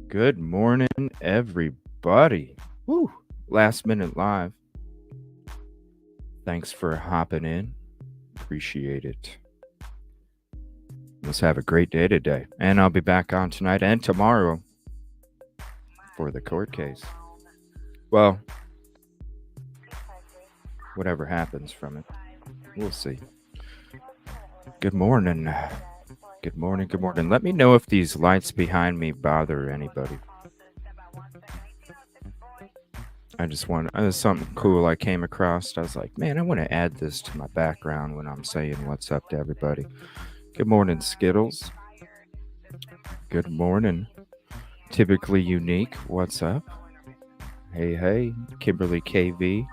Good morning, everybody. Woo! Last minute live. Thanks for hopping in. Appreciate it. Let's have a great day today. And I'll be back on tonight and tomorrow for the court case. Well, whatever happens from it, we'll see. Good morning. Good morning. Good morning. Let me know if these lights behind me bother anybody. I just want, there's something cool I came across. I was like, man, I want to add this to my background when I'm saying what's up to everybody. Good morning, Skittles. Good morning. Typically Unique. What's up? Hey, Kimberly KV.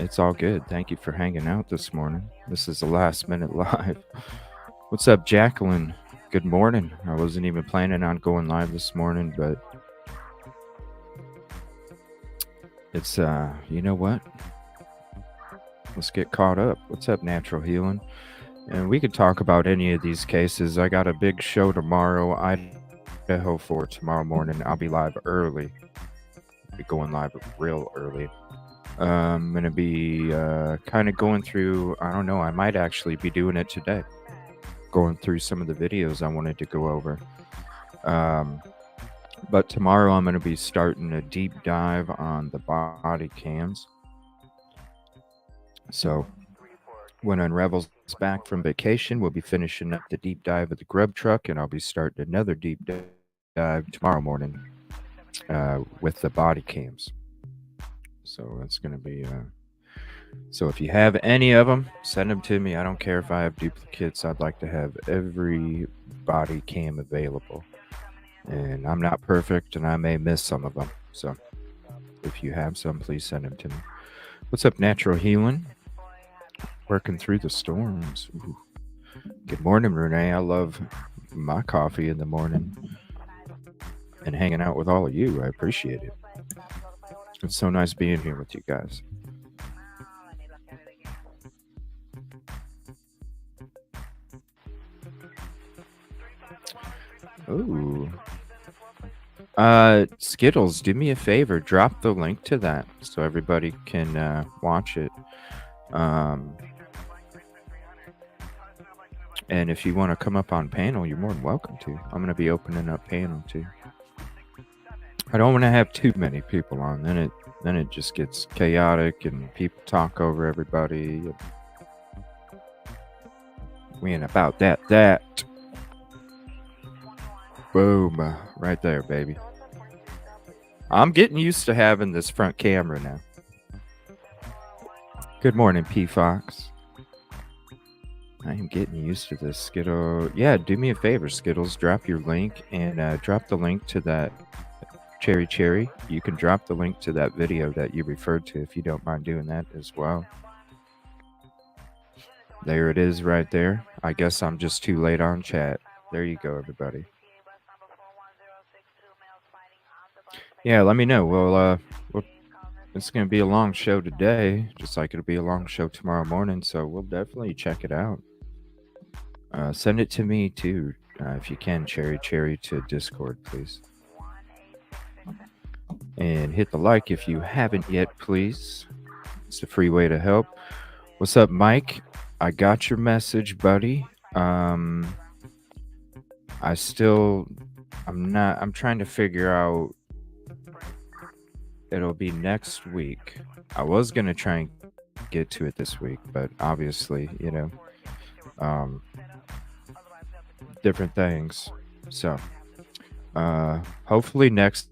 It's all good. Thank you for hanging out this morning. This is the last minute live. What's up, Jacqueline? Good morning. I wasn't even planning on going live this morning, but it's, you know what? Let's get caught up. What's up, Natural Healing? And we could talk about any of these cases. I got a big show tomorrow. Idaho for tomorrow morning. I'll be live early. I'll be going live real early. I'm going to be kind of going through, I don't know, I might actually be doing it today. Going through some of the videos I wanted to go over. But tomorrow I'm going to be starting a deep dive on the body cams. So when Unravel's back from vacation, we'll be finishing up the deep dive of the grub truck, and I'll be starting another deep dive tomorrow morning with the body cams. So that's going to be... So if you have any of them, send them to me. I don't care if I have duplicates. I'd like to have every body cam available. And I'm not perfect, and I may miss some of them. So if you have some, please send them to me. What's up, Natural Healing? Working through the storms. Ooh. Good morning, Renee. I love my coffee in the morning and hanging out with all of you. I appreciate it. It's so nice being here with you guys. Ooh. Skittles, do me a favor. Drop the link to that so everybody can watch it. And if you want to come up on panel, you're more than welcome to. I'm going to be opening up panel too. I don't want to have too many people on. Then it just gets chaotic and people talk over everybody. We ain't about that. Boom. Right there, baby. I'm getting used to having this front camera now. Good morning, P. Fox. I am getting used to this, Skittle. Yeah, do me a favor, Skittles. Drop your link and drop the link to that Cherry. You can drop the link to that video that you referred to if you don't mind doing that as well. There it is right there. I guess I'm just too late on chat. There you go, everybody. Yeah, let me know. Well, it's going to be a long show today, just like it'll be a long show tomorrow morning, so we'll definitely check it out. Send it to me, too, if you can, Cherry, to Discord, please. And hit the like if you haven't yet, please. It's a free way to help. What's up, Mike? I got your message, buddy. I'm trying to figure out. It'll be next week. I was going to try and get to it this week, but obviously, you know, different things. So, hopefully next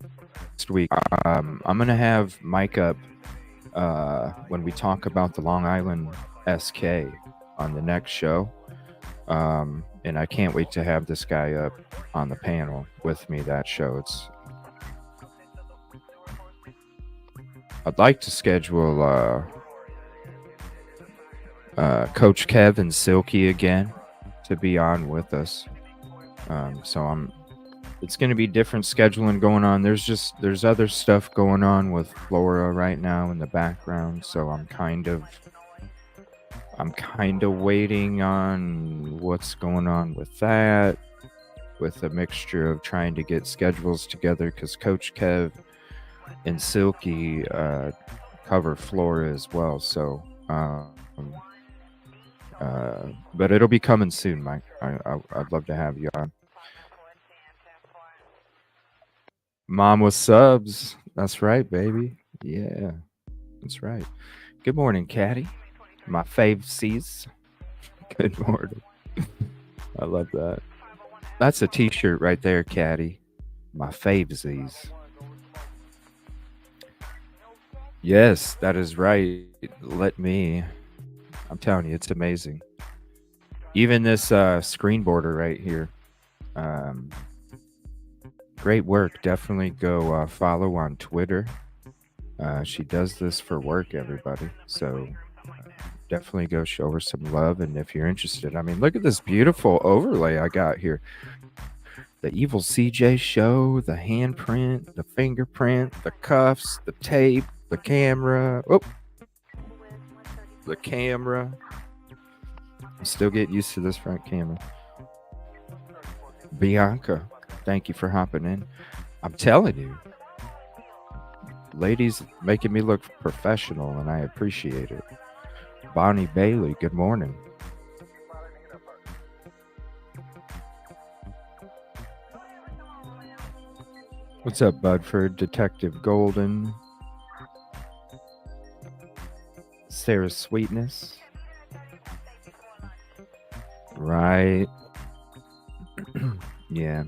week, I'm gonna have Mike up when we talk about the Long Island SK on the next show. And I can't wait to have this guy up on the panel with me that show. I'd like to schedule Coach Kev and Silky again to be on with us. It's going to be different scheduling going on. There's other stuff going on with Flora right now in the background, so I'm kind of waiting on what's going on with that, with a mixture of trying to get schedules together, because Coach Kev and Silky cover Flora as well. So, but it'll be coming soon, Mike. I'd love to have you on. Mom with subs. That's right, baby. Yeah, that's right. Good morning, Caddy. My fave C's. Good morning. I love that. That's a t-shirt right there, Caddy. My favesies. Yes, that is right. I'm telling you, it's amazing. Even this screen border right here. Great work. Definitely go follow on Twitter. She does this for work, everybody. So definitely go show her some love. And if you're interested, I mean, look at this beautiful overlay I got here. The Evil CJ show, the handprint, the fingerprint, the cuffs, the tape, the camera. Oh, the camera. I'm still getting used to this front camera. Bianca, thank you for hopping in. I'm telling you, ladies making me look professional, and I appreciate it. Bonnie Bailey, good morning. What's up, Budford? Detective Golden. Sarah Sweetness. Right. Yeah.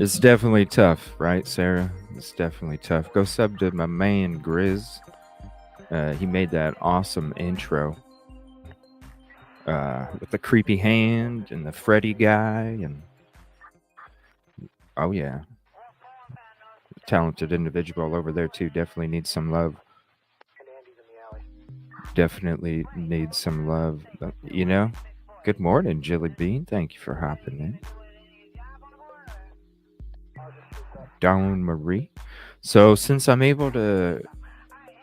It's definitely tough, right, Sarah? It's definitely tough. Go sub to my man, Grizz. He made that awesome intro with the creepy hand and the Freddy guy. And oh, yeah. Talented individual over there, too. Definitely needs some love. Definitely needs some love. You know? Good morning, Jilly Bean. Thank you for hopping in. Dawn Marie. So, since I'm able to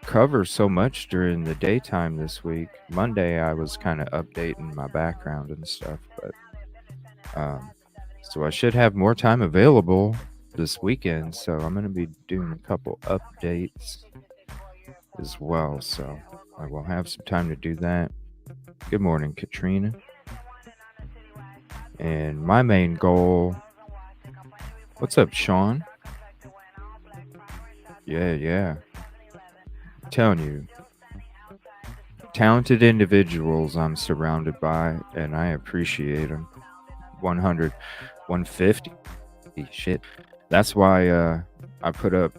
cover so much during the daytime this week, Monday I was kind of updating my background and stuff, but so I should have more time available this weekend. So I'm going to be doing a couple updates as well. So I will have some time to do that. Good morning, Katrina. And my main goal. What's up, Sean? Yeah. I'm telling you, talented individuals I'm surrounded by, and I appreciate them. 100, 150. Shit. That's why I put up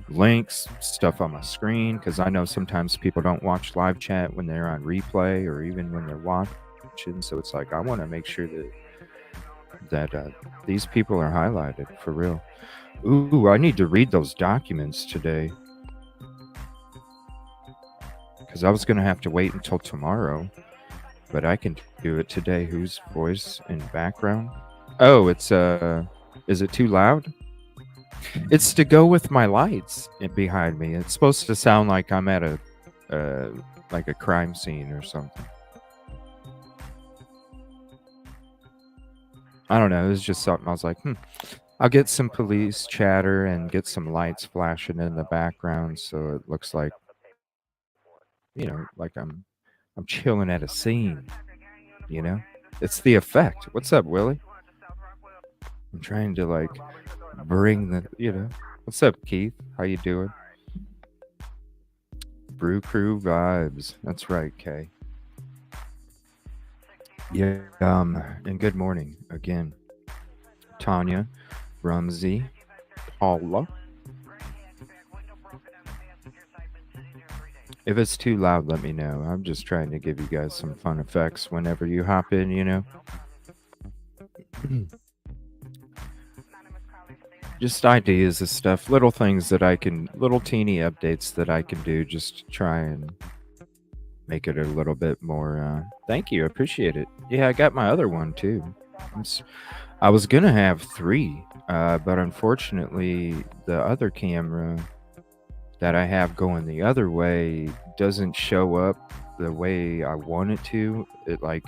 links, stuff on my screen, because I know sometimes people don't watch live chat when they're on replay or even when they're watching. So it's like I want to make sure that these people are highlighted for real. Ooh, I need to read those documents today, because I was going to have to wait until tomorrow, but I can do it today. Whose voice in background? Oh, it's is it too loud? It's to go with my lights behind me. It's supposed to sound like I'm at like a crime scene or something. I don't know. It was just something I was like, I'll get some police chatter and get some lights flashing in the background so it looks like, like I'm chilling at a scene, It's the effect. What's up, Willie? I'm trying to like bring the, What's up, Keith? How you doing? Brew Crew vibes. That's right, Kay. Yeah, and good morning again. Tanya, Rumsey, Holla. If it's too loud, let me know. I'm just trying to give you guys some fun effects whenever you hop in, you know? Just ideas of stuff, little things that I can, little teeny updates that I can do just to try and make it a little bit more. Thank you. I appreciate it. Yeah, I got my other one too. I was going to have three, but unfortunately, the other camera that I have going the other way doesn't show up the way I want it to. It like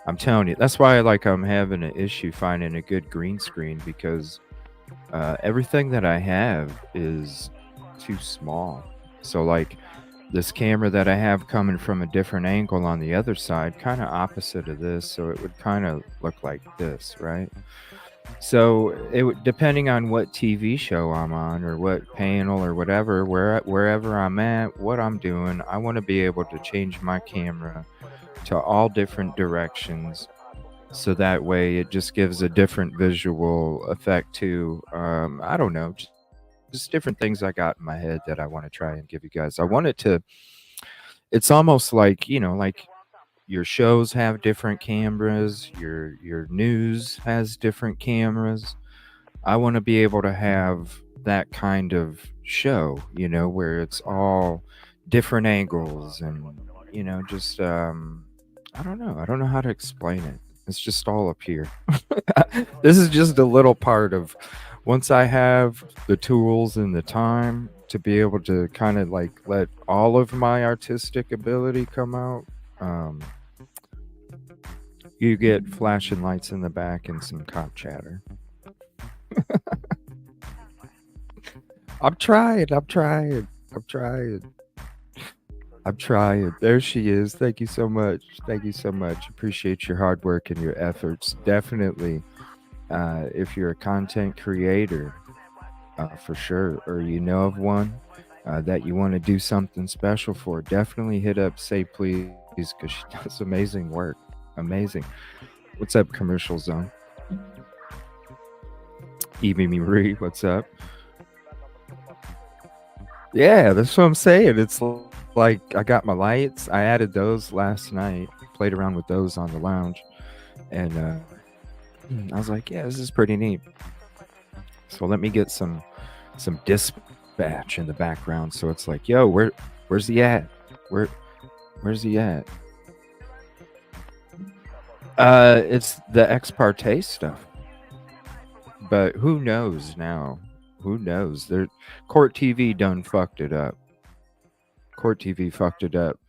I'm telling you, that's why I'm having an issue finding a good green screen because everything that I have is too small. So like this camera that I have coming from a different angle on the other side, kind of opposite of this, so it would kind of look like this, right? So it would, depending on what TV show I'm on or what panel or whatever, wherever I'm at, what I'm doing, I want to be able to change my camera to all different directions, so that way it just gives a different visual effect too. I don't know, just different things I got in my head that I want to try and give you guys. I want it to. It's almost like like your shows have different cameras, your news has different cameras. I want to be able to have that kind of show, where it's all different angles and just I don't know. I don't know how to explain it. It's just all up here. This is just a little part of once I have the tools and the time to be able to kind of like let all of my artistic ability come out. Um, you get flashing lights in the back and some cop chatter. I'm trying. I'm trying. I'm trying. I'm trying. There she is. Thank you so much. Thank you so much. Appreciate your hard work and your efforts. Definitely, if you're a content creator, for sure, or you know of one that you want to do something special for, definitely hit up Say Please because she does amazing work. Amazing. What's up, Commercial Zone? Evie Marie, what's up? Yeah, that's what I'm saying. It's like I got my lights. I added those last night. Played around with those on the lounge, and I was like, "Yeah, this is pretty neat." So let me get some dispatch in the background. So it's like, "Yo, where's he at? Where's he at?" It's the ex parte stuff, but who knows now? Who knows? Court TV done fucked it up. Court TV fucked it up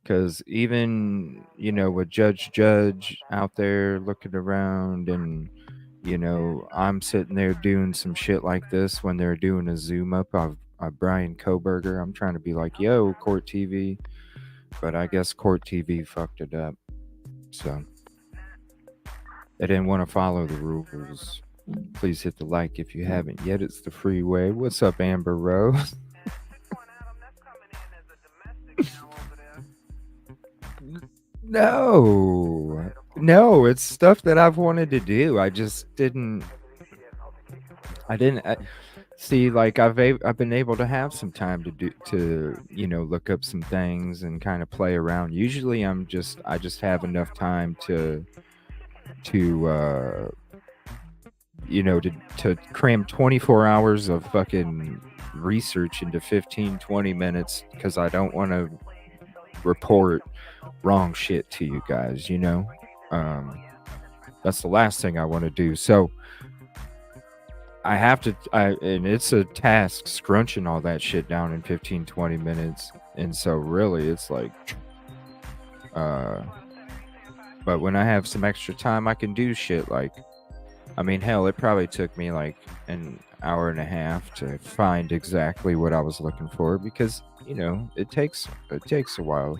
because even with Judge out there looking around, and I'm sitting there doing some shit like this when they're doing a zoom up of Brian Kohberger. I'm trying to be like, yo, Court TV, but I guess Court TV fucked it up. So they didn't want to follow the rules. Please hit the like if you haven't yet. It's the freeway. What's up, Amber Rose? No, it's stuff that I've wanted to do. I just didn't. See. Like I've been able to have some time to look up some things and kind of play around. Usually, I just have enough time to to cram 24 hours of fucking research into 15-20 minutes because I don't want to report wrong shit to you guys, that's the last thing I want to do. So I have to and it's a task scrunching all that shit down in 15-20 minutes, and so really it's like but when I have some extra time I can do shit like, I mean, hell, it probably took me like an hour and a half to find exactly what I was looking for because it takes a while.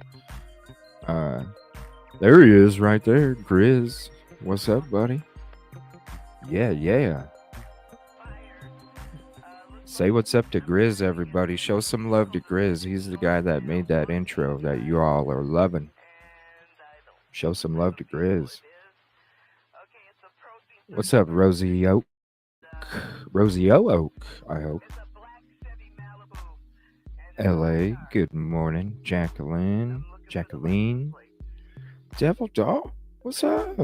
There he is right there, Grizz. What's up, buddy? Yeah. Say what's up to Grizz, everybody. Show some love to Grizz. He's the guy that made that intro that you all are loving. Show some love to Grizz. What's up, Rosie Oak? Rosie Oak, I hope. LA, good morning. Jacqueline. Devil Doll, what's up?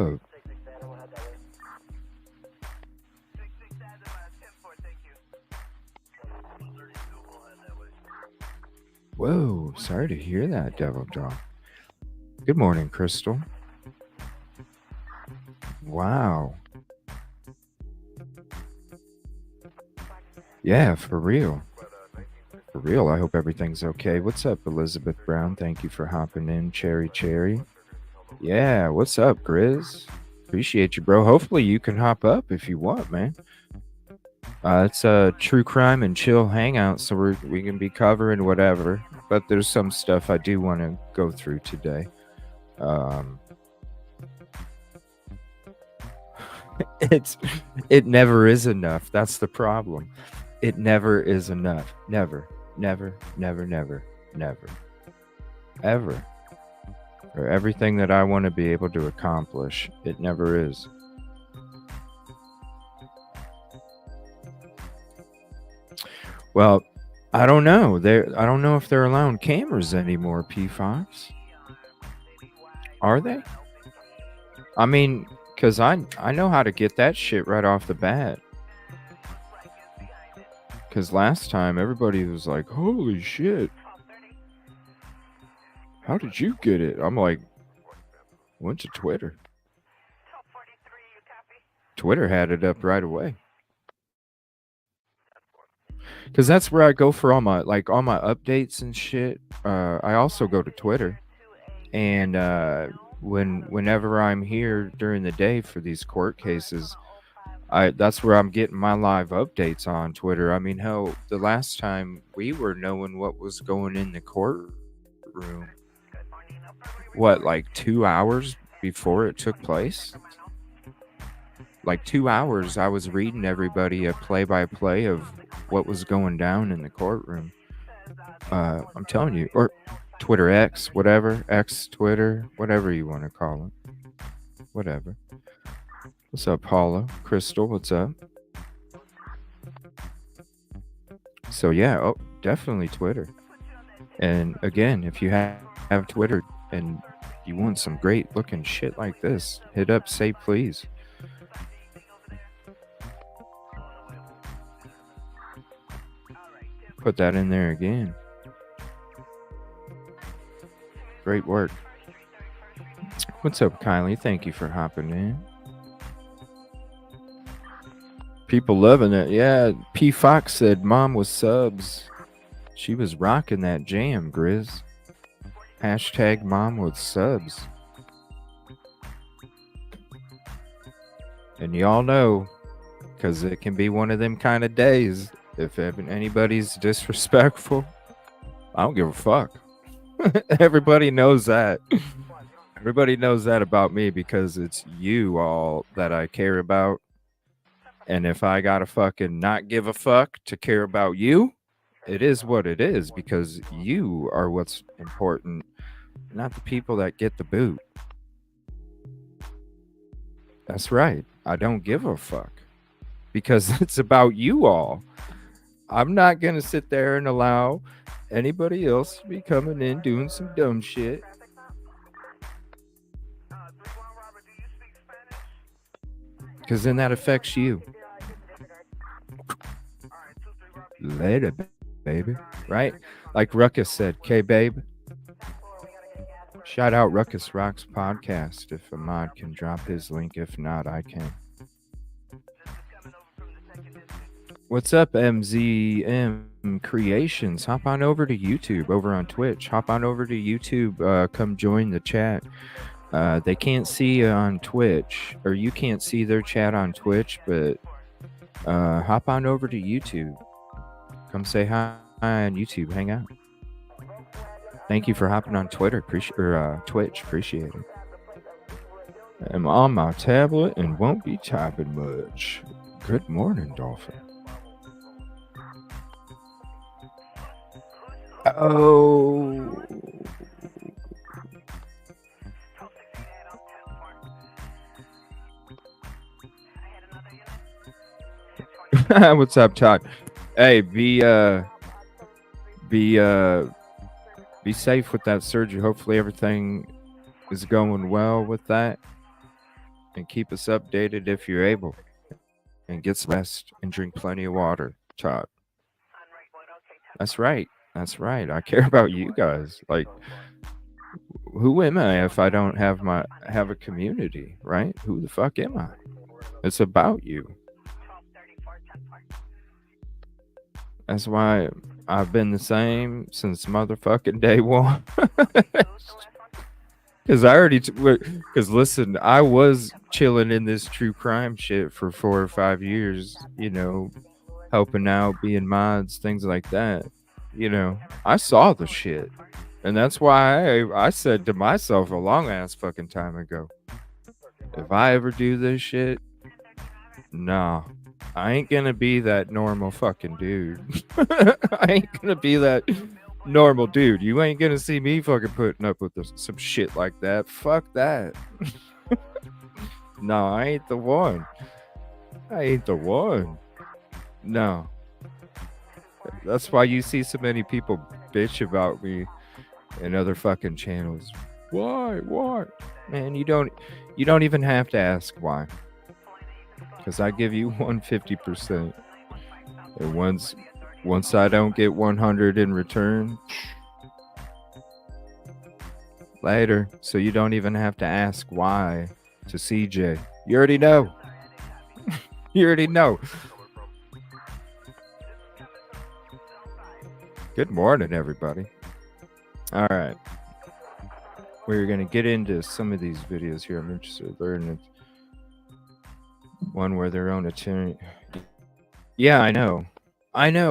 Whoa, sorry to hear that, Devil Doll. Good morning, Crystal. Wow. Yeah, for real. For real, I hope everything's okay. What's up, Elizabeth Brown? Thank you for hopping in. Cherry. Yeah, what's up, Grizz? Appreciate you, bro. Hopefully you can hop up if you want, man. It's a true crime and chill hangout, so we can be covering whatever. But there's some stuff I do want to go through today. It never is enough. That's the problem. It never is enough. Never. Ever. For everything that I want to be able to accomplish, it never is. Well, I don't know. I don't know if they're allowing cameras anymore, P5s. Are they? I mean, because I know how to get that shit right off the bat. Because last time everybody was like, holy shit. How did you get it? I'm like, went to Twitter. Twitter had it up right away. Because that's where I go for all my updates and shit. I also go to Twitter. And whenever I'm here during the day for these court cases, that's where I'm getting my live updates on Twitter. I mean, hell, the last time we were knowing what was going in the courtroom, what, like 2 hours before it took place? Like 2 hours, I was reading everybody a play-by-play of what was going down in the courtroom. I'm telling you, or Twitter X, whatever, X, Twitter, whatever you want to call it. Whatever. What's up, Paula? Crystal, what's up? So yeah, definitely Twitter. And again, if you have Twitter and you want some great looking shit like this, hit up Say Please. Put that in there again. Great work. What's up, Kylie? Thank you for hopping in. People loving it. Yeah, P. Fox said mom was subs. She was rocking that jam, Grizz. Hashtag mom with subs. And y'all know, because it can be one of them kind of days. If anybody's disrespectful, I don't give a fuck. Everybody knows that. Everybody knows that about me because it's you all that I care about. And if I gotta fucking not give a fuck to care about you, it is what it is because you are what's important, not the people that get the boot. That's right. I don't give a fuck because it's about you all. I'm not going to sit there and allow anybody else to be coming in doing some dumb shit. Because then that affects you. Later, baby. Right? Like Ruckus said, K-Babe. Shout out Ruckus Rocks podcast. If a mod can drop his link. If not, I can. What's up, MZM Creations? Hop on over to YouTube, over on Twitch. Hop on over to YouTube. Come join the chat. They can't see you on Twitch, or you can't see their chat on Twitch, but hop on over to YouTube. Come say hi on YouTube. Hang out. Thank you for hopping on Twitter, Twitch. Appreciate it. I'm on my tablet and won't be typing much. Good morning, Dolphin. Oh. What's up, Todd? Hey, be be safe with that surgery. Hopefully everything is going well with that, and keep us updated if you're able. And get some rest and drink plenty of water, Todd. That's right. That's right. I care about you guys. Like, who am I if I don't have a community, right? Who the fuck am I? It's about you. That's why I've been the same since motherfucking day one. Because because listen, I was chilling in this true crime shit for 4 or 5 years, helping out, being mods, things like that. I saw the shit. And that's why I said to myself a long ass fucking time ago, if I ever do this shit, nah, I ain't gonna be that normal fucking dude. I ain't gonna be that normal dude. You ain't gonna see me fucking putting up with some shit like that. Fuck that. No, I ain't the one. I ain't the one. No. That's why you see so many people bitch about me in other fucking channels. Why? Man, you don't even have to ask why. Because I give you 150%. And once I don't get 100 in return, later. So you don't even have to ask why to CJ. You already know. You already know. Good morning, everybody. All right. We're going to get into some of these videos here. I'm interested in learning. One where their own attorney. Yeah, I know.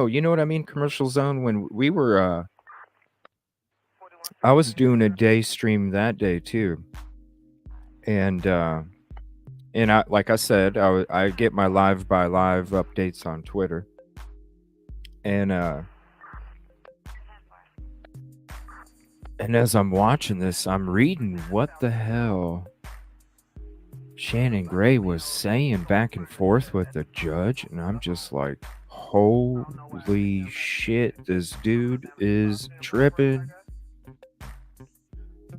You know what I mean? Commercial Zone. When we were, I was doing a day stream that day too, and I, like I said, I get my live by live updates on Twitter, and as I'm watching this, I'm reading what the hell Shannon Gray was saying back and forth with the judge, and I'm just like, holy shit, this dude is tripping.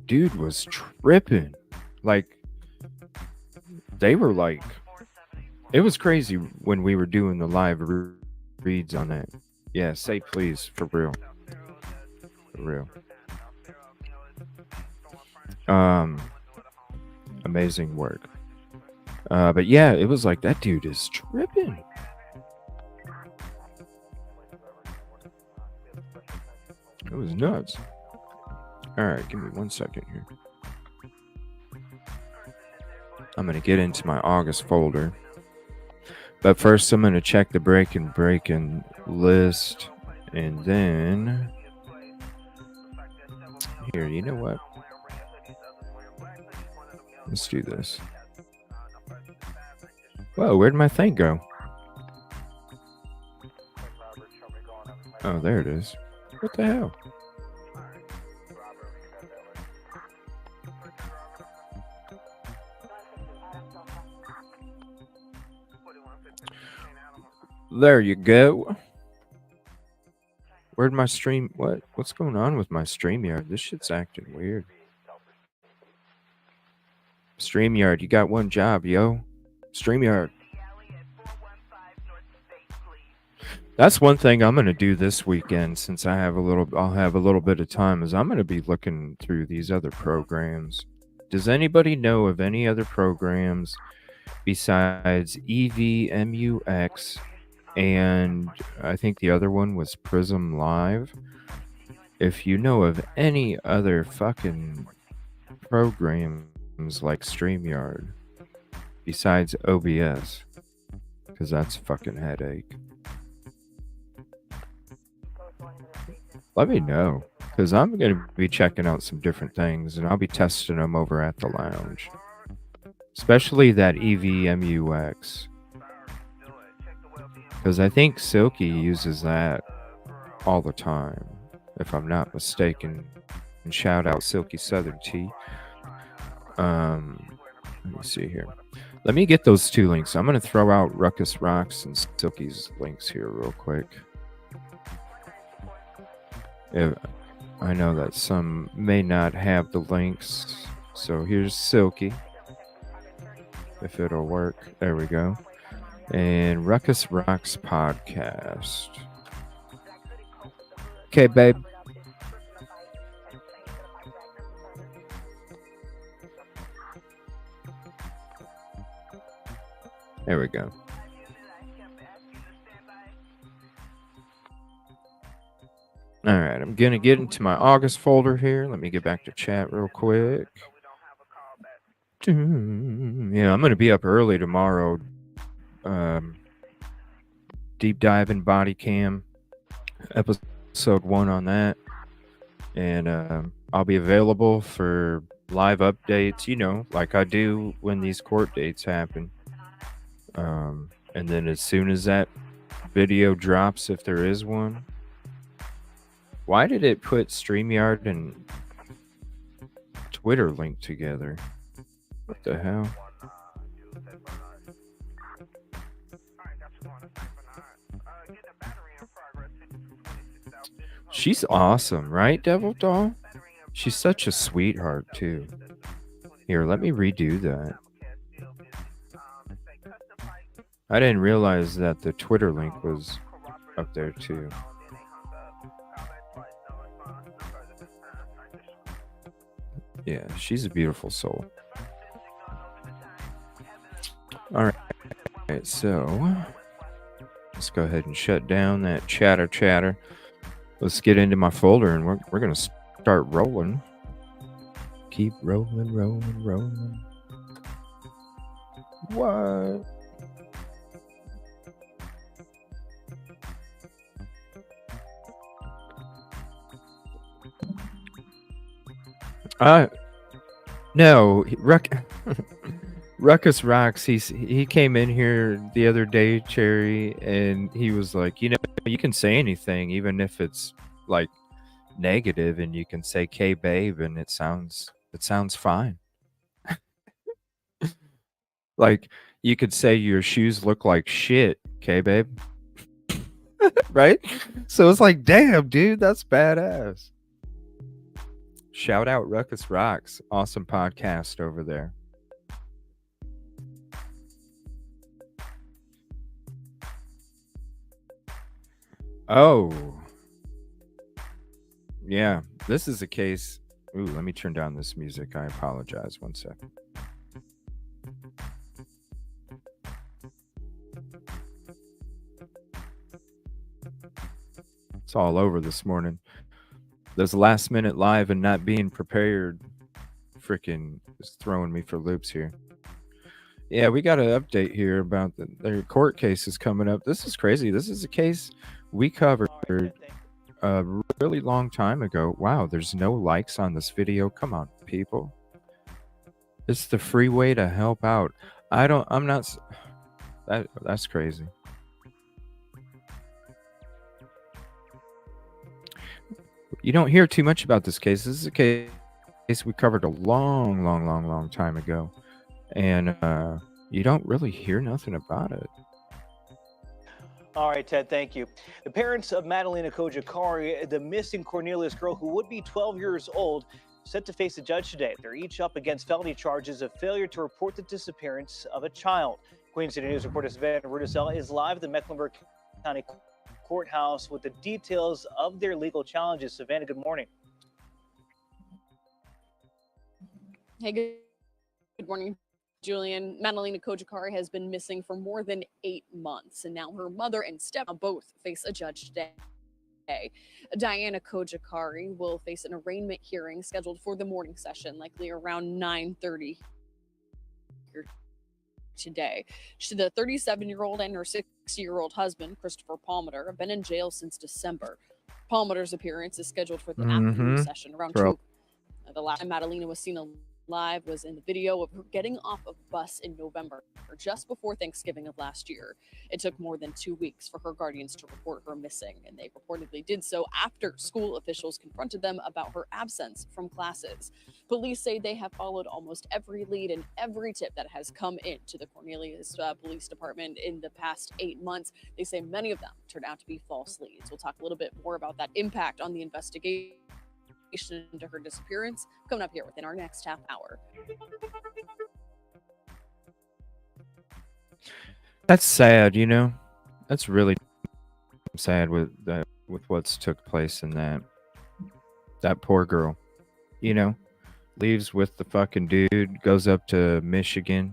Dude was tripping. Like, they were like, it was crazy when we were doing the live reads on that. Yeah, say please, for real. For real. Amazing work. But yeah, it was like, that dude is tripping. It was nuts. All right, give me 1 second here. I'm going to get into my August folder. But first, I'm going to check the breaking list. And then... Here, you know what? Let's do this. Whoa, where'd my thing go? Oh, there it is. What the hell? There you go. Where'd my stream... What's going on with my StreamYard? This shit's acting weird. StreamYard, you got one job, yo. StreamYard. That's one thing I'm going to do this weekend, since I'll have a little bit of time, is I'm going to be looking through these other programs. Does anybody know of any other programs besides EVMUX, and I think the other one was Prism Live? If you know of any other fucking programs like StreamYard besides OBS, because that's a fucking headache, let me know, because I'm going to be checking out some different things, and I'll be testing them over at the lounge, especially that EVMUX, because I think Silky uses that all the time, if I'm not mistaken. And shout out Silky Southern Tea. Let me see here. Let me get those two links. I'm going to throw out Ruckus Rocks and Silky's links here real quick. I know that some may not have the links. So here's Silky. If it'll work. There we go. And Ruckus Rocks podcast. Okay, babe. There we go. All right, I'm going to get into my August folder here. Let me get back to chat real quick. Yeah, I'm going to be up early tomorrow. Deep dive in body cam. Episode 1 on that. And I'll be available for live updates, you know, like I do when these court dates happen. And then as soon as that video drops, if there is one. Why did it put StreamYard and Twitter linked together? What the hell? She's awesome, right, Devil Doll? She's such a sweetheart, too. Here, let me redo that. I didn't realize that the Twitter link was up there, too. Yeah, she's a beautiful soul. All right, so let's go ahead and shut down that chatter. Let's get into my folder, and we're going to start rolling. Keep rolling. What? No, Ruckus Rocks. He came in here the other day, Cherry, and he was like, you know, you can say anything, even if it's like negative, and you can say "K babe," and it sounds fine. Like you could say your shoes look like shit, K babe, right? So it's like, damn, dude, that's badass. Shout out Ruckus Rocks. Awesome podcast over there. Oh. Yeah, this is a case. Ooh, let me turn down this music. I apologize. 1 second. It's all over this morning. This last minute live and not being prepared freaking is throwing me for loops here. Yeah, we got an update here about their court cases coming up. This is crazy. This is a case we covered a really long time ago. Wow, there's no likes on this video. Come on, people. It's the free way to help out. That's crazy. You don't hear too much about this case. This is a case we covered a long time ago. And you don't really hear nothing about it. All right, Ted, thank you. The parents of Madalena Kohberger, the missing Cornelius girl who would be 12 years old, set to face a judge today. They're each up against felony charges of failure to report the disappearance of a child. Queen City News reporter Savannah Rudisell is live at the Mecklenburg County Courthouse with the details of their legal challenges. Savannah, good morning. Hey, good morning, Julian. Madalena Kohberger has been missing for more than 8 months, and now her mother and stepmom both face a judge today. Diana Kohberger will face an arraignment hearing scheduled for the morning session, likely around 9:30 today. The 37-year-old and her 60-year-old husband, Christopher Palmer, have been in jail since December. Palmer's appearance is scheduled for the afternoon session around 2. The last time Madalena was seen live was in the video of her getting off a bus in November, just before Thanksgiving of last year. It took more than 2 weeks for her guardians to report her missing, and they reportedly did so after school officials confronted them about her absence from classes. Police say they have followed almost every lead and every tip that has come into the Cornelius Police Department in the past 8 months. They say many of them turned out to be false leads. We'll talk a little bit more about that impact on the investigation into her disappearance coming up here within our next half hour. That's sad, you know. That's really sad with what's took place in that poor girl. You know, leaves with the fucking dude, goes up to Michigan,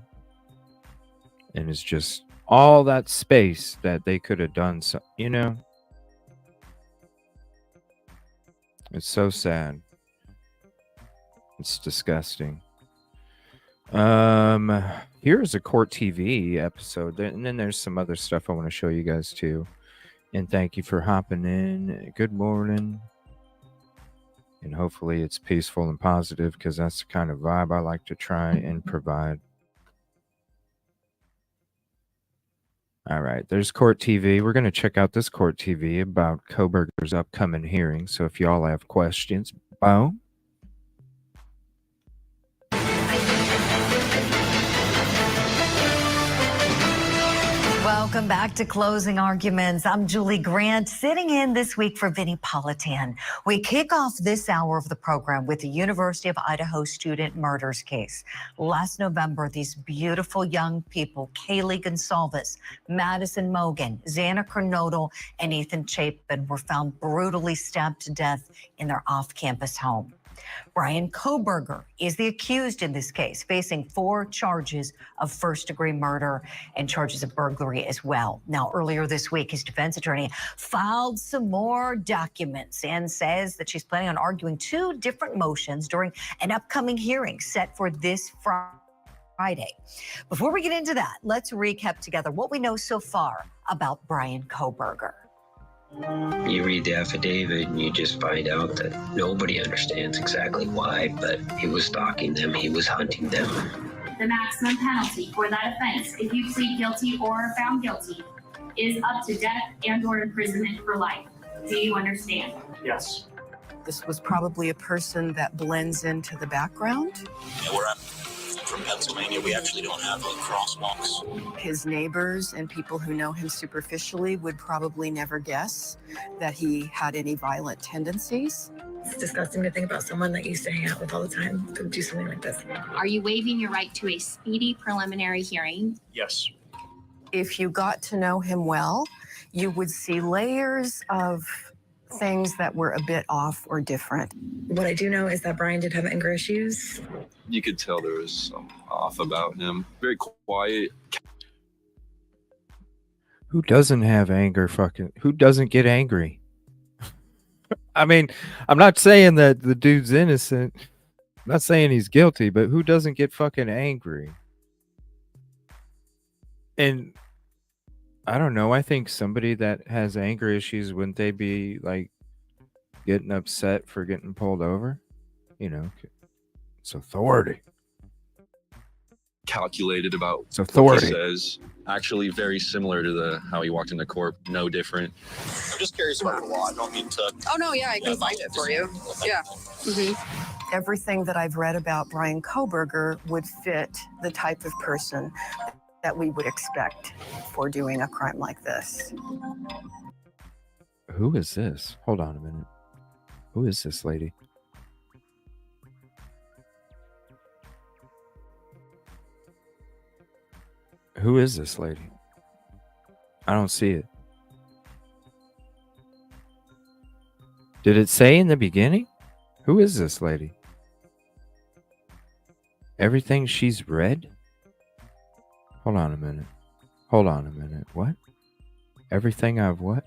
and is just all that space that they could have done. So, you know, it's so sad. It's disgusting. Here's a Court TV episode, and then there's some other stuff I want to show you guys too. And thank you for hopping in. Good morning. And hopefully it's peaceful and positive, because that's the kind of vibe I like to try and provide. All right, there's Court TV. We're going to check out this Court TV about Kohberger's upcoming hearing. So if y'all have questions, boom. Welcome back to Closing Arguments. I'm Julie Grant, sitting in this week for Vinnie Politan. We kick off this hour of the program with the University of Idaho student murders case. Last November, these beautiful young people, Kaylee Gonsalves, Madison Mogan, Xana Kernodle, and Ethan Chapin, were found brutally stabbed to death in their off-campus home. Brian Kohberger is the accused in this case, facing 4 charges of first-degree murder and charges of burglary as well. Now, earlier this week, his defense attorney filed some more documents and says that she's planning on arguing 2 different motions during an upcoming hearing set for this Friday. Before we get into that, let's recap together what we know so far about Brian Kohberger. You read the affidavit and you just find out that nobody understands exactly why, but he was stalking them, he was hunting them. The maximum penalty for that offense, if you plead guilty or found guilty, is up to death and/or imprisonment for life. Do you understand? Yes. This was probably a person that blends into the background. Yeah, from Pennsylvania, we actually don't have crosswalks. His neighbors and people who know him superficially would probably never guess that he had any violent tendencies. It's disgusting to think about someone that used to hang out with all the time to do something like this. Are you waiving your right to a speedy preliminary hearing? Yes. If you got to know him well, you would see layers of things that were a bit off or different. What I do know is that Brian did have anger issues. You could tell there was some off about him. Very quiet. Who doesn't have anger? Who doesn't get angry? I mean, I'm not saying that the dude's innocent. I'm not saying he's guilty, but who doesn't get fucking angry? And I don't know. I think somebody that has anger issues, wouldn't they be like getting upset for getting pulled over? You know, it's authority. Calculated about it's authority. What he says. Actually, very similar to how he walked into court. No different. I'm just curious about the law. I don't mean to. Oh no, yeah, I can find it for you. Yeah. Mm-hmm. Everything that I've read about Brian Kohberger would fit the type of person that we would expect for doing a crime like this. Who is this? Hold on a minute. Who is this lady? Who is this lady? I don't see it. Did it say in the beginning? Who is this lady? Everything she's read? Hold on a minute. Hold on a minute. What? Everything I've what?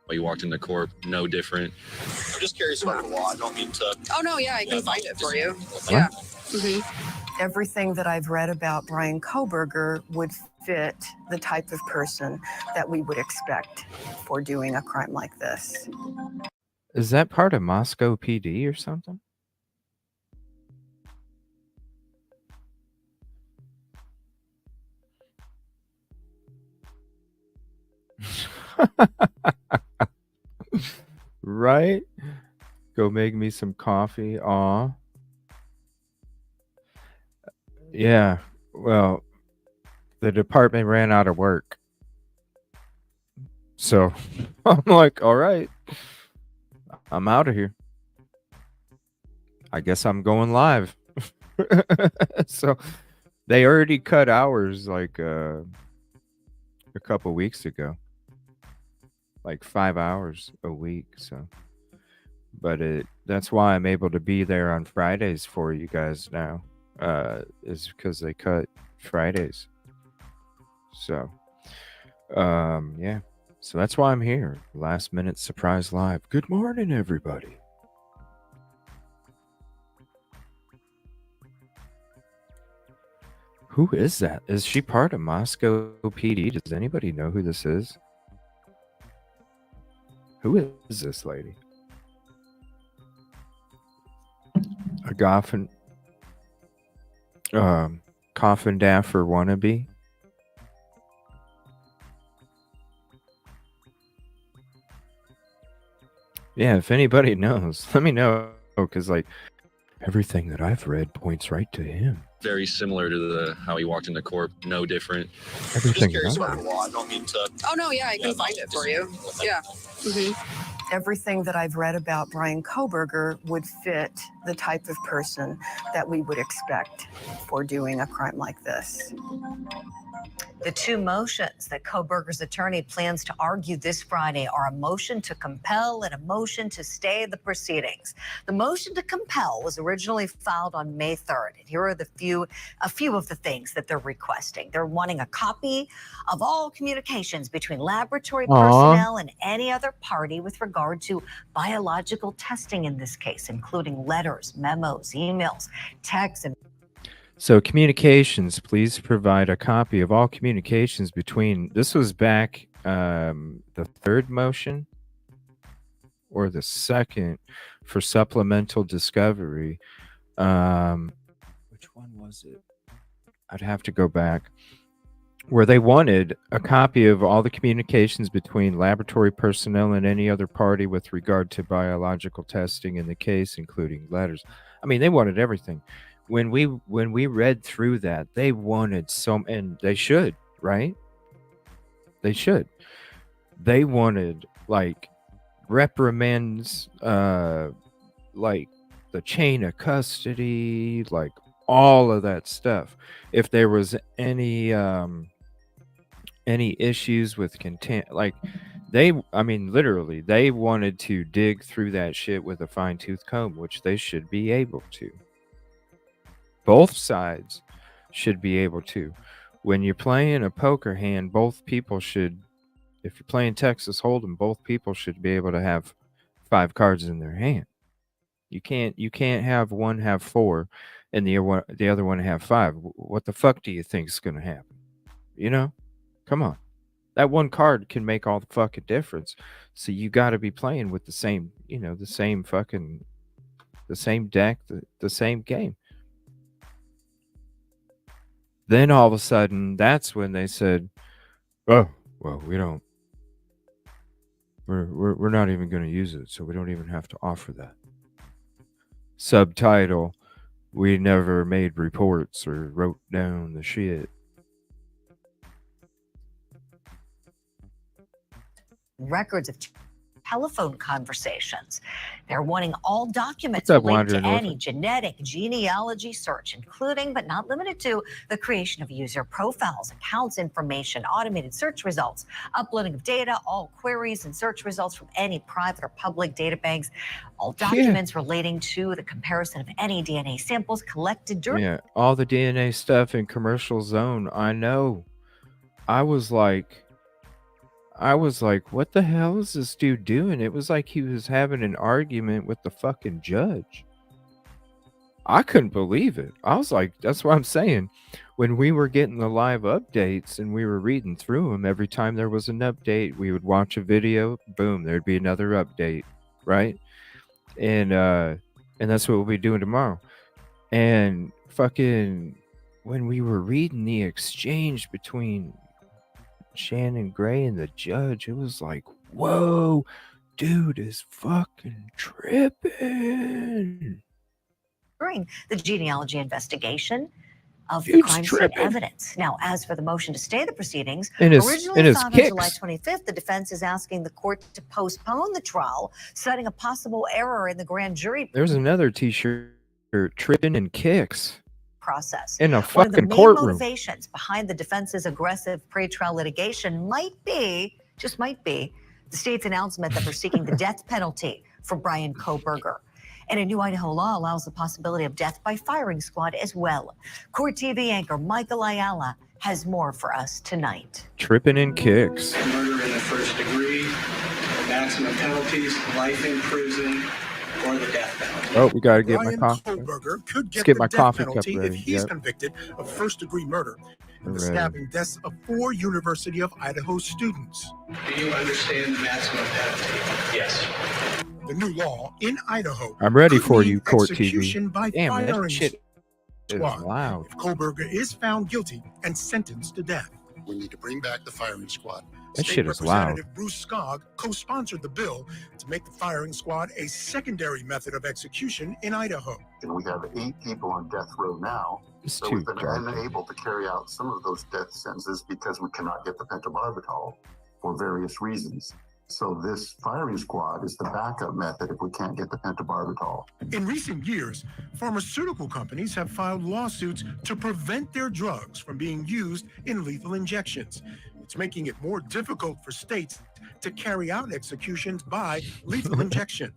You walked into court, no different. I'm just curious about the law. I don't mean to. Oh no, yeah, I can find it for you. Yeah. Mm-hmm. Everything that I've read about Brian Kohberger would fit the type of person that we would expect for doing a crime like this. Is that part of Moscow PD or something? Right? Go make me some coffee. Aw. Yeah. Well, the department ran out of work. So I'm like, all right, I'm out of here. I guess I'm going live. So they already cut hours like a couple weeks ago, like 5 hours a week. So, but that's why I'm able to be there on Fridays for you guys now, is because they cut Fridays. So, yeah. So that's why I'm here. Last minute surprise live. Good morning, everybody. Who is that? Is she part of Moscow PD? Does anybody know who this is? Who is this lady? A coffin daffer wannabe? Yeah, if anybody knows, let me know, because like everything that I've read points right to him. Very similar to how he walked into court. No different. Everything. Just curious about the law. I don't mean to. Oh, no, yeah, I can find it for you. Yeah. Everything that I've read about Brian Kohberger would fit the type of person that we would expect for doing a crime like this. The two motions that Kohberger's attorney plans to argue this Friday are a motion to compel and a motion to stay the proceedings. The motion to compel was originally filed on May 3rd. And here are a few of the things that they're requesting. They're wanting a copy of all communications between laboratory personnel and any other party with regard to biological testing in this case, including letters, memos, emails, texts, and so communications, please provide a copy of all communications between, this was back the third motion or the second for supplemental discovery. Which one was it? I'd have to go back. Where they wanted a copy of all the communications between laboratory personnel and any other party with regard to biological testing in the case, including letters. I mean, they wanted everything. When we read through that, they wanted some, and they should, right? They should. They wanted like reprimands, like the chain of custody, like all of that stuff. If there was any issues with content, like literally, they wanted to dig through that shit with a fine-tooth comb, which they should be able to. Both sides should be able to. When you're playing a poker hand, both people should, if you're playing Texas Hold'em, both people should be able to have 5 cards in their hand. You can't have one have 4 and the other one have 5. What the fuck do you think is going to happen? You know? Come on. That one card can make all the fucking difference. So you got to be playing with the same, the same deck, the same game. Then all of a sudden, that's when they said, "Oh, well, we're not even going to use it, so we don't even have to offer that." Subtitle: we never made reports or wrote down the shit. Records of telephone conversations. They're wanting all documents linked to any genetic genealogy search, including but not limited to the creation of user profiles, accounts information, automated search results, uploading of data, all queries and search results from any private or public data banks, all documents relating to the comparison of any DNA samples collected during all the DNA stuff in Commercial Zone. I know. I was like, what the hell is this dude doing? It was like he was having an argument with the fucking judge. I couldn't believe it. I was like, that's what I'm saying. When we were getting the live updates and we were reading through them, every time there was an update, we would watch a video, boom, there'd be another update, right? And that's what we'll be doing tomorrow. And fucking when we were reading the exchange between Shannon Gray and the judge, it was like, whoa, dude is fucking tripping. During the genealogy investigation of the Dude's crime scene tripping. evidence. Now, as for the motion to stay the proceedings, And his originally filed on July kicks. 25th, the defense is asking the court to postpone the trial, citing a possible error in the grand jury There's another t-shirt, tripping and kicks. process. In a One of the fucking main courtroom. motivations behind the defense's aggressive pretrial litigation might be, just might be, the state's announcement that they're seeking the death penalty for Brian Kohberger. And a new Idaho law allows the possibility of death by firing squad as well. Court TV anchor Michael Ayala has more for us tonight. Tripping and kicks. Murder in the first degree, maximum penalties, life in prison, or the death penalty. Oh, we gotta get my Brian coffee. Kohberger could get Get the my death coffee penalty cup if ready. he's Yep. convicted of first-degree murder in the Right. stabbing deaths of 4 University of Idaho students. Do you understand the maximum penalty? Yes. The new law in Idaho. I'm ready could for mean you, Court execution TV. by Damn, man, that firing shit is squad loud. if Kohberger is found guilty and sentenced to death. We need to bring back the firing squad. That State shit is loud. Representative Bruce Skog co-sponsored the bill to make the firing squad a secondary method of execution in Idaho. And we have 8 people on death row now. It's So too we've been dark. unable to carry out some of those death sentences because we cannot get the pentobarbital for various reasons. So this firing squad is the backup method if we can't get the pentobarbital. In recent years, pharmaceutical companies have filed lawsuits to prevent their drugs from being used in lethal injections. It's making it more difficult for states to carry out executions by lethal injection.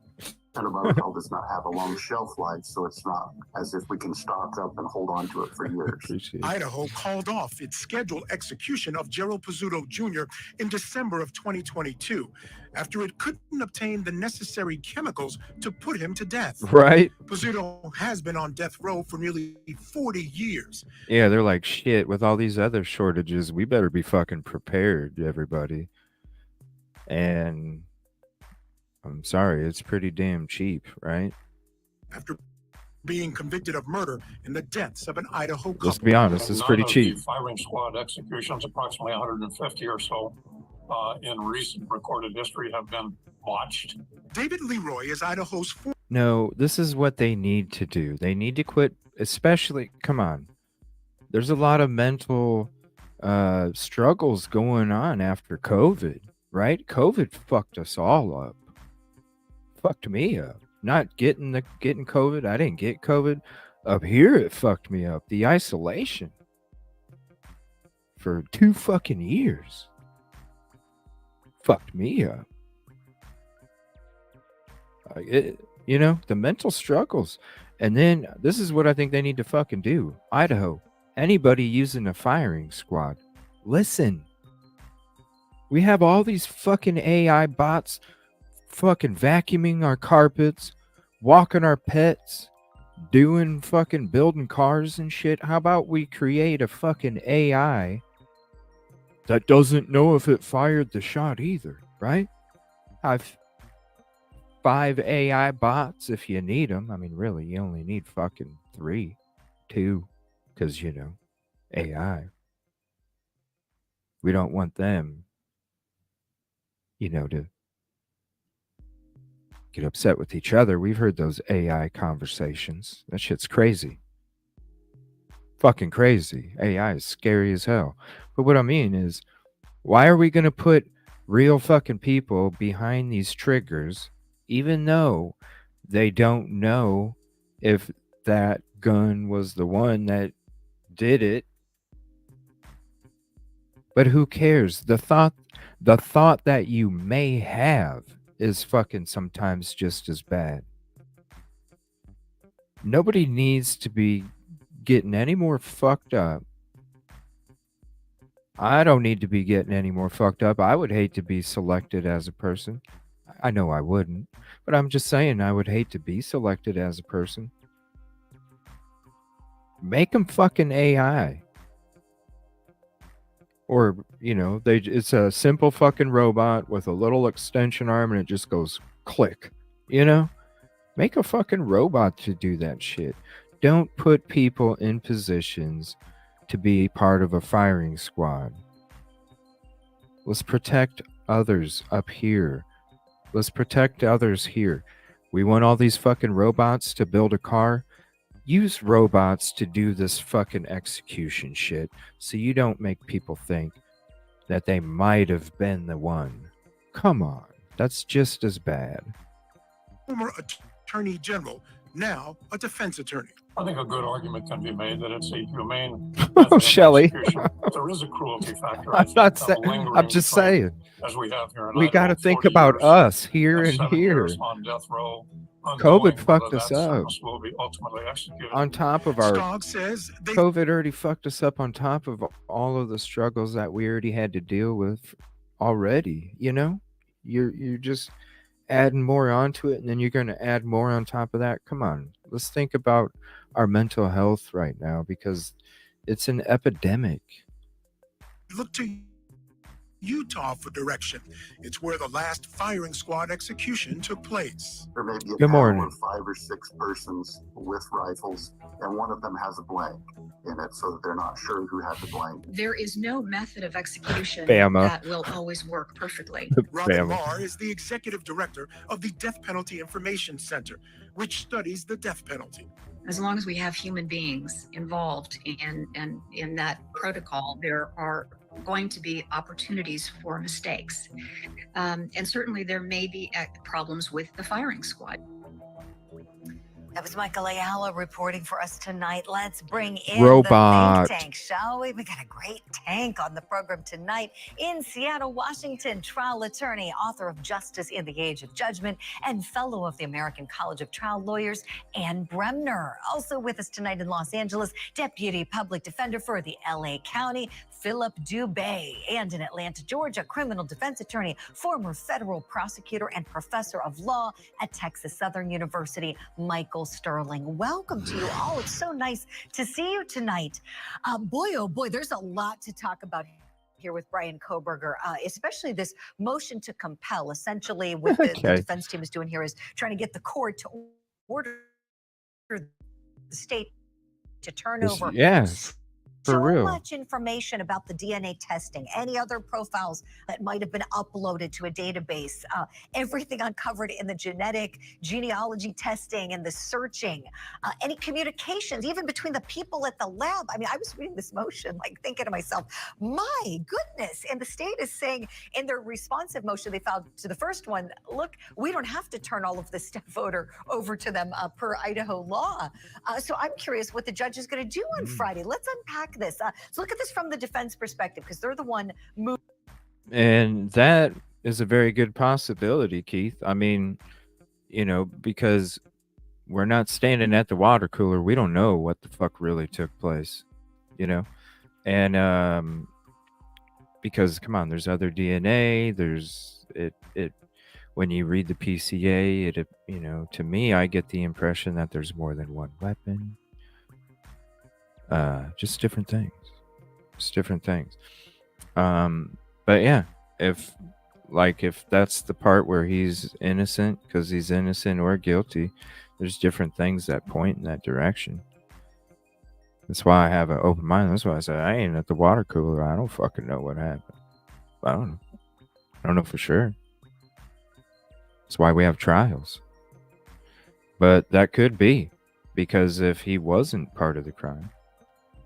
Pentobarbital does not have a long shelf life, so it's not as if we can stock up and hold on to it for years. Appreciate it. Idaho called off its scheduled execution of Gerald Pizzuto Jr. in December of 2022 after it couldn't obtain the necessary chemicals to put him to death. Right? Pizzuto has been on death row for nearly 40 years. Yeah, they're like, shit, with all these other shortages, we better be fucking prepared, everybody. And I'm sorry, it's pretty damn cheap, right? After being convicted of murder in the deaths of an Idaho couple. Let's be honest, it's pretty cheap. Firing squad executions, approximately 150 or so in recent recorded history, have been botched. David Leroy is Idaho's No, this is what they need to do. They need to quit, especially, come on. There's a lot of mental struggles going on after COVID, right? COVID fucked us all up. Fucked me up. Not getting COVID. I didn't get COVID. Up here, it fucked me up. The isolation for 2 fucking years fucked me up. The mental struggles. And then this is what I think they need to fucking do. Idaho, anybody using a firing squad, listen. We have all these fucking AI bots fucking vacuuming our carpets, walking our pets, building cars and shit. How about we create a fucking AI that doesn't know if it fired the shot either, right? I've 5 AI bots if you need them. I mean, really, you only need fucking 3, 2, because, AI. We don't want them, to get upset with each other. We've heard those AI conversations. That shit's crazy. Fucking crazy. AI is scary as hell. But what I mean is, why are we going to put real fucking people behind these triggers, even though they don't know if that gun was the one that did it? But who cares? The thought that you may have is fucking sometimes just as bad. Nobody needs to be getting any more fucked up. I don't need to be getting any more fucked up. I would hate to be selected as a person. I know I wouldn't, but I'm just saying I would hate to be selected as a person. Make them fucking AI. Or, it's a simple fucking robot with a little extension arm and it just goes click, Make a fucking robot to do that shit. Don't put people in positions to be part of a firing squad. Let's protect others up here. Let's protect others here. We want all these fucking robots to build a car. Use robots to do this fucking execution shit so you don't make people think that they might have been the one. Come on. That's just as bad. Former Attorney General, now a defense attorney. I think a good argument can be made that it's a humane Oh, method of Shelley. execution. There is a cruelty factor. I'm not of saying. lingering I'm just between, saying. as we have here in We got to Idaho, think 40 about years, us here and 7 here. years on death row, COVID unknowing fucked whether us that up. sentence will be ultimately executed. On top of our Skog says they COVID already fucked us up on top of all of the struggles that we already had to deal with already, you know? You're just adding more onto it, and then you're going to add more on top of that. Come on. Let's think about our mental health right now, because it's an epidemic. look to Utah for direction. It's where the last firing squad execution took place. There may be a Good morning. panel of 5 or 6 persons with rifles, and one of them has a blank in it, so that they're not sure who had the blank. There is no method of execution Bama. that will always work perfectly. Robin Bama. Barr is the executive director of the Death Penalty Information Center, which studies the death penalty. As long as we have human beings involved in that protocol, there are going to be opportunities for mistakes. And certainly there may be problems with the firing squad. That was Michael Ayala reporting for us tonight. Let's bring in Robot. the think tank, shall we? We got a great tank on the program tonight. In Seattle, Washington, trial attorney, author of Justice in the Age of Judgment, and fellow of the American College of Trial Lawyers, Ann Bremner. Also with us tonight in Los Angeles, deputy public defender for the LA County, Philip Dubé, and in Atlanta, Georgia, criminal defense attorney, former federal prosecutor, and professor of law at Texas Southern University, Michael Sterling. Welcome to you all. It's so nice to see you tonight. Boy, oh boy, there's a lot to talk about here with Brian Kohberger, especially this motion to compel. Essentially, what the defense team is doing here is trying to get the court to order the state to turn over For so real. much information about the DNA testing, any other profiles that might have been uploaded to a database, everything uncovered in the genetic genealogy testing and the searching, any communications, even between the people at the lab. I mean, I was reading this motion, like thinking to myself, my goodness. And the state is saying in their responsive motion they filed to the first one, look, we don't have to turn all of this step voter over to them per Idaho law. So I'm curious what the judge is going to do on Friday. Let's unpack this. Let's look at this from the defense perspective, because they're the one moving. And that is a very good possibility, Keith. I mean, you know, because we're not standing at the water cooler. We don't know what the fuck really took place, you know? And because, come on, there's other DNA. There's it when you read the PCA, it, you know, to me, I get the impression that there's more than one weapon. Just different things. But yeah, if that's the part where he's innocent because he's innocent or guilty, there's different things that point in that direction. That's why I have an open mind. That's why I said I ain't at the water cooler. I don't fucking know what happened. I don't know. I don't know for sure. That's why we have trials. But that could be because if he wasn't part of the crime,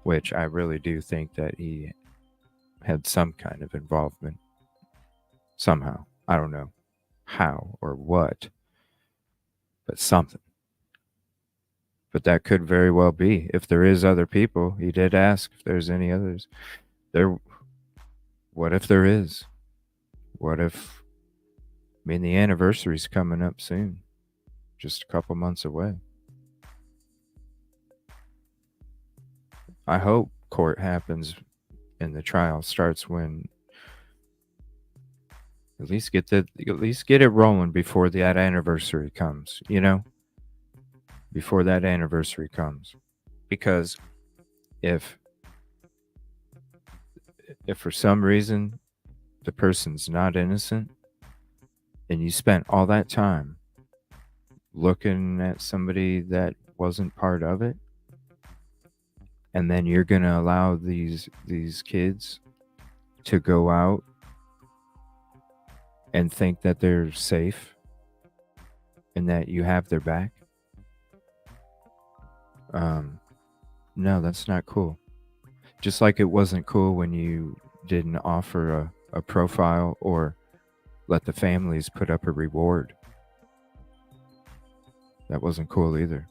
which I really do think that he had some kind of involvement somehow. I don't know how or what, but something. But that could very well be. If there is other people, he did ask if there's any others. What if there is? What if, I mean, the anniversary's coming up soon, just a couple months away. I hope court happens and the trial starts when at least get it rolling before that anniversary comes, you know? Before that anniversary comes. Because if for some reason the person's not innocent and you spent all that time looking at somebody that wasn't part of it, and then you're going to allow these kids to go out and think that they're safe and that you have their back. No, that's not cool. Just like it wasn't cool when you didn't offer a profile or let the families put up a reward. That wasn't cool either.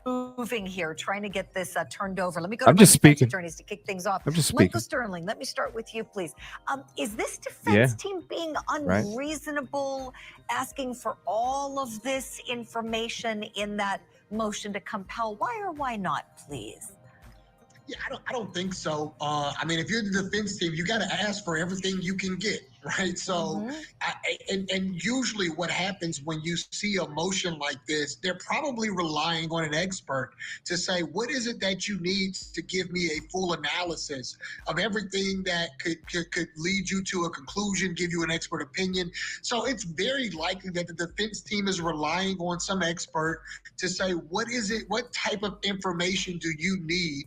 Moving here, trying to get this turned over. Let me go I'm to just my defense speaking. attorneys to kick things off. I'm just speaking. Michael Sterling, let me start with you, please. Is this defense team being Right. unreasonable, asking for all of this information in that motion to compel? Why or why not, please? Yeah, I don't think so. I mean, if you're the defense team, you got to ask for everything you can get, right? So, and usually what happens when you see a motion like this, they're probably relying on an expert to say, what is it that you need to give me a full analysis of everything that could lead you to a conclusion, give you an expert opinion. So it's very likely that the defense team is relying on some expert to say, what is it, what type of information do you need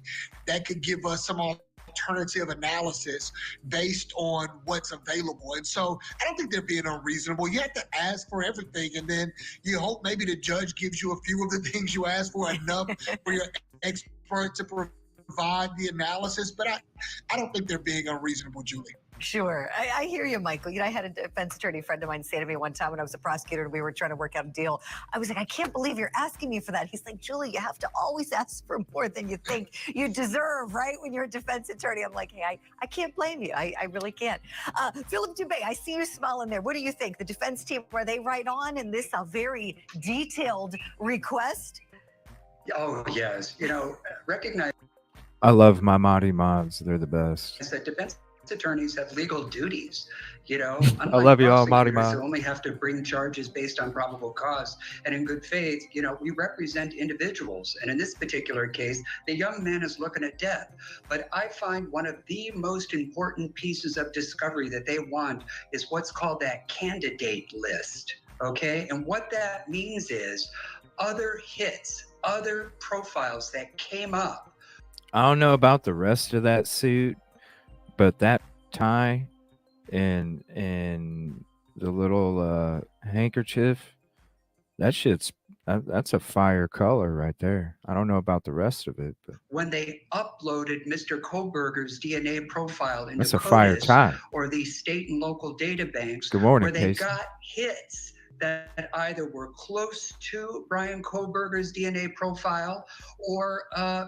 that could give us some alternative analysis based on what's available. And so I don't think they're being unreasonable. You have to ask for everything, and then you hope maybe the judge gives you a few of the things you ask for, enough for your expert to provide the analysis. But I don't think they're being unreasonable, Julie. Sure. I hear you, Michael. You know, I had a defense attorney friend of mine say to me one time when I was a prosecutor and we were trying to work out a deal. I was like, I can't believe you're asking me for that. He's like, Julie, you have to always ask for more than you think you deserve, right? When you're a defense attorney. I'm like, hey, I can't blame you. I really can't. Philip Dubé, I see you smiling there. What do you think? The defense team, were they right on in this very detailed request? Oh, yes. You know, recognize I love my Mahdi mods. They're the best. that defense attorneys have legal duties, you know. I love you all, Mahdi prosecutors Mod. who only have to bring charges based on probable cause and in good faith. You know, we represent individuals, and in this particular case, the young man is looking at death. But I find one of the most important pieces of discovery that they want is what's called that candidate list. Okay, and what that means is other hits, other profiles that came up. I don't know about the rest of that suit, but that tie and the little handkerchief, that's a fire color right there. I don't know about the rest of it, but When they uploaded Mr. Kohberger's DNA profile into that's a fire CODIS tie. or these state and local data banks, Good morning, where they Casey. got hits that either were close to Brian Kohberger's DNA profile or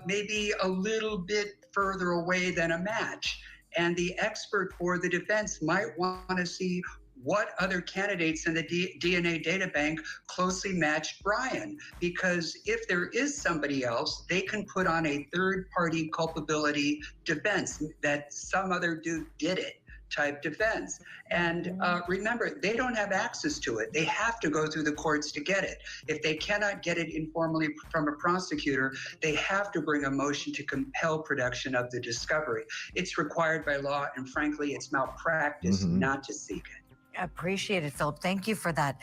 maybe a little bit further away than a match. And the expert for the defense might want to see what other candidates in the DNA data bank closely matched Brian, because if there is somebody else, they can put on a third-party culpability defense that some other dude did it type defense. And remember, they don't have access to it. They have to go through the courts to get it. If they cannot get it informally from a prosecutor, they have to bring a motion to compel production of the discovery. It's required by law, and frankly, it's malpractice not to seek it. Appreciate it, Philip. Thank you for that.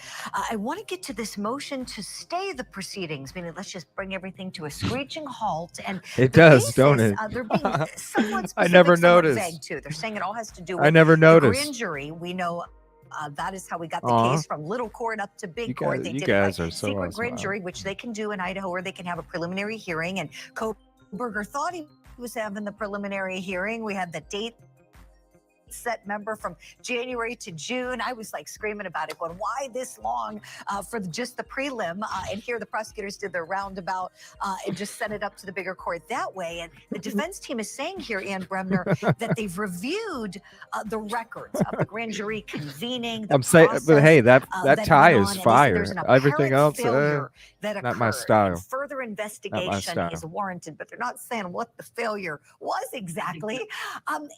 I want to get to this motion to stay the proceedings, meaning let's just bring everything to a screeching halt. And It the does, basis, don't it? they're being somewhat specific, I never somewhat noticed. vague, too. They're saying it all has to do I with never the noticed. grand jury. We know that is how we got the Aw. case from little court up to big You court. guys- They you did it by guys are so secret awesome. grand jury, which they can do in Idaho, or they can have a preliminary hearing. And Kohberger thought he was having the preliminary hearing. We had the date set, member, from January to June. I was like screaming about it, going, why this long for just the prelim? And here the prosecutors did their roundabout and just sent it up to the bigger court that way. And the defense team is saying here, Ann Bremner, that they've reviewed the records of the grand jury convening. The I'm saying, but hey, that that tie went is on, and they said fire. there's an Everything apparent else, failure that not my occurred, style. and further investigation style. is warranted, but they're not saying what the failure was exactly. Ann, what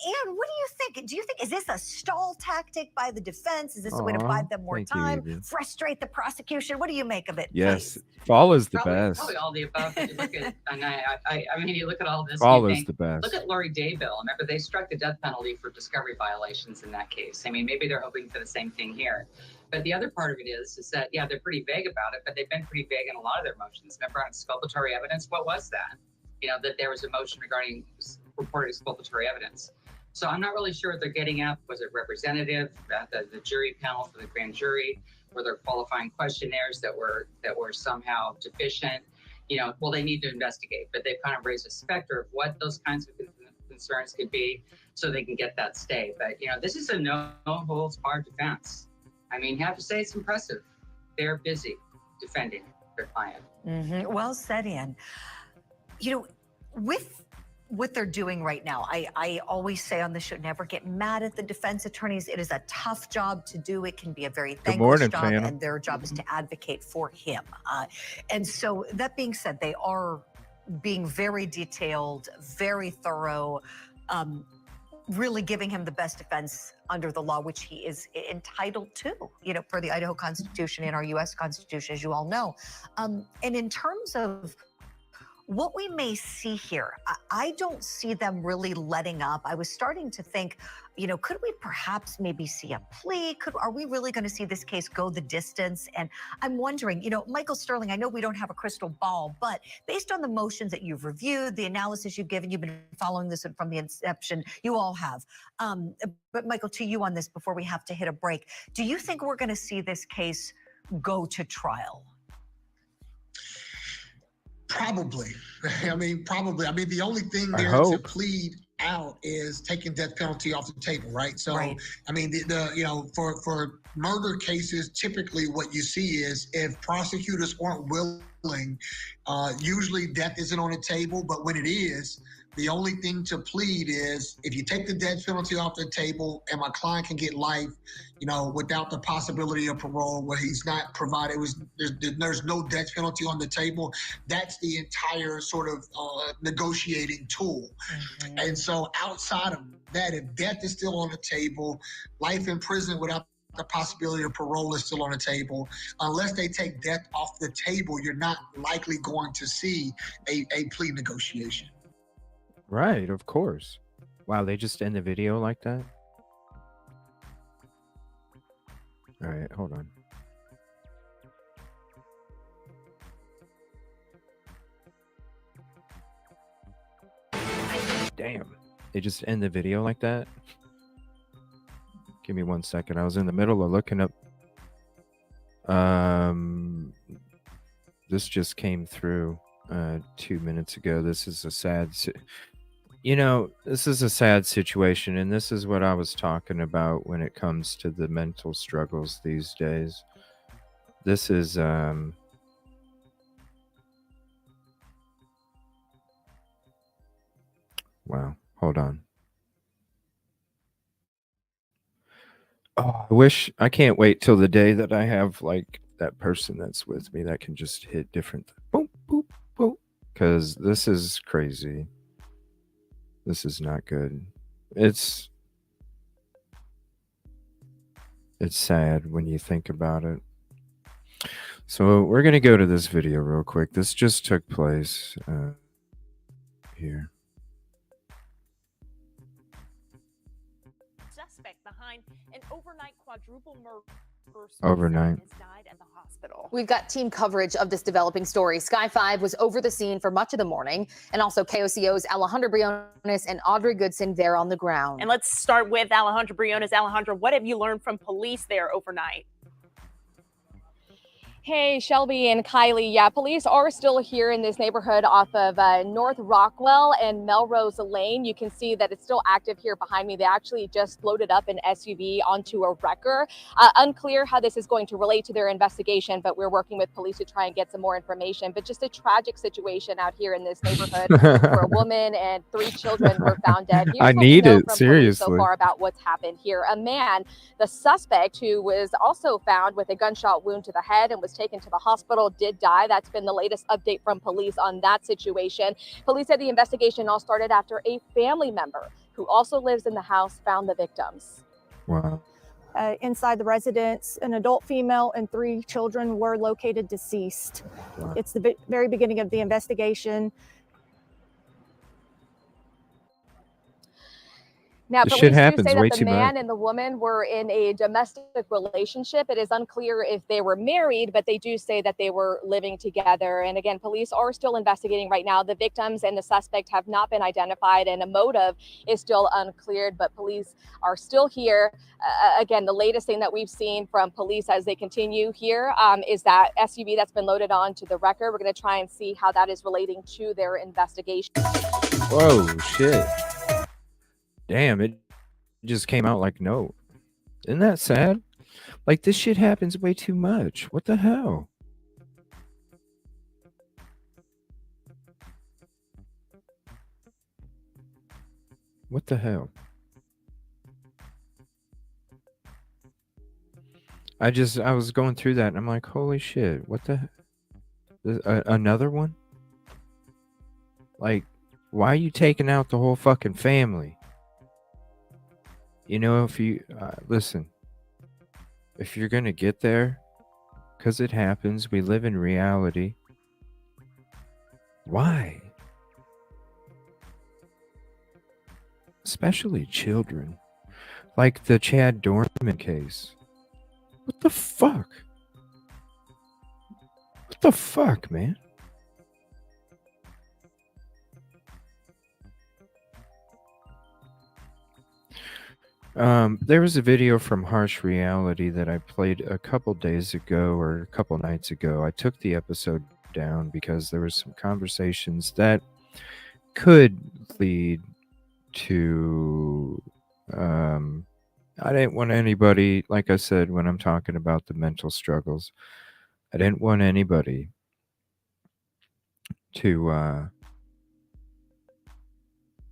do you think? Do you think, is this a stall tactic by the defense? Is this a way to Aw, buy them more thank you, time, Evie. frustrate the prosecution? What do you make of it? Yes, fall is the Probably best. all the above. If you look at, and I mean, you look at all this. Fall and you is think, the best. Look at Lori Daybell. Remember, they struck the death penalty for discovery violations in that case. I mean, maybe they're hoping for the same thing here. But the other part of it is that, yeah, they're pretty vague about it, but they've been pretty vague in a lot of their motions. Remember on exculpatory evidence, what was that? You know, that there was a motion regarding reported exculpatory evidence. So I'm not really sure what they're getting at. Was it representative at the jury panel for the grand jury? Were there qualifying questionnaires that were somehow deficient? Well, they need to investigate, but they've kind of raised a specter of what those kinds of concerns could be so they can get that stay. But, this is a no holds barred defense. I mean, you have to say it's impressive. They're busy defending their client. Mm-hmm. Well said, Ian. With what they're doing right now, I always say on the show, never get mad at the defense attorneys. It is a tough job to do. It can be a very thankless job, and their job is to advocate for him. And so that being said, they are being very detailed, very thorough, really giving him the best defense under the law, which he is entitled to, per the Idaho Constitution and our U.S. Constitution, as you all know. And in terms of what we may see here, I don't see them really letting up. I was starting to think, could we perhaps maybe see a plea? Are we really going to see this case go the distance? And I'm wondering, Michael Sterling, I know we don't have a crystal ball, but based on the motions that you've reviewed, the analysis you've given, you've been following this from the inception, you all have. But Michael, to you on this before we have to hit a break, do you think we're going to see this case go to trial? Probably. Probably. The only thing there to plead out is taking death penalty off the table, right? So, right. For murder cases, typically what you see is if prosecutors aren't willing, usually death isn't on the table, but when it is, the only thing to plead is if you take the death penalty off the table and my client can get life, without the possibility of parole, where he's not provided, there's no death penalty on the table. That's the entire sort of negotiating tool. Mm-hmm. And so outside of that, if death is still on the table, life in prison without the possibility of parole is still on the table. Unless they take death off the table, you're not likely going to see a plea negotiation. Right, of course. Wow, they just end the video like that? All right, hold on. Damn. They just end the video like that? Give me 1 second. I was in the middle of looking up. This just came through 2 minutes ago. This is a sad this is a sad situation, and this is what I was talking about when it comes to the mental struggles these days. This is wow, hold on. Oh, I can't wait till the day that I have like that person that's with me that can just hit different boom, boom, boom, because this is crazy. This is not good. It's sad when you think about it. So we're going to go to this video real quick. This just took place here. Suspect behind an overnight quadruple murder. Overnight. Has died at the hospital. We've got team coverage of this developing story. Sky 5 was over the scene for much of the morning, and also KOCO's Alejandra Briones and Audrey Goodson there on the ground. And let's start with Alejandra Briones. Alejandra, what have you learned from police there overnight? Hey, Shelby and Kylie. Yeah, police are still here in this neighborhood off of North Rockwell and Melrose Lane. You can see that it's still active here behind me. They actually just loaded up an SUV onto a wrecker. Unclear how this is going to relate to their investigation, but we're working with police to try and get some more information. But just a tragic situation out here in this neighborhood where a woman and 3 children were found dead. Here's I need it, seriously. So far about what's happened here. A man, the suspect, who was also found with a gunshot wound to the head and was taken to the hospital, did die. That's been the latest update from police on that situation. Police said the investigation all started after a family member who also lives in the house found the victims. Wow. Inside the residence, an adult female and 3 children were located deceased. Wow. It's the very beginning of the investigation. Now, This shit police do happens say way that the too man much. and the woman were in a domestic relationship. It is unclear if they were married, but they do say that they were living together. And again, police are still investigating right now. The victims and the suspect have not been identified, and a motive is still uncleared, but police are still here. Again, the latest thing that we've seen from police as they continue here is that SUV that's been loaded onto the wrecker. We're going to try and see how that is relating to their investigation. Whoa, shit. Damn, it just came out like no. Isn't that sad? Like, this shit happens way too much. What the hell? What the hell? I was going through that and I'm like, holy shit, what the another one? Like, why are you taking out the whole fucking family? You know, if you listen, if you're gonna get there, because it happens, we live in reality. Why? Especially children. Like the Chad Dorman case. What the fuck? What the fuck, man? There was a video from Harsh Reality that I played a couple days ago or a couple nights ago. I took the episode down because there were some conversations that could lead to I didn't want anybody, like I said when I'm talking about the mental struggles, I didn't want anybody to I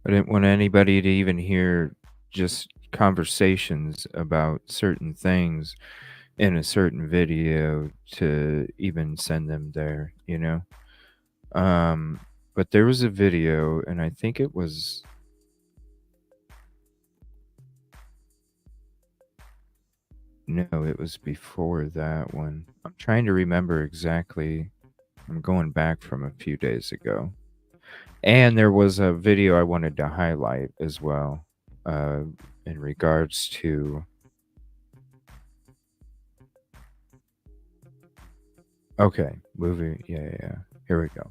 didn't want anybody to even hear just conversations about certain things in a certain video to even send them there, you know. But there was a video, and I think it was no, it was before that one. I'm trying to remember exactly. I'm going back from a few days ago. And there was a video I wanted to highlight as well, in regards to okay, movie, yeah. Here we go.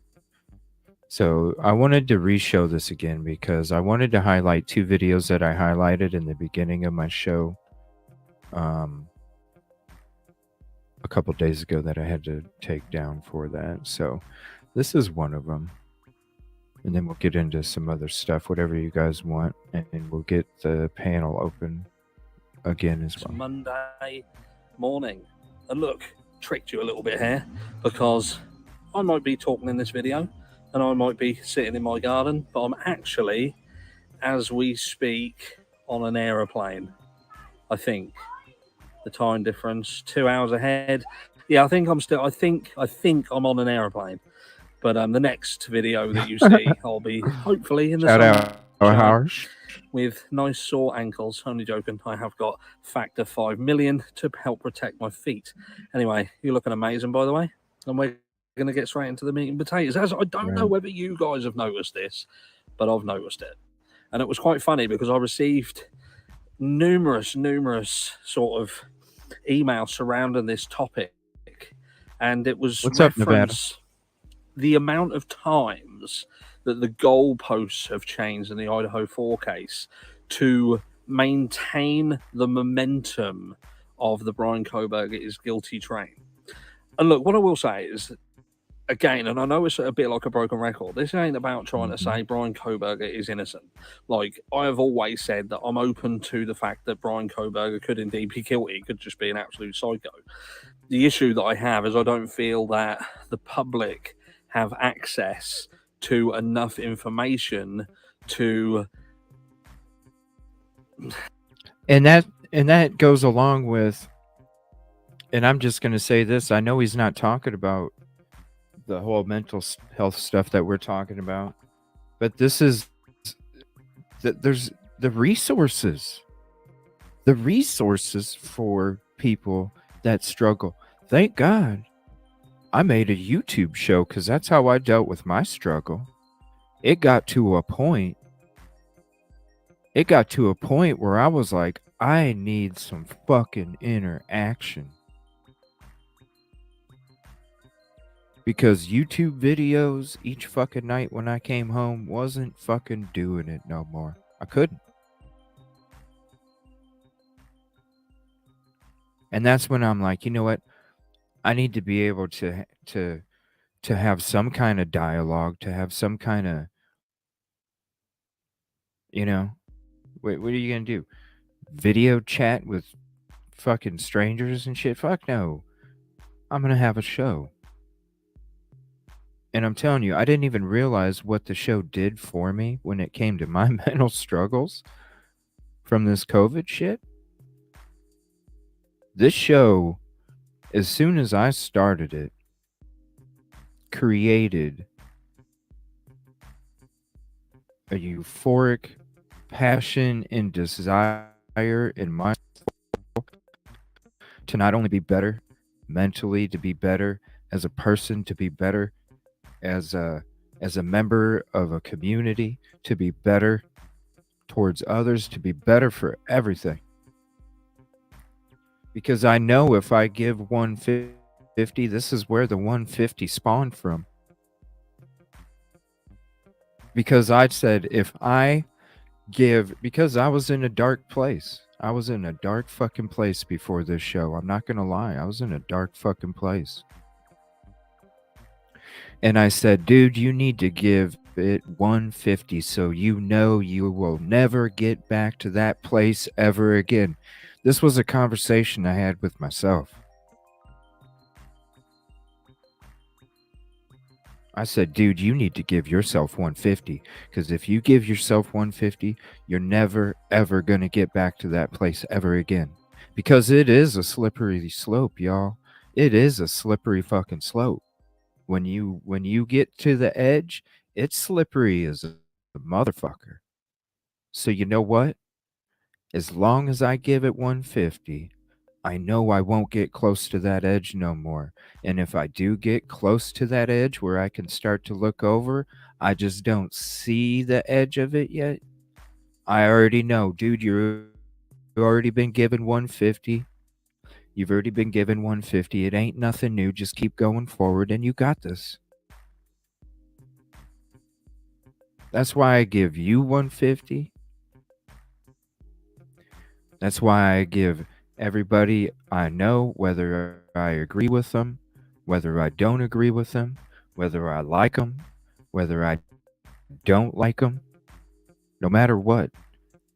So I wanted to re-show this again because I wanted to highlight two videos that I highlighted in the beginning of my show a couple days ago that I had to take down for that. So this is one of them. And then we'll get into some other stuff, whatever you guys want, and we'll get the panel open again as well. Monday morning. And look, tricked you a little bit here because I might be talking in this video and I might be sitting in my garden, but I'm actually, as we speak, on an aeroplane. I think the time difference, 2 hours ahead. Yeah, I think I'm on an aeroplane. But the next video that you see, I'll be hopefully in the sunshine with nice sore ankles. Only joking. I have got factor 5 million to help protect my feet. Anyway, you're looking amazing, by the way. And we're going to get straight into the meat and potatoes. As I don't know whether you guys have noticed this, but I've noticed it. And it was quite funny because I received numerous sort of emails surrounding this topic. And it was What's up, Nevada? The amount of times that the goalposts have changed in the Idaho 4 case to maintain the momentum of the Brian Kohberger is guilty train. And look, what I will say is, again, and I know it's a bit like a broken record, this ain't about trying to say Brian Kohberger is innocent. Like, I have always said that I'm open to the fact that Brian Kohberger could indeed be guilty, he could just be an absolute psycho. The issue that I have is I don't feel that the public have access to enough information to, and that goes along with, and I'm just going to say this, I know he's not talking about the whole mental health stuff that we're talking about, but this is there's the resources for people that struggle. Thank God I made a YouTube show because that's how I dealt with my struggle. It got to a point it got to a point where I was like, I need some fucking interaction. Because YouTube videos each fucking night when I came home wasn't fucking doing it no more. I couldn't. And that's when I'm like, you know what? I need to be able to have some kind of dialogue, to have some kind of, you know, what are you gonna do? Video chat with fucking strangers and shit? Fuck no. I'm gonna have a show. And I'm telling you, I didn't even realize what the show did for me when it came to my mental struggles from this COVID shit. This show, as soon as I started it, created a euphoric passion and desire in my soul to not only be better mentally, to be better as a person, to be better as a member of a community, to be better towards others, to be better for everything. Because I know if I give 150, this is where the 150 spawned from. Because I said, if I give, because I was in a dark place. I was in a dark fucking place before this show. I'm not going to lie. I was in a dark fucking place. And I said, dude, you need to give it 150 so you know you will never get back to that place ever again. This was a conversation I had with myself. I said, dude, you need to give yourself 150, because if you give yourself 150, you're never, ever going to get back to that place ever again. Because it is a slippery slope, y'all. It is a slippery fucking slope. When you get to the edge, it's slippery as a motherfucker. So you know what? As long as I give it 150, I know I won't get close to that edge no more. And if I do get close to that edge where I can start to look over, I just don't see the edge of it yet. I already know, dude, you've already been given 150. You've already been given 150. It ain't nothing new. Just keep going forward and you got this. That's why I give you 150. That's why I give everybody I know, whether I agree with them, whether I don't agree with them, whether I like them, whether I don't like them, no matter what,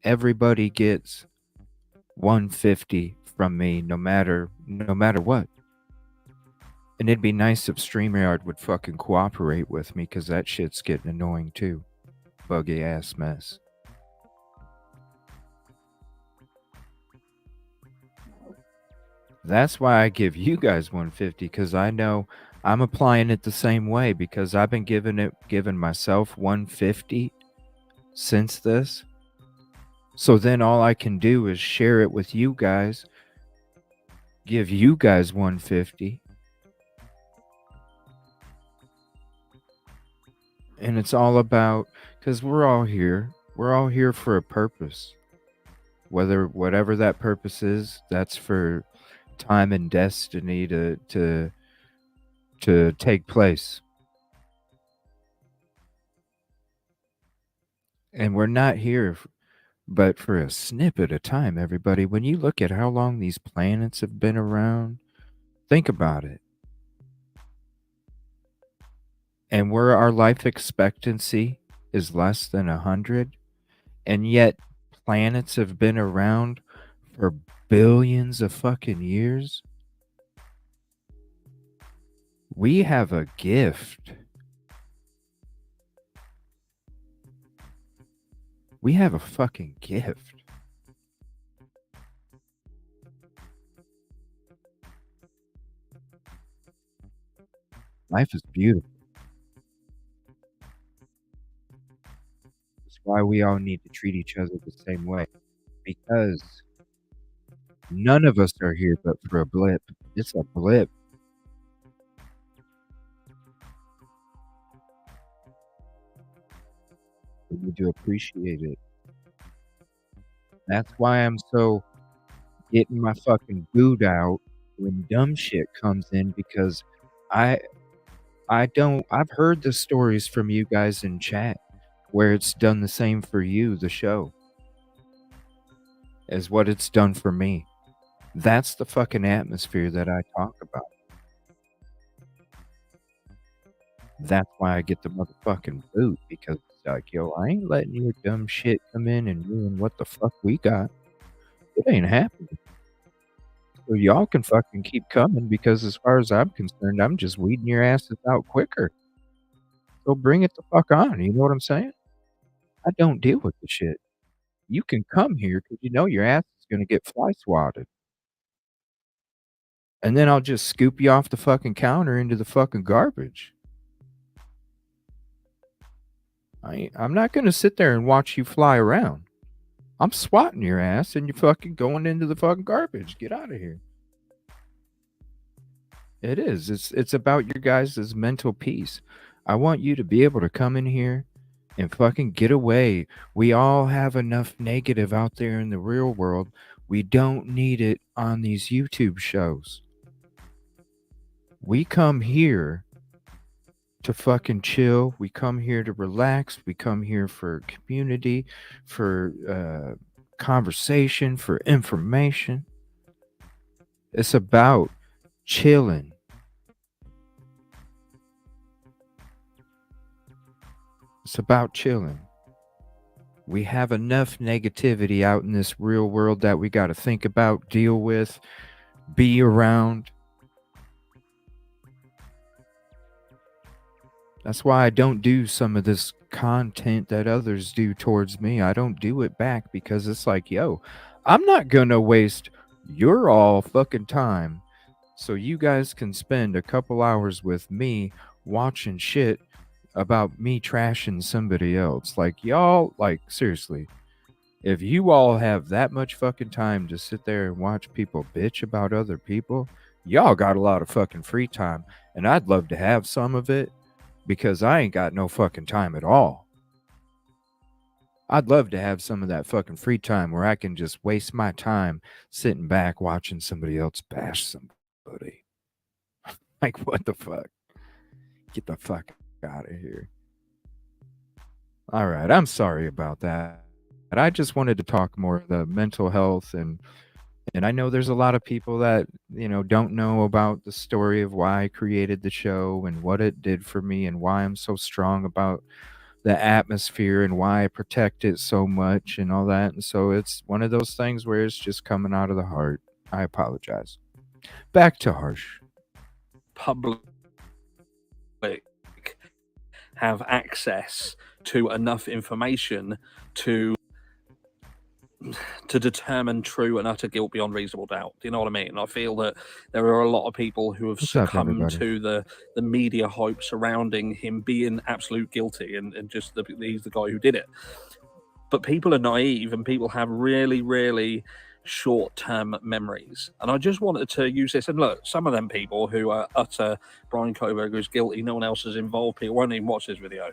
everybody gets 150 from me, no matter what. And it'd be nice if StreamYard would fucking cooperate with me, because that shit's getting annoying too. Buggy ass mess. That's why I give you guys 150, because I know I'm applying it the same way, because I've been giving myself 150 since this. So then all I can do is share it with you guys, give you guys 150. And it's all about, because we're all here for a purpose. Whatever that purpose is, that's for time and destiny to take place. And we're not here but for a snippet of time, everybody. When you look at how long these planets have been around, think about it. And where our life expectancy is less than 100, and yet planets have been around for billions of fucking years. We have a gift. We have a fucking gift. Life is beautiful. That's why we all need to treat each other the same way. Because none of us are here but for a blip. It's a blip. We need to appreciate it. That's why I'm so getting my fucking boot out when dumb shit comes in, because I've heard the stories from you guys in chat where it's done the same for you, the show, as what it's done for me. That's the fucking atmosphere that I talk about. That's why I get the motherfucking boot, because it's like, yo, I ain't letting your dumb shit come in and ruin what the fuck we got. It ain't happening. So y'all can fucking keep coming, because as far as I'm concerned, I'm just weeding your asses out quicker. So bring it the fuck on. You know what I'm saying? I don't deal with the shit. You can come here because you know your ass is going to get fly swatted. And then I'll just scoop you off the fucking counter into the fucking garbage. I'm not going to sit there and watch you fly around. I'm swatting your ass and you're fucking going into the fucking garbage. Get out of here. It is. It's about your guys' mental peace. I want you to be able to come in here and fucking get away. We all have enough negative out there in the real world. We don't need it on these YouTube shows. We come here to fucking chill. We come here to relax. We come here for community, for conversation, for information. It's about chilling. It's about chilling. We have enough negativity out in this real world that we got to think about, deal with, be around. That's why I don't do some of this content that others do towards me. I don't do it back, because it's like, yo, I'm not going to waste your all fucking time so you guys can spend a couple hours with me watching shit about me trashing somebody else. Like, y'all, like, seriously, if you all have that much fucking time to sit there and watch people bitch about other people, y'all got a lot of fucking free time, and I'd love to have some of it, because I ain't got no fucking time at all. I'd love to have some of that fucking free time where I can just waste my time sitting back watching somebody else bash somebody. Like, what the fuck? Get the fuck out of here. All right, I'm sorry about that. But I just wanted to talk more of the mental health, and I know there's a lot of people that, you know, don't know about the story of why I created the show and what it did for me and why I'm so strong about the atmosphere and why I protect it so much and all that. And so it's one of those things where it's just coming out of the heart. I apologize. Back to Harsh. Public have access to enough information to determine true and utter guilt beyond reasonable doubt. Do you know what I mean? I feel that there are a lot of people who have succumbed to the media hype surrounding him being absolute guilty and just he's the guy who did it. But people are naive, and people have really, really short-term memories. And I just wanted to use this. And look, some of them people who are utter Brian Kohberger is guilty, no one else is involved, people won't even watch this video,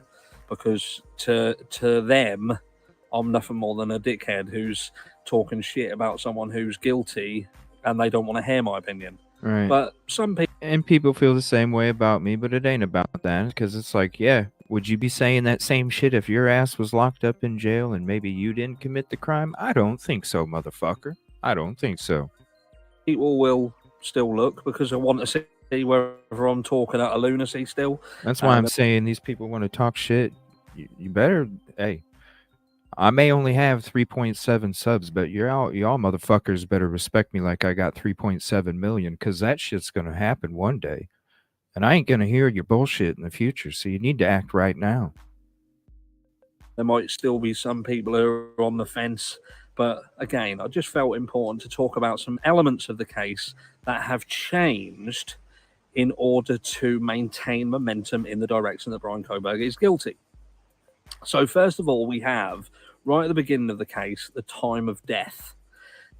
because to them, I'm nothing more than a dickhead who's talking shit about someone who's guilty, and they don't want to hear my opinion. Right. But some people... And people feel the same way about me, but it ain't about that, because it's like, yeah, would you be saying that same shit if your ass was locked up in jail and maybe you didn't commit the crime? I don't think so, motherfucker. I don't think so. People will still look, because I want to see whether I'm talking out of lunacy still. That's why I'm saying these people want to talk shit. You better, hey, I may only have 3.7 subs, but y'all motherfuckers better respect me like I got 3.7 million, because that shit's going to happen one day. And I ain't going to hear your bullshit in the future, so you need to act right now. There might still be some people who are on the fence. But again, I just felt important to talk about some elements of the case that have changed in order to maintain momentum in the direction that Brian Kohberger is guilty. So first of all, we have, right at the beginning of the case, the time of death.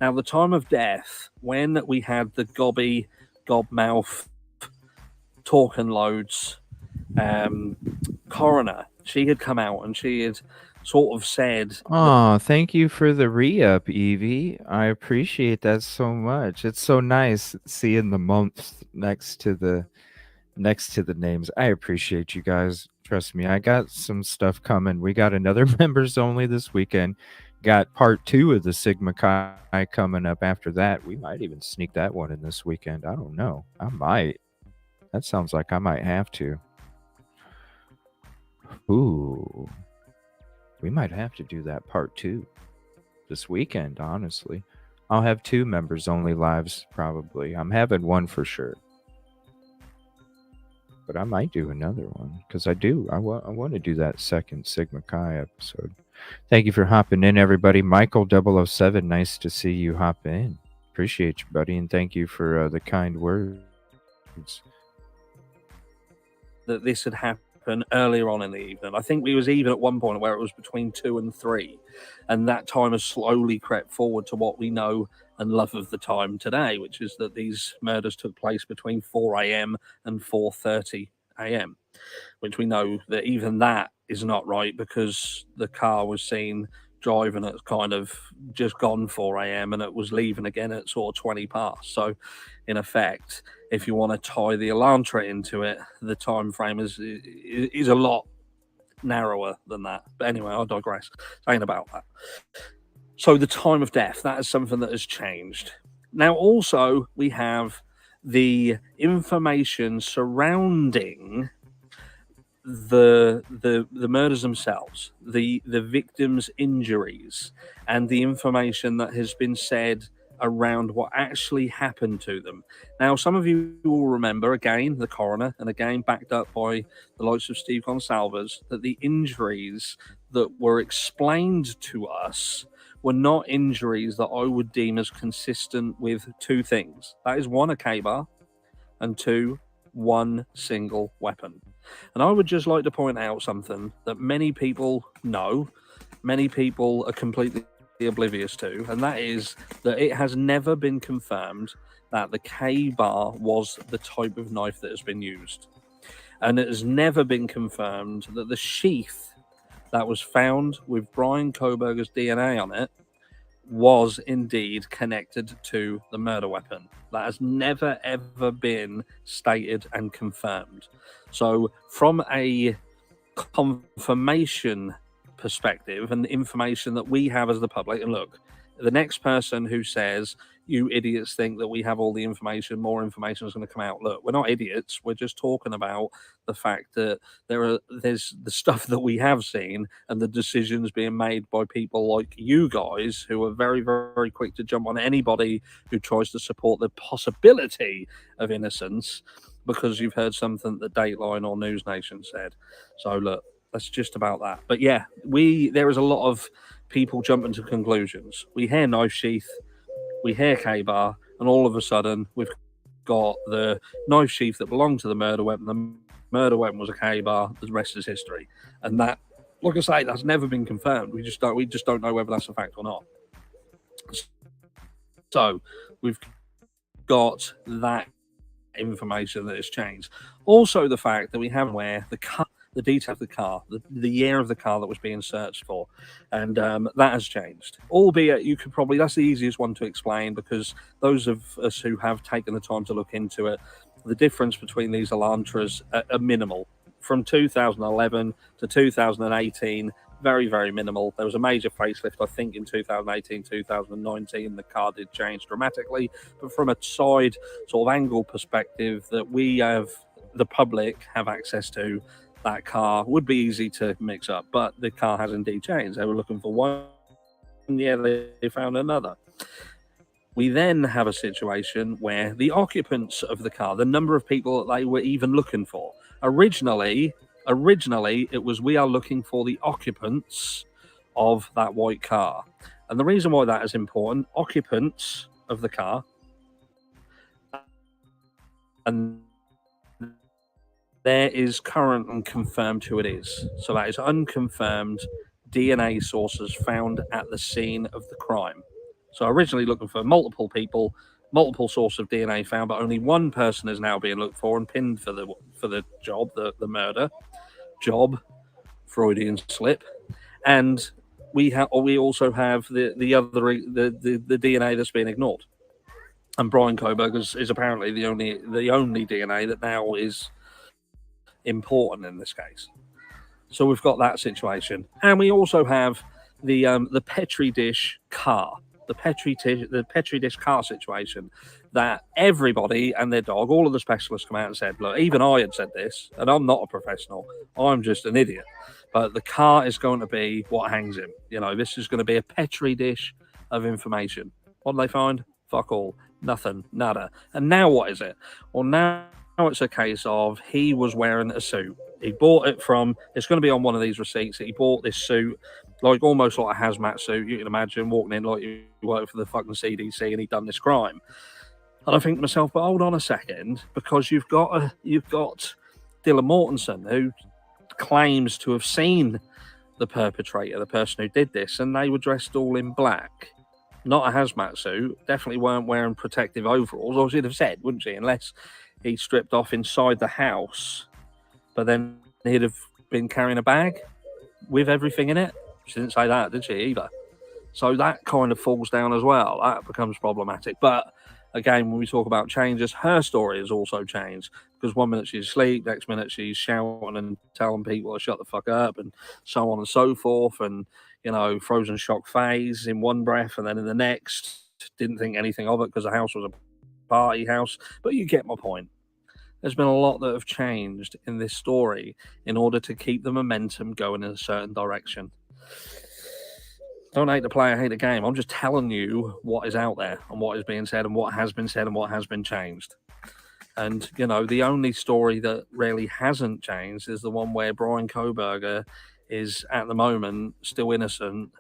Now, the time of death, when we had the gobmouth, talking loads coroner, she had come out and she had sort of said, Oh, thank you for the re-up, Evie. I appreciate that so much. It's so nice seeing the months next to the names. I appreciate you guys. Trust me, I got some stuff coming. We got another members only this weekend. Got part 2 of the Sigma Chi coming up after that. We might even sneak that one in this weekend. I don't know. I might. That sounds like I might have to. Ooh. We might have to do that part 2 this weekend, honestly. I'll have 2 members only lives, probably. I'm having one for sure. But I might do another one, because I want to do that second Sigma Chi episode. Thank you for hopping in, everybody. Michael 007, nice to see you hop in. Appreciate you, buddy, and thank you for the kind words. that this had happened earlier on in the evening. I think we was even at one point where it was between 2 and 3, and that time has slowly crept forward to what we know and love of the time today, which is that these murders took place between 4 a.m. and 4:30 a.m., which we know that even that is not right, because the car was seen driving at kind of just gone 4 a.m. and it was leaving again at sort of 20 past. So in effect, if you want to tie the Elantra into it, the time frame is a lot narrower than that. But anyway, I digress. Saying about that. So the time of death, that is something that has changed. Now also we have the information surrounding the murders themselves, the victims' injuries, and the information that has been said around what actually happened to them. Now, some of you will remember, again, the coroner, and again backed up by the likes of Steve Gonsalves, that the injuries that were explained to us were not injuries that I would deem as consistent with 2 things. That is 1, a K-bar, and 2, 1 single weapon. And I would just like to point out something that many people know, many people are completely oblivious to, and that is that it has never been confirmed that the K-bar was the type of knife that has been used. And it has never been confirmed that the sheath that was found with Brian Kohberger's DNA on it was indeed connected to the murder weapon. That has never ever been stated and confirmed. So from a confirmation perspective and the information that we have as the public, and look, the next person who says you idiots think that we have all the information, more information is going to come out. Look, we're not idiots. We're just talking about the fact that there's the stuff that we have seen and the decisions being made by people like you guys, who are very, very quick to jump on anybody who tries to support the possibility of innocence because you've heard something that Dateline or News Nation said. So look, that's just about that. But yeah, there is a lot of people jumping to conclusions. We hear knife sheath, we hear K-bar, and all of a sudden we've got the knife sheath that belonged to the murder weapon. The murder weapon was a K-bar. The rest is history. And that, like I say, that's never been confirmed. We just don't know whether that's a fact or not. So we've got that information that has changed. Also, the fact that we have where the detail of the car, the year of the car that was being searched for, and that has changed. Albeit, you could probably, that's the easiest one to explain, because those of us who have taken the time to look into it, the difference between these Elantras are minimal. From 2011 to 2018, very, very minimal. There was a major facelift, I think, in 2018, 2019. The car did change dramatically, but from a side sort of angle perspective that we have, the public have access to, that car would be easy to mix up, but the car has indeed changed. They were looking for one, yeah, they found another. We then have a situation where the occupants of the car, the number of people that they were even looking for, originally it was, we are looking for the occupants of that white car. And the reason why that is important, occupants of the car, and there is current and confirmed who it is. So that is unconfirmed DNA sources found at the scene of the crime. So originally looking for multiple people, multiple source of DNA found, but only one person is now being looked for and pinned for the job, the murder job, Freudian slip. and we also have the DNA that's been ignored. And Brian Kohberger is apparently the only DNA that now is important in this case. So we've got that situation, and we also have the Petri dish car, the Petri dish car situation that everybody and their dog, all of the specialists come out and said, look, even I had said this, and I'm not a professional, I'm just an idiot. But the car is going to be what hangs him. You know, this is going to be a Petri dish of information. What do they find? Fuck all. Nothing. Nada. And now what is it? Well, now it's a case of he was wearing a suit. He bought it from, it's going to be on one of these receipts, that he bought this suit, like almost like a hazmat suit. You can imagine walking in like you work for the fucking CDC and he'd done this crime. And I think to myself, but hold on a second, because you've got Dylan Mortensen, who claims to have seen the perpetrator, the person who did this, and they were dressed all in black. Not a hazmat suit, definitely weren't wearing protective overalls, or she'd have said, wouldn't she, unless he stripped off inside the house, but then he'd have been carrying a bag with everything in it. She didn't say that, did she, either? So that kind of falls down as well. That becomes problematic. But again, when we talk about changes, her story has also changed, because one minute she's asleep, next minute she's shouting and telling people to shut the fuck up, and so on and so forth, and, you know, frozen shock phase in one breath, and then in the next didn't think anything of it because the house was a party house. But you get my point. There's been a lot that have changed in this story in order to keep the momentum going in a certain direction. Don't hate the player, hate the game. I'm just telling you what is out there and what is being said and what has been said and what has been changed. And, you know, the only story that really hasn't changed is the one where Brian Kohberger is, at the moment, still innocent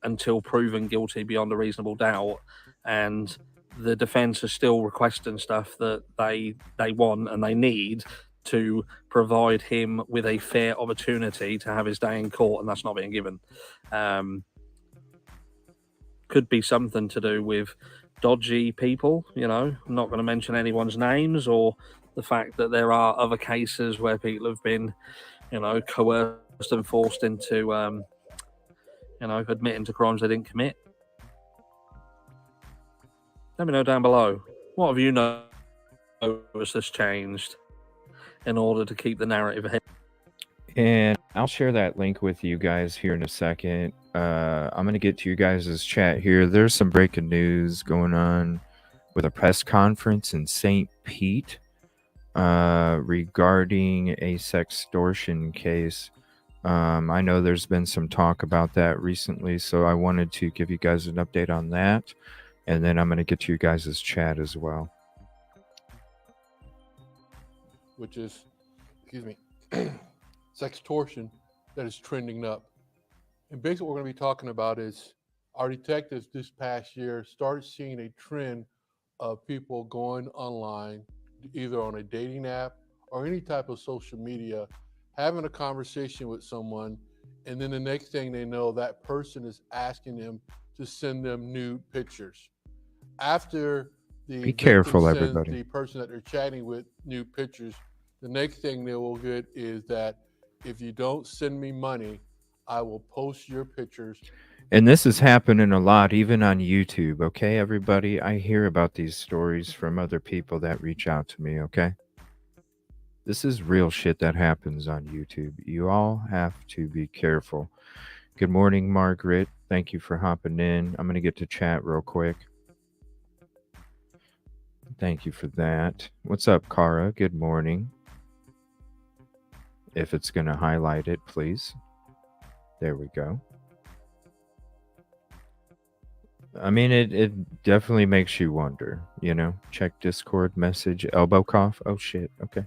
until proven guilty beyond a reasonable doubt. And the defense is still requesting stuff that they want and they need to provide him with a fair opportunity to have his day in court, and that's not being given. Could be something to do with dodgy people, you know. I'm not going to mention anyone's names, or the fact that there are other cases where people have been, you know, coerced and forced into, you know, admitting to crimes they didn't commit. Let me know down below. What have you noticed has changed in order to keep the narrative ahead? And I'll share that link with you guys here in a second. I'm going to get to you guys' chat here. There's some breaking news going on with a press conference in St. Pete regarding a sextortion case. I know there's been some talk about that recently, so I wanted to give you guys an update on that. And then I'm going to get to you guys' chat as well. Which is, excuse me, sextortion that is trending up. And basically what we're going to be talking about is our detectives this past year started seeing a trend of people going online, either on a dating app or any type of social media, having a conversation with someone, and then the next thing they know, that person is asking them to send them nude pictures. After the Be careful, victim sends everybody. the person that they're chatting with nude pictures, the next thing they will get is that if you don't send me money, I will post your pictures. And this is happening a lot, even on YouTube, okay, everybody? I hear about these stories from other people that reach out to me, okay? This is real shit that happens on YouTube. You all have to be careful. Good morning, Margaret. Thank you for hopping in. I'm going to get to chat real quick. Thank you for that. What's up, Kara? Good morning. If it's going to highlight it, please. There we go. I mean, it definitely makes you wonder, you know. Check Discord message, elbow cough. Oh, shit. Okay.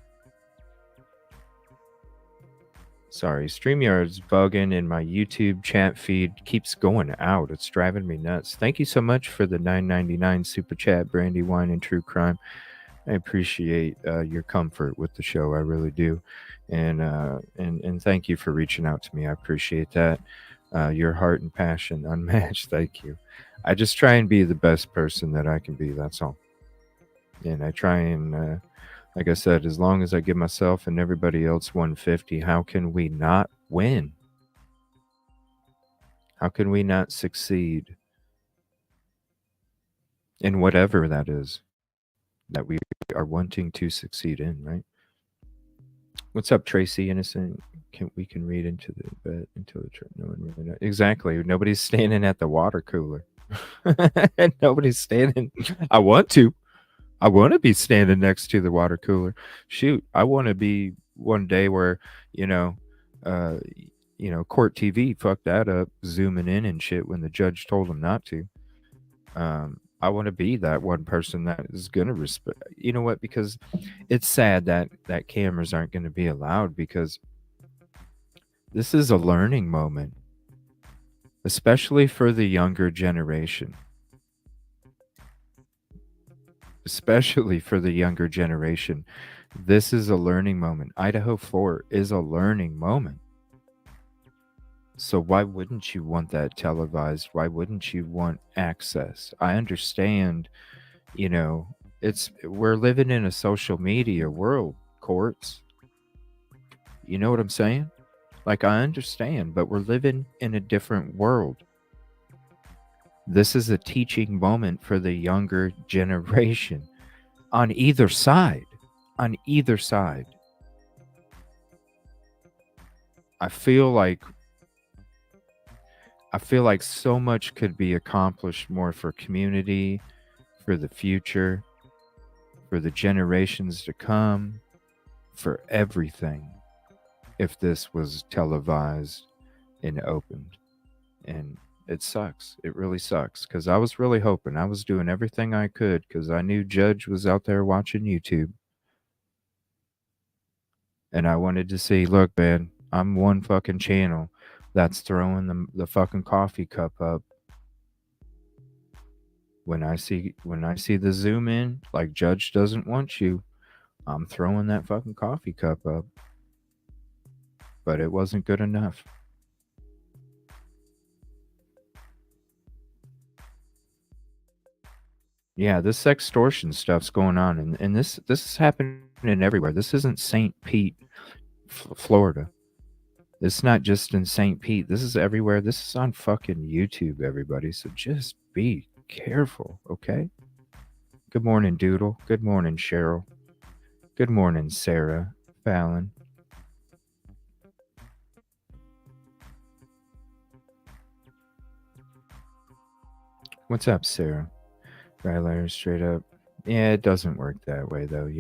Sorry, StreamYard's bugging and my YouTube chat feed keeps going out. It's driving me nuts. Thank you so much for the $9.99 super chat, Brandy Wine and True Crime. I appreciate your comfort with the show. I really do. And thank you for reaching out to me. I appreciate that. Your heart and passion unmatched. Thank you. I just try and be the best person that I can be. That's all. And I try and, like I said, as long as I give myself and everybody else 150, how can we not win? How can we not succeed in whatever that is that we are wanting to succeed in, right? What's up, Tracy Innocent? We can read into the bed until the no one really knows. Exactly. Nobody's standing at the water cooler. And nobody's standing. I want to be standing next to the water cooler. Shoot, I want to be one day where, court TV fucked that up, zooming in and shit when the judge told them not to. I want to be that one person that is going to respect. You know what? Because it's sad that cameras aren't going to be allowed, because this is a learning moment, especially for the younger generation. Especially for the younger generation. This is a learning moment. Idaho 4 is a learning moment. So why wouldn't you want that televised? Why wouldn't you want access? I understand, we're living in a social media world, courts. You know what I'm saying? Like, I understand, but we're living in a different world. This is a teaching moment for the younger generation on either side. On either side. I feel like so much could be accomplished more for community, for the future, for the generations to come, for everything, if this was televised and opened. And it sucks. It really sucks, because I was really hoping. I was doing everything I could, because I knew Judge was out there watching YouTube. And I wanted to see, look, man, I'm one fucking channel that's throwing the fucking coffee cup up. When I see the zoom in, like Judge doesn't want you, I'm throwing that fucking coffee cup up. But it wasn't good enough. Yeah, this sextortion stuff's going on, and this is happening everywhere. This isn't St. Pete, Florida. This is not just in St. Pete. This is everywhere. This is on fucking YouTube, everybody. So just be careful, okay? Good morning, Doodle. Good morning, Cheryl. Good morning, Sarah Fallon. What's up, Sarah? Right letter straight up. Yeah, it doesn't work that way, though,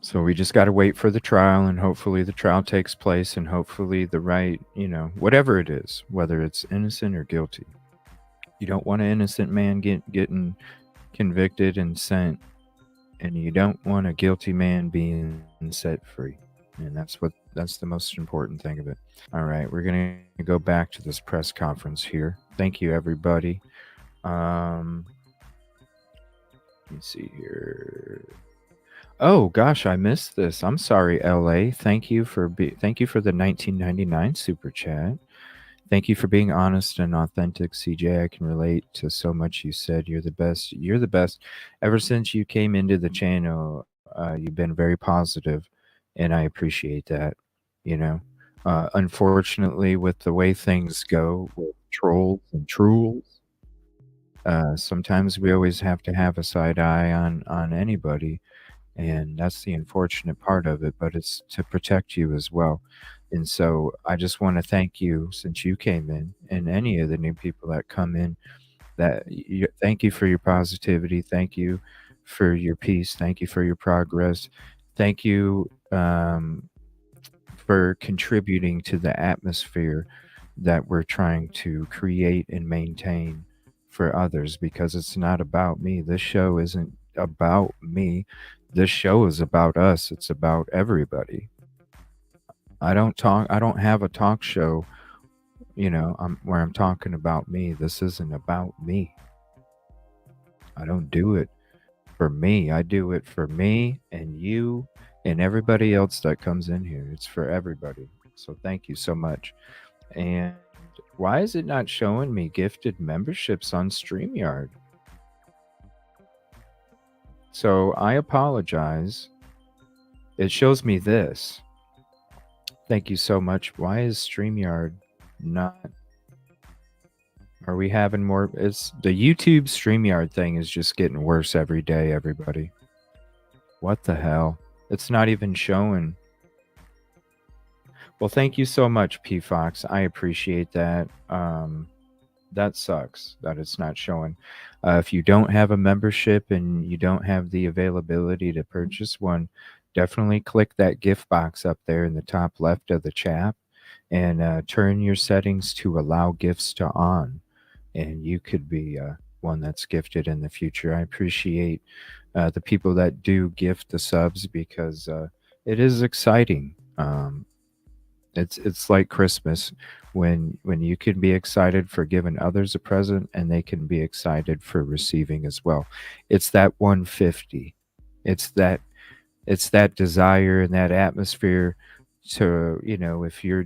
So we just got to wait for the trial, and hopefully the trial takes place, and hopefully the right, whatever it is, whether it's innocent or guilty. You don't want an innocent man getting convicted and sent, and you don't want a guilty man being set free. And that's the most important thing of it. All right, we're going to go back to this press conference here. Thank you, everybody. Let me see here. Oh gosh, I missed this. I'm sorry, LA. Thank you for the 1999 super chat. Thank you for being honest and authentic, CJ. I can relate to so much you said. You're the best. You're the best. Ever since you came into the channel, you've been very positive, and I appreciate that. Unfortunately, with the way things go with trolls and trolls, sometimes we always have to have a side eye on anybody. And that's the unfortunate part of it, but it's to protect you as well. And so I just want to thank you, since you came in, and any of the new people that come in, thank you for your positivity. Thank you for your peace. Thank you for your progress. Thank you for contributing to the atmosphere that we're trying to create and maintain for others, because it's not about me. This show isn't about me. This show is about us. It's about everybody. I don't have a talk show, where I'm talking about me. This isn't about me. I don't do it for me. I do it for me and you and everybody else that comes in here. It's for everybody. So thank you so much. And why is it not showing me gifted memberships on StreamYard? So I apologize. It shows me this Thank you so much. Why is StreamYard not? Are we having more? It's the YouTube StreamYard thing is just getting worse every day, everybody. What the hell? It's not even showing. Well, thank you so much, P Fox. I appreciate that. That sucks that it's not showing. If you don't have a membership and you don't have the availability to purchase one, definitely click that gift box up there in the top left of the chat and turn your settings to allow gifts to on. And you could be one that's gifted in the future. I appreciate the people that do gift the subs because it is exciting. It's like Christmas when you can be excited for giving others a present and they can be excited for receiving as well. It's that 150. It's that desire and that atmosphere to, if you're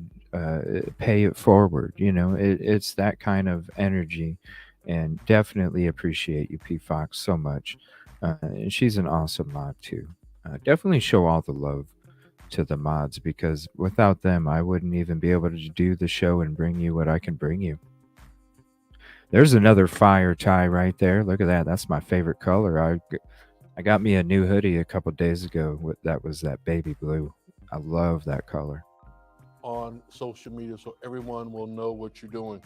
pay it forward, it's that kind of energy, and definitely appreciate you, P Fox, so much. And she's an awesome mod too. Definitely show all the love to the mods because without them I wouldn't even be able to do the show and bring you what I can bring you. There's another fire tie right there. Look at that. That's my favorite color. I got me a new hoodie a couple days ago that was that baby blue. I love that color. On social media so everyone will know what you're doing.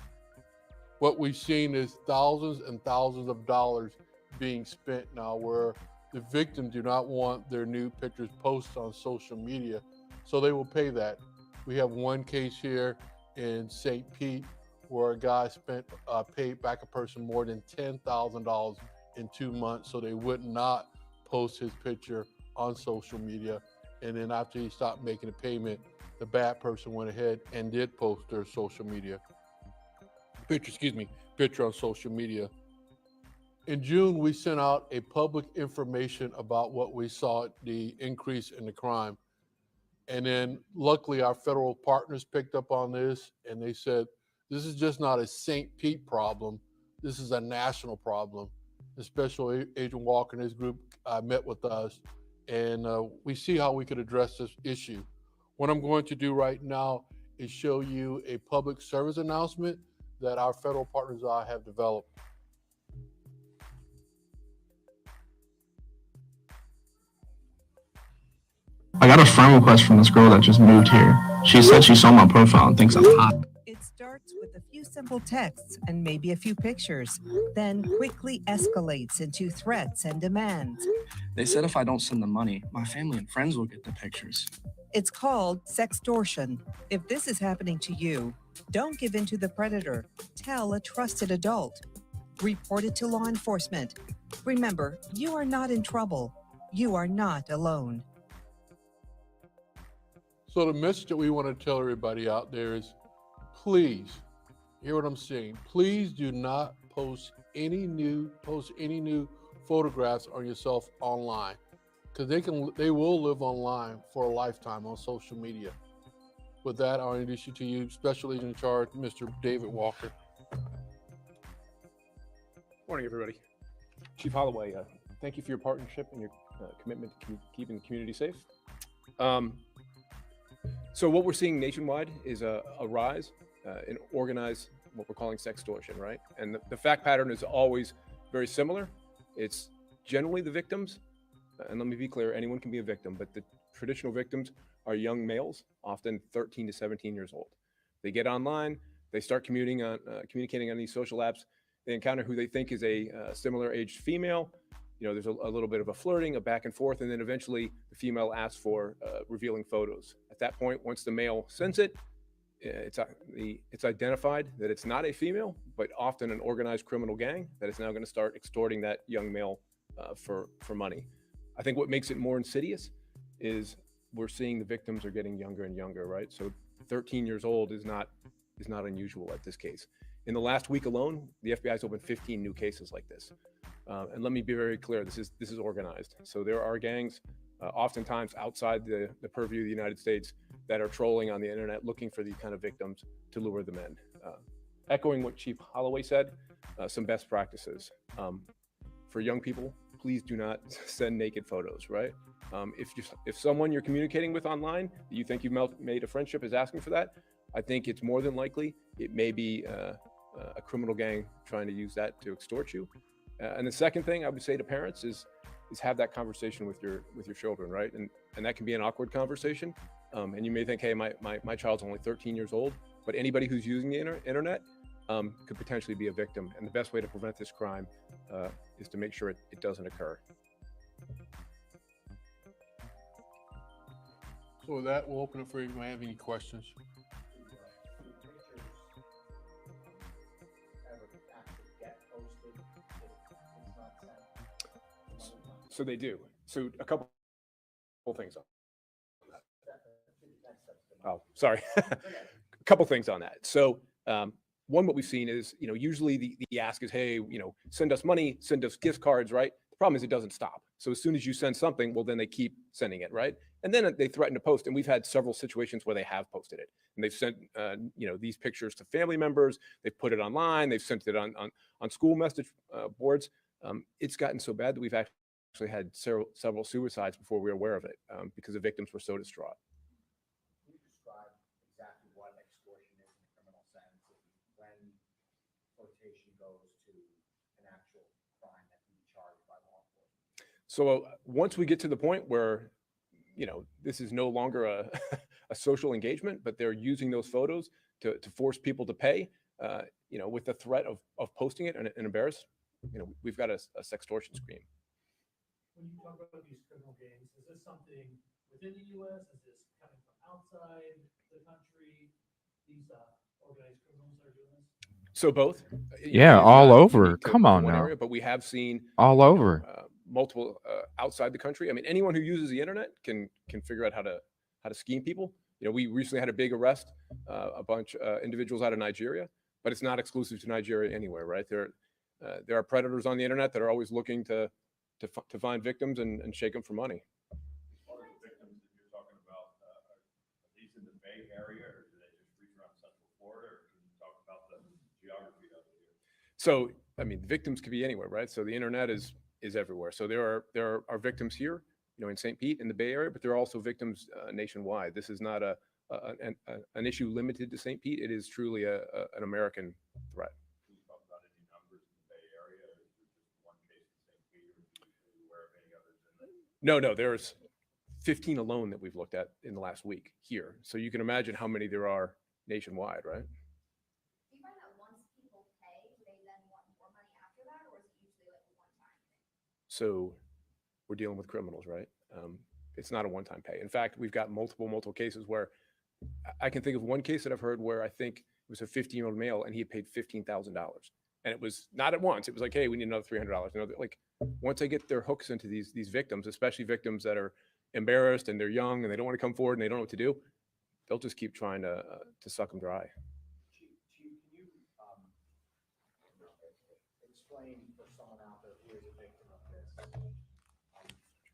What we've seen is thousands and thousands of dollars being spent now where the victims do not want their new pictures posted on social media, so they will pay that. We have one case here in St. Pete where a guy paid back a person more than $10,000 in 2 months so they would not post his picture on social media. And then after he stopped making a payment, the bad person went ahead and did post their social media picture on social media. In June, we sent out a public information about what we saw, the increase in the crime. And then luckily our federal partners picked up on this and they said, this is just not a St. Pete problem. This is a national problem. The Special Agent Walker and his group met with us and we see how we could address this issue. What I'm going to do right now is show you a public service announcement that our federal partners have developed. I got a friend request from this girl that just moved here. She said she saw my profile and thinks I'm hot. It starts with a few simple texts and maybe a few pictures, then quickly escalates into threats and demands. They said if I don't send them money, my family and friends will get the pictures. It's called sextortion. If this is happening to you, don't give in to the predator. Tell a trusted adult. Report it to law enforcement. Remember, you are not in trouble. You are not alone. So the message that we want to tell everybody out there is, please, hear what I'm saying. Please do not post any new photographs on yourself online, because they will live online for a lifetime on social media. With that, I'll introduce you to you, Special Agent in Charge, Mr. David Walker. Morning, everybody. Chief Holloway, thank you for your partnership and your commitment to keeping the community safe. So what we're seeing nationwide is a rise in organized, what we're calling sextortion, right? And the fact pattern is always very similar. It's generally the victims, and let me be clear, anyone can be a victim, but the traditional victims are young males, often 13 to 17 years old. They get online, they start communicating on these social apps, they encounter who they think is a similar aged female. There's a little bit of a flirting, a back and forth, and then eventually the female asks for revealing photos. At that point, once the male sends it, it's identified that it's not a female, but often an organized criminal gang that is now going to start extorting that young male for money. I think what makes it more insidious is we're seeing the victims are getting younger and younger, right? So 13 years old is not unusual at this case. In the last week alone, the FBI has opened 15 new cases like this. And let me be very clear, this is organized. So there are gangs, oftentimes outside the purview of the United States, that are trolling on the internet looking for these kind of victims to lure them in. Echoing what Chief Holloway said, some best practices. For young people, please do not send naked photos, right? If someone you're communicating with online, you think you've made a friendship is asking for that, I think it's more than likely it may be a criminal gang trying to use that to extort you. And the second thing I would say to parents is have that conversation with your children, right? And that can be an awkward conversation. And you may think, hey, my child's only 13 years old, but anybody who's using the internet could potentially be a victim. And the best way to prevent this crime is to make sure it doesn't occur. So with that, we'll open it for you if you have any questions. So they do. So a couple things on that. Oh, sorry. A couple things on that. So one, what we've seen is, usually the ask is, hey, send us money, send us gift cards, right? The problem is it doesn't stop. So as soon as you send something, well, then they keep sending it, right? And then they threaten to post. And we've had several situations where they have posted it. And they've sent, these pictures to family members. They've put it online. They've sent it on school message boards. It's gotten so bad that we've actually had several suicides before we were aware of it because the victims were so distraught. Can you describe exactly what extortion is in a criminal sense when flirtation goes to an actual crime that can be charged by law enforcement? So once we get to the point where, this is no longer a social engagement, but they're using those photos to force people to pay, with the threat of posting it and embarrass, we've got a sextortion screen. When you talk about these criminal gangs, is this something within the U.S.? Is this coming from outside the country? These organized criminals are doing this? So both. Yeah, It's all not over. unique to Come on one now. area, but we have seen All over. multiple outside the country. I mean, anyone who uses the internet can figure out how to scheme people. We recently had a big arrest, a bunch individuals out of Nigeria, but it's not exclusive to Nigeria anywhere, right? There are predators on the internet that are always looking to find victims and shake them for money. One of the victims that you're talking about, are these in the Bay Area, or do they just reach around Central Florida, or can you talk about the geography of it here? So, I mean, victims could be anywhere, right? So the internet is everywhere. So there are victims here, in St. Pete in the Bay Area, but there are also victims nationwide. This is not an issue limited to St. Pete. It is truly an American threat. Can you talk about any numbers in the Bay Area? Is there just one case in St. Pete, or are you aware of any others in there? No, there's 15 alone that we've looked at in the last week here. So you can imagine how many there are nationwide, right? Do you find that once people pay, do they then want more money after that, or is it usually like a one-time thing? So we're dealing with criminals, right? It's not a one-time pay. In fact, we've got multiple cases where I can think of one case that I've heard where I think it was a 15-year-old male and he had paid $15,000. And it was not at once. It was like, hey, we need another $300. Like once they get their hooks into these victims, especially victims that are embarrassed and they're young and they don't want to come forward and they don't know what to do, they'll just keep trying to suck them dry. Chief, can you explain for someone out there who is a victim of this,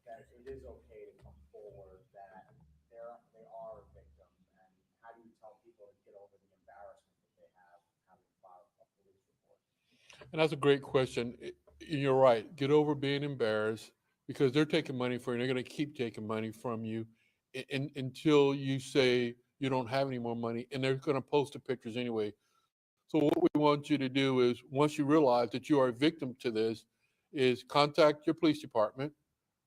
that it is okay to come forward, that they are a victim, and how do you tell people to get over the embarrassment that they have having filed a police report? And that's a great question. You're right. Get over being embarrassed, because they're taking money from you. They're going to keep taking money from you until you say you don't have any more money, and they're going to post the pictures anyway. So what we want you to do is, once you realize that you are a victim to this, is contact your police department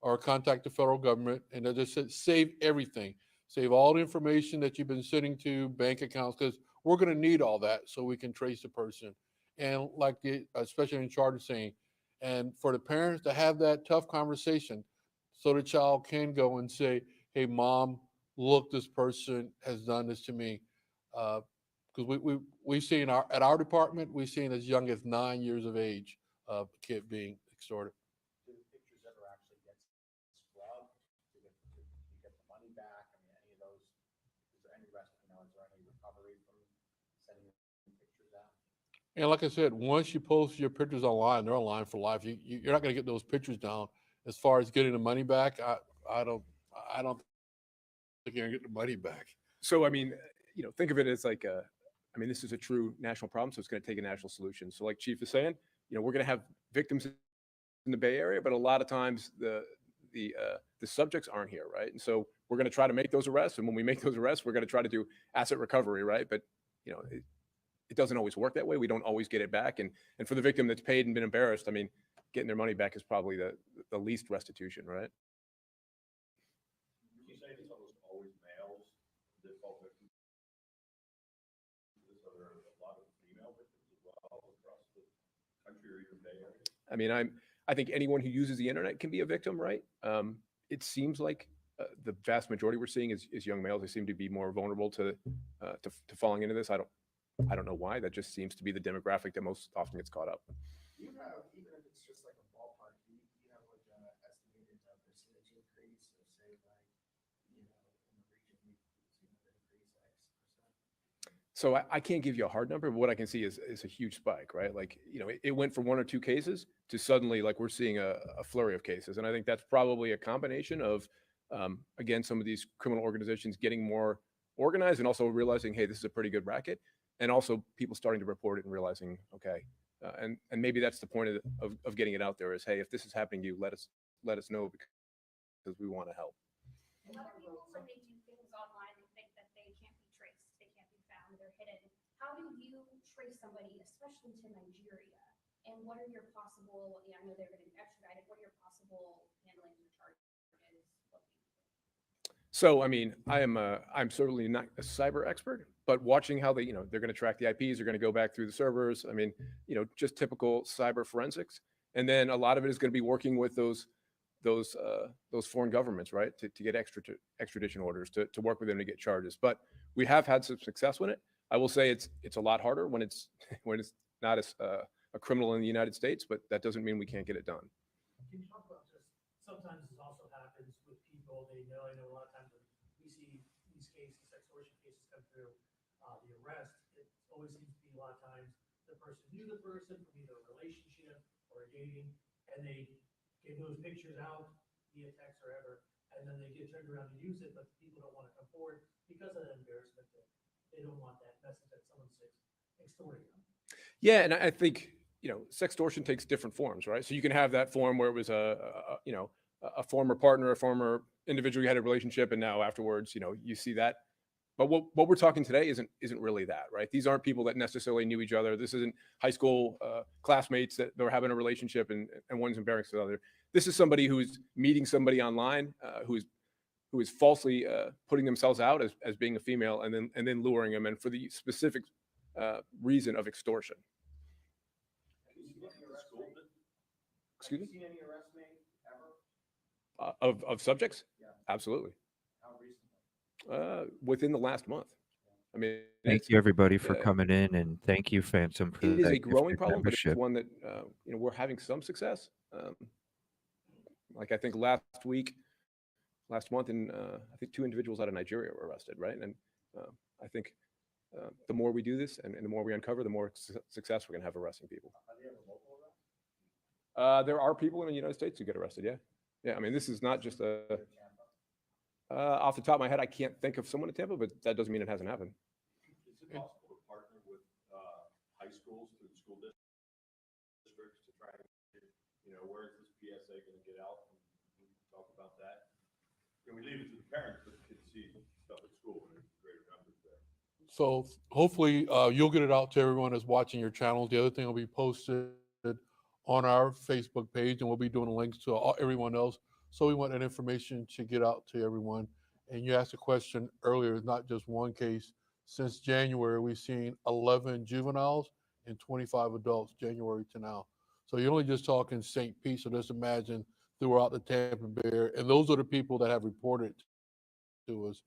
or contact the federal government, and as I said, save everything. Save all the information that you've been sending to bank accounts, because we're going to need all that so we can trace the person. And like the especially in charge is saying, and for the parents to have that tough conversation so the child can go and say, hey, mom, look, this person has done this to me. Because we've seen at our department, we've seen as young as 9 years of age a kid being extorted. Do the pictures ever actually get scrubbed? Do you get the money back? I mean, any of those, is there any recovery from sending pictures out? And like I said, once you post your pictures online, they're online for life. You're not going to get those pictures down. As far as getting the money back, I don't think you're going to get the money back. So, I mean, think of it as like this is a true national problem, so it's going to take a national solution. So like Chief is saying, we're going to have victims in in the Bay Area, but a lot of times the subjects aren't here, right? And so we're going to try to make those arrests, and when we make those arrests, we're going to try to do asset recovery, right? But you know, it doesn't always work that way. We don't always get it back, and for the victim that's paid and been embarrassed, I mean, getting their money back is probably the least restitution, right? Would you say it's almost always males that fall victim to this? Are there a lot of female victims as well across the country or even Bay Area? I mean, I think anyone who uses the internet can be a victim, right? It seems like the vast majority we're seeing is young males. They seem to be more vulnerable to falling into this. I don't know why. That just seems to be the demographic that most often gets caught up. Do you have, even if it's just like a ballpark, do you have like an estimated percentage increase, or say like, you know, in the region we've seen an increase X%? So I can't give you a hard number, but what I can see is a huge spike, right? Like, you know, it went from 1 or 2 cases to suddenly like we're seeing a flurry of cases. And I think that's probably a combination of, again, some of these criminal organizations getting more organized and also realizing, hey, this is a pretty good racket. And also people starting to report it and realizing, okay, and maybe that's the point of getting it out there is, hey, if this is happening to you, let us know because we want to help. A lot of people, when they do things online, they think that they can't be traced, they can't be found, they're hidden. How do you trace somebody, especially to Nigeria? And what are your possible, I know they're going to be extradited, what are your possible handlings or charges? So, I mean, I'm certainly not a cyber expert, but watching how they're going to track the IPs, they're going to go back through the servers. I mean, just typical cyber forensics. And then a lot of it is going to be working with those foreign governments, right, to get extradition orders, to work with them to get charges. But we have had some success with it. I will say it's a lot harder when it's not a criminal in the United States, but that doesn't mean we can't get it done. Can you talk about just, sometimes this also happens with people, I know a lot of times when we see these cases, extortion cases come through, the arrest, it always seems to be a lot of times the person knew the person from either a relationship or a dating, and they give those pictures out via text or ever, and then they get turned around to use it, but people don't want to come forward because of that embarrassment that they don't want that message that someone's extorting them. Yeah, and I think sextortion takes different forms, right? So you can have that form where it was a former partner, a former individual you had a relationship, and now afterwards, you see that. But what we're talking today isn't really that, right? These aren't people that necessarily knew each other. This isn't high school classmates that they're having a relationship and one's embarrassing the other. This is somebody who's meeting somebody online, who is falsely putting themselves out as being a female, and then luring them, and for the specific reason of extortion. Excuse me? Have you seen any arrests made ever? Of subjects? Yeah. Absolutely. How recently? Within the last month. I mean, Thank you everybody for coming in, and thank you, Phantom, for it is that a growing gifted problem, but it's membership. one that we're having some success. Like I think last month, and I think 2 individuals out of Nigeria were arrested, right? And I think the more we do this and the more we uncover, the more success we're going to have arresting people. Are they ever local arrests? There are people in the United States who get arrested. Yeah. I mean, this is not just off the top of my head, I can't think of someone in Tampa, but that doesn't mean it hasn't happened. Is it possible to partner with high schools through school districts to try and get, where is this PSA going to get out? And we can talk about that. And we leave it to the parents, but the kids see stuff at school and there's greater numbers there. So hopefully you'll get it out to everyone that's watching your channel. The other thing will be posted on our Facebook page, and we'll be doing links to everyone else. So we want that information to get out to everyone. And you asked a question earlier, it's not just one case. Since January, we've seen 11 juveniles and 25 adults, January to now. So you're only just talking St. Pete, so just imagine throughout the Tampa Bay area. And those are the people that have reported to us.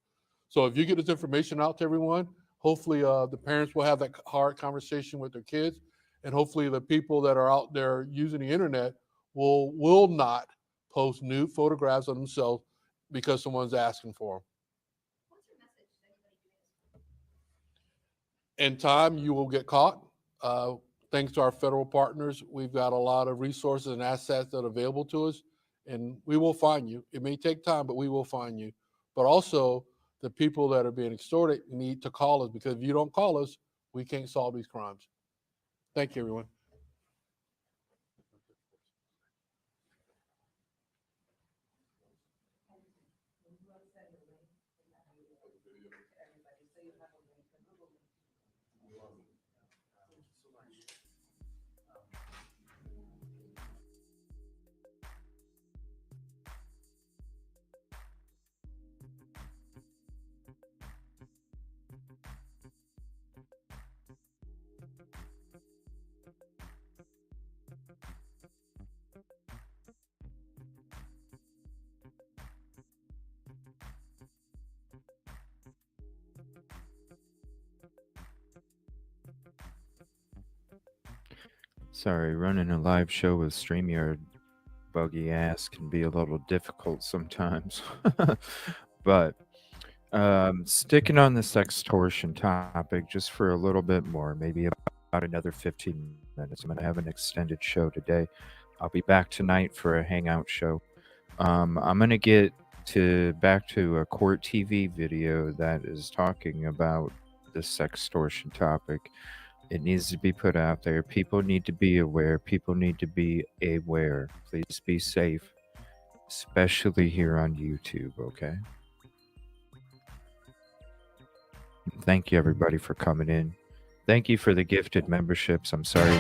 So if you get this information out to everyone, hopefully the parents will have that hard conversation with their kids. And hopefully the people that are out there using the internet will not post nude photographs of themselves because someone's asking for them. What's your message to anybody doing this? In time, you will get caught. Thanks to our federal partners, we've got a lot of resources and assets that are available to us, and we will find you. It may take time, but we will find you. But also, the people that are being extorted need to call us, because if you don't call us, we can't solve these crimes. Thank you, everyone. Sorry, running a live show with StreamYard buggy ass can be a little difficult sometimes. But sticking on the sextortion topic just for a little bit more, maybe about another 15 minutes. I'm going to have an extended show today. I'll be back tonight for a hangout show. I'm going to get back to a Court TV video that is talking about the sextortion topic. It needs to be put out there. People need to be aware. People need to be aware. Please be safe, especially here on YouTube, okay? Thank you, everybody, for coming in. Thank you for the gifted memberships. I'm sorry.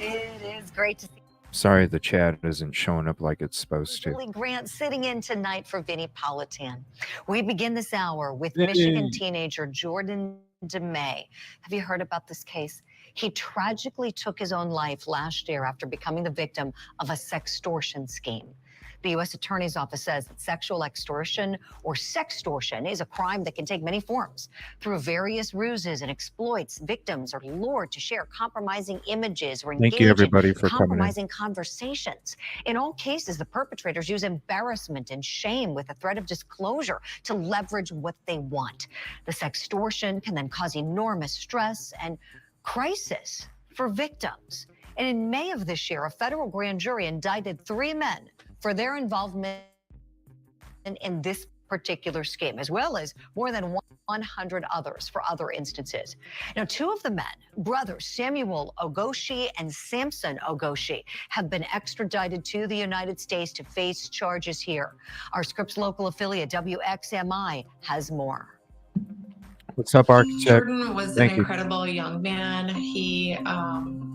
It is great to see. Sorry the chat isn't showing up like it's supposed to. Julie Grant sitting in tonight for Vinnie Politan. We begin this hour with Michigan teenager Jordan DeMay. Have you heard about this case? He tragically took his own life last year after becoming the victim of a sextortion scheme. The U.S. Attorney's Office says that sexual extortion or sextortion is a crime that can take many forms. Through various ruses and exploits, victims are lured to share compromising images or engage Thank you, everybody, in for coming in. compromising conversations. In all cases, the perpetrators use embarrassment and shame with a threat of disclosure to leverage what they want. The sextortion can then cause enormous stress and crisis for victims. And in May of this year, a federal grand jury indicted 3 men for their involvement in this particular scheme, as well as more than 100 others for other instances. Now, 2 of the men, brothers Samuel Ogoshi and Samson Ogoshi, have been extradited to the United States to face charges here. Our Scripps local affiliate, WXMI, has more. What's up, Architect? Jordan was Thank an you. incredible young man. He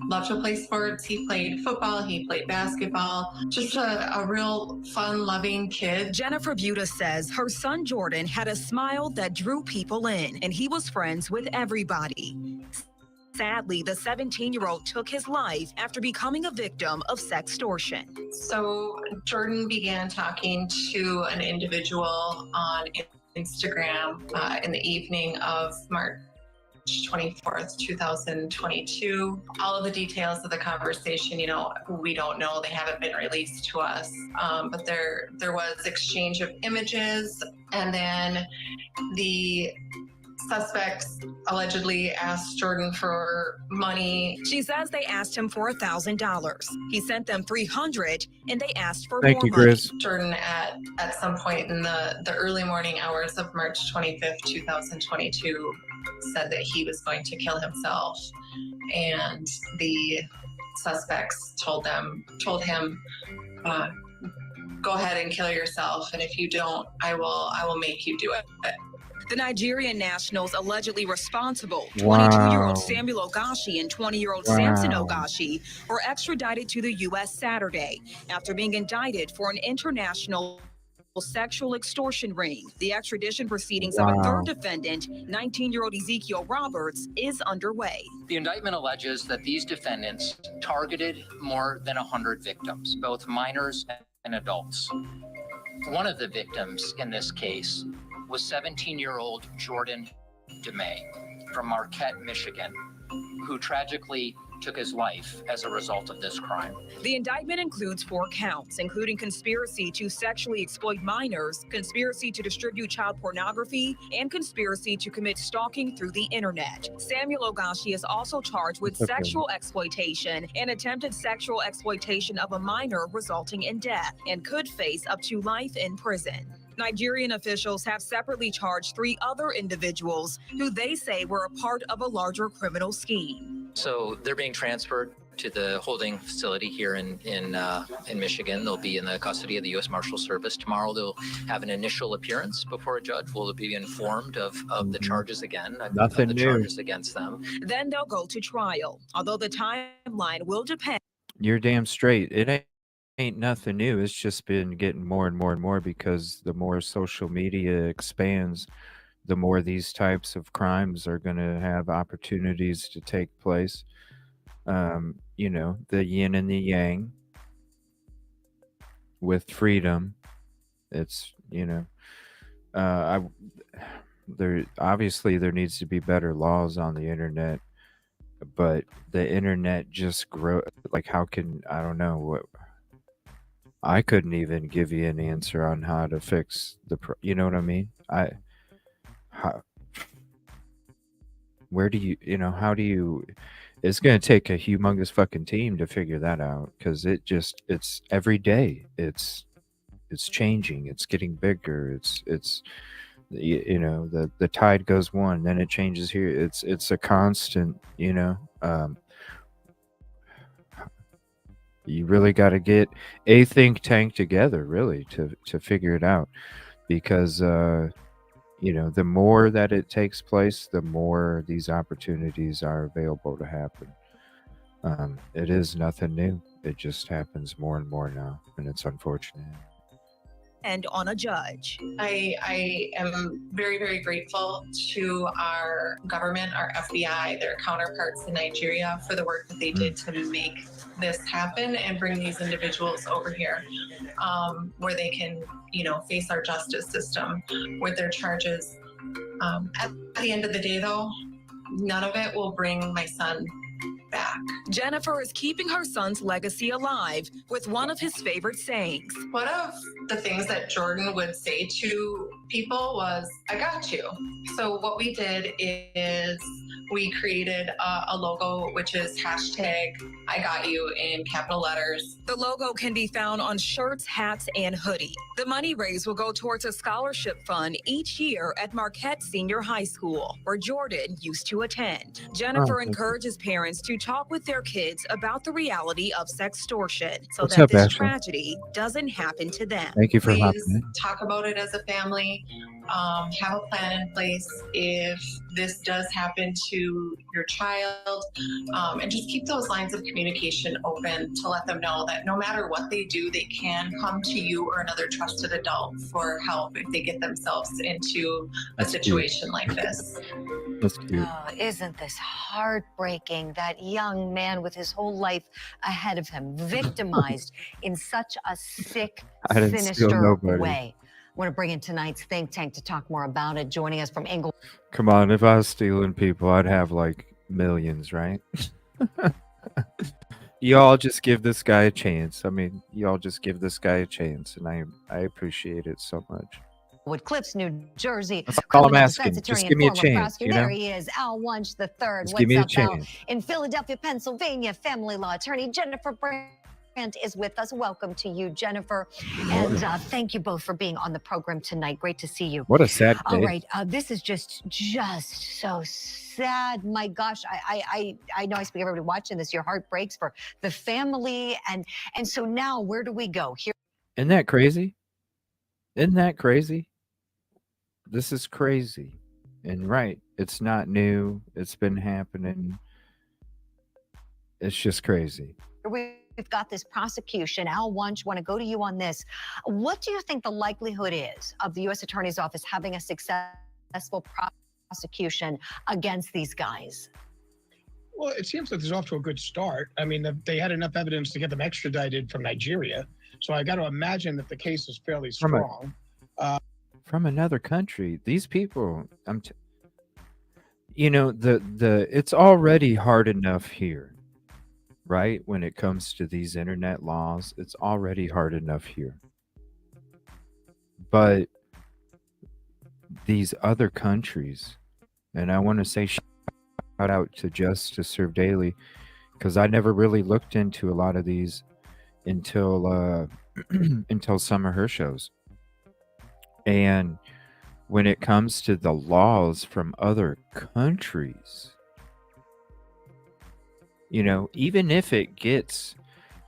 loved to play sports. He played football. He played basketball. Just a real fun-loving kid. Jennifer Buda says her son Jordan had a smile that drew people in, and he was friends with everybody. Sadly, the 17-year-old took his life after becoming a victim of sextortion. So Jordan began talking to an individual on Instagram in the evening of March 24th, 2022. All of the details of the conversation, we don't know. They haven't been released to us. But there was exchange of images, and then the suspects allegedly asked Jordan for money. She says they asked him for $1,000. He sent them $300, and they asked for Thank more you, money. Chris. Jordan at some point in the early morning hours of March 25th, 2022, said that he was going to kill himself, and the suspects told him, go ahead and kill yourself, and if you don't, I will make you do it. The Nigerian nationals allegedly responsible, Wow. 22-year-old Samuel Ogashi and 20-year-old Samson Wow. Ogashi, were extradited to the U.S. Saturday after being indicted for an international sexual extortion ring. The extradition proceedings of a Wow. third defendant, 19-year-old Ezekiel Roberts, is underway. The indictment alleges that these defendants targeted more than 100 victims, both minors and adults. One of the victims in this case was 17-year-old Jordan DeMay from Marquette, Michigan, who tragically took his life as a result of this crime. The indictment includes 4 counts, including conspiracy to sexually exploit minors, conspiracy to distribute child pornography, and conspiracy to commit stalking through the internet. Samuel Ogashi is also charged with Okay. sexual exploitation and attempted sexual exploitation of a minor resulting in death, and could face up to life in prison. Nigerian officials have separately charged 3 other individuals who they say were a part of a larger criminal scheme. So they're being transferred to the holding facility here in Michigan. They'll be in the custody of the U.S. Marshal Service. Tomorrow they'll have an initial appearance before a judge. Will be informed of the charges again, Nothing of the new. charges against them. Then they'll go to trial, although the timeline will depend. You're damn straight. It ain't nothing new. It's just been getting more and more and more because the more social media expands, the more these types of crimes are going to have opportunities to take place. You know, the yin and the yang with freedom. It's, you know, there obviously there needs to be better laws on the internet, but the internet just grow. Like, how can, I don't know what, I couldn't even give you an answer on how to fix you know what I mean? Where do you, you know, how do you, it's going to take a humongous fucking team to figure that out, because it's every day. It's changing. It's getting bigger. It's you know, the tide goes one, then it changes here. It's a constant, you know. You really got to get a think tank together, really, to figure it out, because you know, the more that it takes place, the more these opportunities are available to happen. It is nothing new. It just happens more and more now, and it's unfortunate. And on a judge. I am very, very grateful to our government, our FBI, their counterparts in Nigeria, for the work that they did to make this happen and bring these individuals over here, where they can, you know, face our justice system with their charges. At the end of the day, though, none of it will bring my son back. Jennifer is keeping her son's legacy alive with one of his favorite sayings. One of the things that Jordan would say to people was, "I got you." So what we did is we created a logo, which is hashtag I got you in capital letters. The logo can be found on shirts, hats, and hoodie. The money raised will go towards a scholarship fund each year at Marquette Senior High School, where Jordan used to attend. Jennifer encourages parents to talk with their kids about the reality of sextortion so What's that up, this Ashley? tragedy doesn't happen to them. Thank you for Please hopping in. talk about it as a family. Have a plan in place if this does happen to your child, and just keep those lines of communication open to let them know that no matter what they do, they can come to you or another trusted adult for help if they get themselves into a situation like this. That's cute. Oh, isn't this heartbreaking? That young man with his whole life ahead of him, victimized in such a sick, I didn't steal sinister nobody. way. I want to bring in tonight's think tank to talk more about it. Joining us from England. Come on, if I was stealing people, I'd have like millions, right? Y'all just give this guy a chance. I mean, y'all just give this guy a chance, and I appreciate it so much. Wood Cliffs, New Jersey. That's all I'm Criminal asking. defense Just attorney give me a and former chance, prosecutor. you know? There he is, Al Wunsch III. Just give me a What's up, Al? chance. In Philadelphia, Pennsylvania, family law attorney Jennifer Brandt is with us. Welcome to you, Jennifer. And thank you both for being on the program tonight. Great to see you. What a sad All day. right, this is just so sad. My gosh, I know I speak everybody watching this. Your heart breaks for the family, and so now where do we go? Here. Isn't that crazy? Isn't that crazy? This is crazy. And right, it's not new. It's been happening. It's just crazy. We've got this prosecution. Al Wunsch, want to go to you on this. What do you think the likelihood is of the U.S. Attorney's Office having a successful prosecution against these guys? Well, it seems like they're off to a good start. I mean, they had enough evidence to get them extradited from Nigeria. So I got to imagine that the case is fairly strong. From another country, these people, you know, it's already hard enough here, right? When it comes to these internet laws, it's already hard enough here. But these other countries, and I want to say shout out to Justice Serve Daily, because I never really looked into a lot of these until until some of her shows. And when it comes to the laws from other countries, You know, even if it gets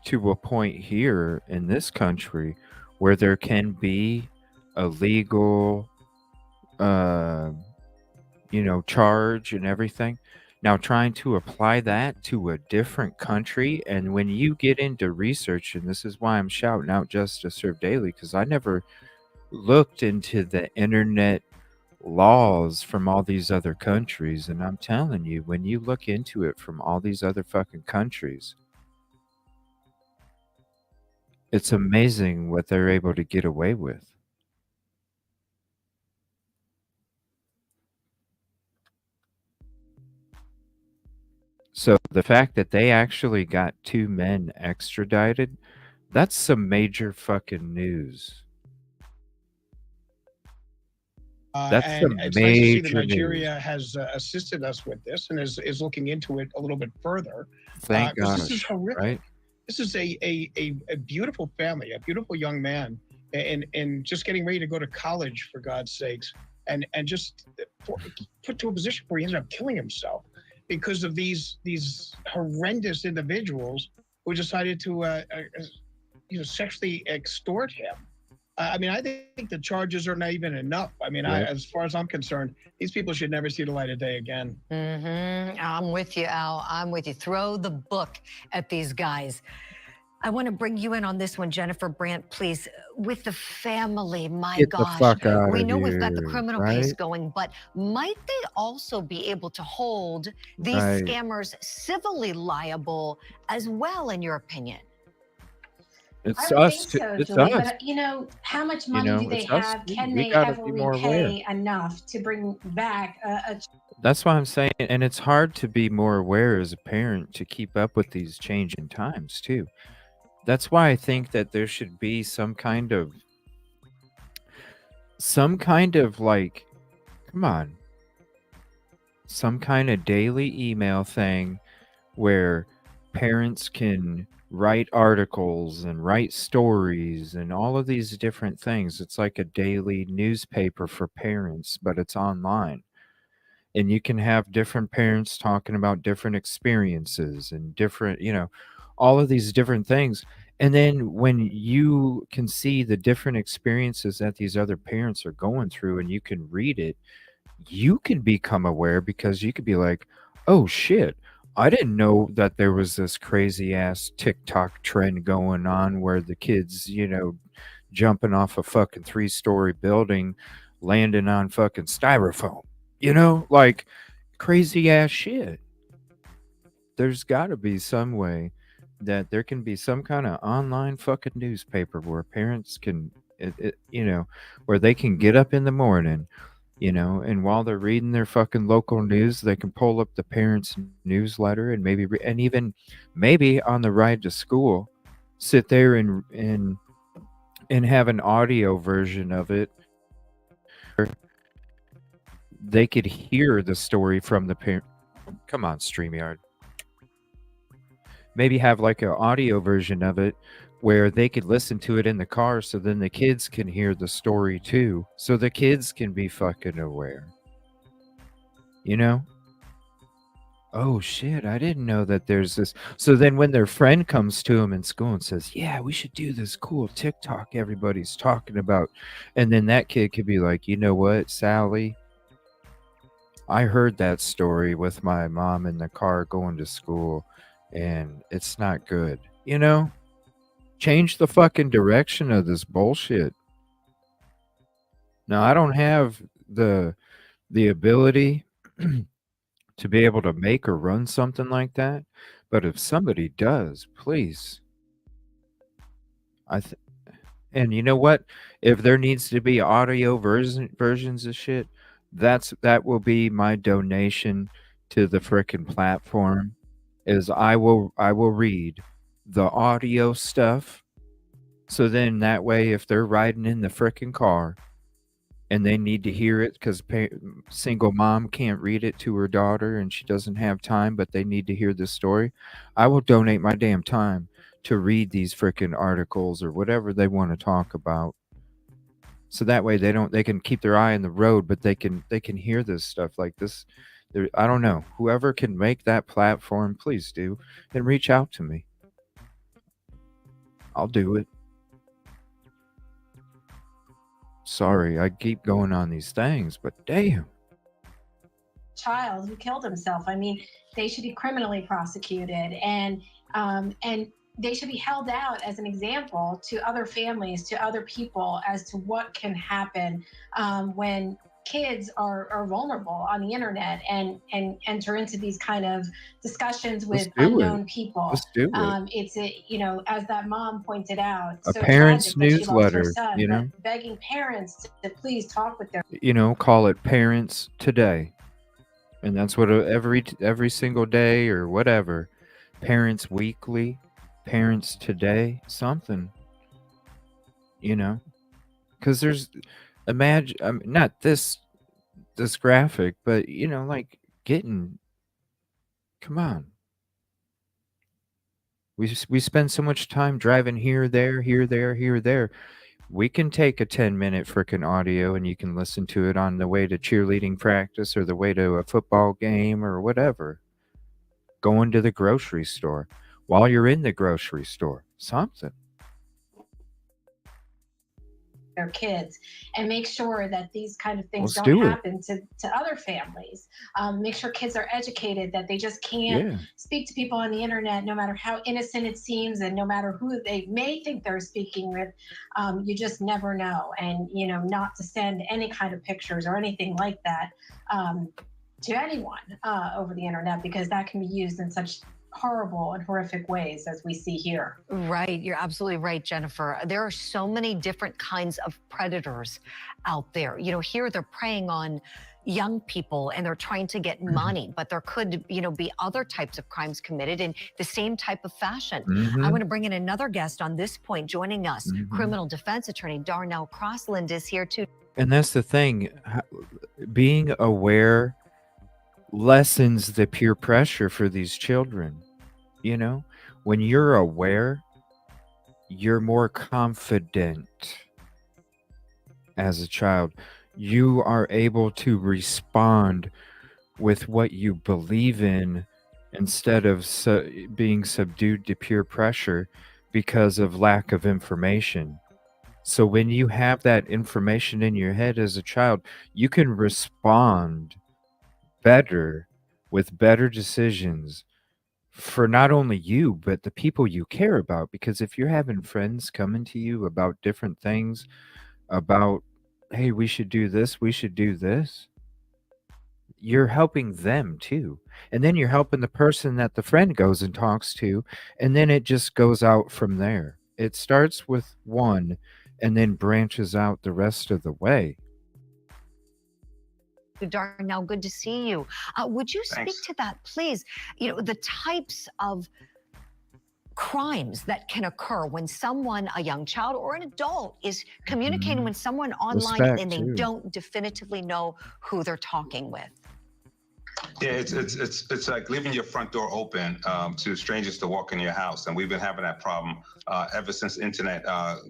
to a point here in this country where there can be a legal, uh, charge and everything. Now, trying to apply that to a different country, and when you get into research, and this is why I'm shouting out Justice Serve Daily, because I never looked into the internet laws from all these other countries, and I'm telling you, when you look into it from all these other fucking countries, it's amazing what they're able to get away with. So the fact that they actually got 2 men extradited, that's some major fucking news. That's And some it's nice to see that major news. Nigeria has assisted us with this and is looking into it a little bit further. Thank Because God, this is horrific. right? This is a beautiful family, a beautiful young man, and just getting ready to go to college, for God's sakes, and just put to a position where he ended up killing himself because of these horrendous individuals who decided to sexually extort him. I mean, I think the charges are not even enough. I mean, Yeah. as far as I'm concerned, these people should never see the light of day again. I'm with you, Al. I'm with you. Throw the book at these guys. I want to bring you in on this one, Jennifer Brandt, please. With the family, my Get the gosh. fuck out We of know we've got the here, criminal case right? going, but might they also be able to hold these Right. scammers civilly liable as well, in your opinion? It's I would us. think so, It's Julie. us. But how much money do they It's us. have? Can We they gotta ever be more aware. repay enough to bring back a That's why I'm saying, and it's hard to be more aware as a parent to keep up with these changing times too. That's why I think that there should be some kind of like, come on, some kind of daily email thing where parents can write articles and write stories and all of these different things. It's like a daily newspaper for parents, but it's online. And you can have different parents talking about different experiences and different, all of these different things. And then when you can see the different experiences that these other parents are going through and you can read it, you can become aware because you could be like, oh shit, I didn't know that there was this crazy ass TikTok trend going on where the kids, jumping off a fucking 3-story building, landing on fucking styrofoam, like crazy ass shit. There's got to be some way that there can be some kind of online fucking newspaper where parents can, where they can get up in the morning, and while they're reading their fucking local news, they can pull up the parents' newsletter and and even maybe on the ride to school, sit there and have an audio version of it. They could hear the story from the parent. Come on, StreamYard. Maybe have like an audio version of it where they could listen to it in the car so then the kids can hear the story too. So the kids can be fucking aware. Oh shit, I didn't know that there's this. So then when their friend comes to them in school and says, yeah, we should do this cool TikTok everybody's talking about. And then that kid could be like, you know what, Sally? I heard that story with my mom in the car going to school, and it's not good. Change the fucking direction of this bullshit. Now, I don't have the ability to be able to make or run something like that, but if somebody does, please. And you know what? If there needs to be audio versions of shit, that will be my donation to the frickin' platform. Is I will read the audio stuff. So then that way, if they're riding in the frickin' car and they need to hear it because single mom can't read it to her daughter and she doesn't have time, but they need to hear this story, I will donate my damn time to read these frickin' articles or whatever they want to talk about. So that way they can keep their eye on the road, but they can hear this stuff like this. I don't know. Whoever can make that platform, please do, and reach out to me. I'll do it. Sorry, I keep going on these things, but damn. Child who killed himself. I mean, they should be criminally prosecuted, and they should be held out as an example to other families, to other people, as to what can happen when kids are vulnerable on the internet and enter into these kind of discussions with unknown people. Let's do it. It's as that mom pointed out, A so parent's tragic that she lost her newsletter, son, you know? but begging parents to please talk with their Call it Parents Today. And that's what every single day or whatever, Parents Weekly, Parents Today, something, because there's imagine not this graphic, but like getting, come on, we spend so much time driving here, there, here, there, here, there. We can take a 10-minute freaking audio and you can listen to it on the way to cheerleading practice or the way to a football game or whatever. Going to the grocery store while you're in the grocery store, something. their kids, and make sure that these kind of things Let's don't do it. happen to other families. Make sure kids are educated, that they just can't Yeah. speak to people on the internet, no matter how innocent it seems, and no matter who they may think they're speaking with. You just never know. And, not to send any kind of pictures or anything like that to anyone over the internet, because that can be used in such horrible and horrific ways as we see here. Right. You're absolutely right, Jennifer. There are so many different kinds of predators out there. Here they're preying on young people and they're trying to get money, but there could, be other types of crimes committed in the same type of fashion. I want to bring in another guest on this point. Joining us, criminal defense attorney Darnell Crossland is here too. And that's the thing. Being aware lessens the peer pressure for these children. When you're aware, you're more confident as a child. You are able to respond with what you believe in instead of being subdued to peer pressure because of lack of information. So when you have that information in your head as a child, you can respond better with better decisions for not only you, but the people you care about. Because if you're having friends coming to you about different things, about, hey, we should do this, you're helping them too. And then you're helping the person that the friend goes and talks to, and then it just goes out from there. It starts with one and then branches out the rest of the way. Darnell, good to see you. Would you speak to that, please? The types of crimes that can occur when someone, a young child or an adult, is communicating with someone online and they don't definitively know who they're talking with. Yeah, it's like leaving your front door open to strangers to walk in your house, and we've been having that problem ever since internet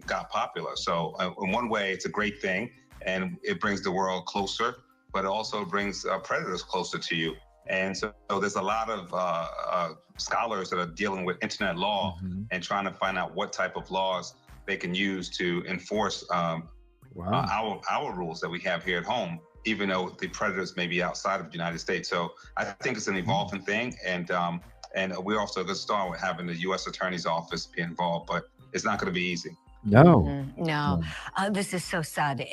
got popular. So in one way, it's a great thing, and it brings the world closer, but it also brings predators closer to you. And so there's a lot of scholars that are dealing with internet law and trying to find out what type of laws they can use to enforce our rules that we have here at home, even though the predators may be outside of the United States. So I think it's an evolving thing, and we're also a good start with having the U.S. Attorney's Office be involved, but it's not going to be easy. No. No. This is so sad.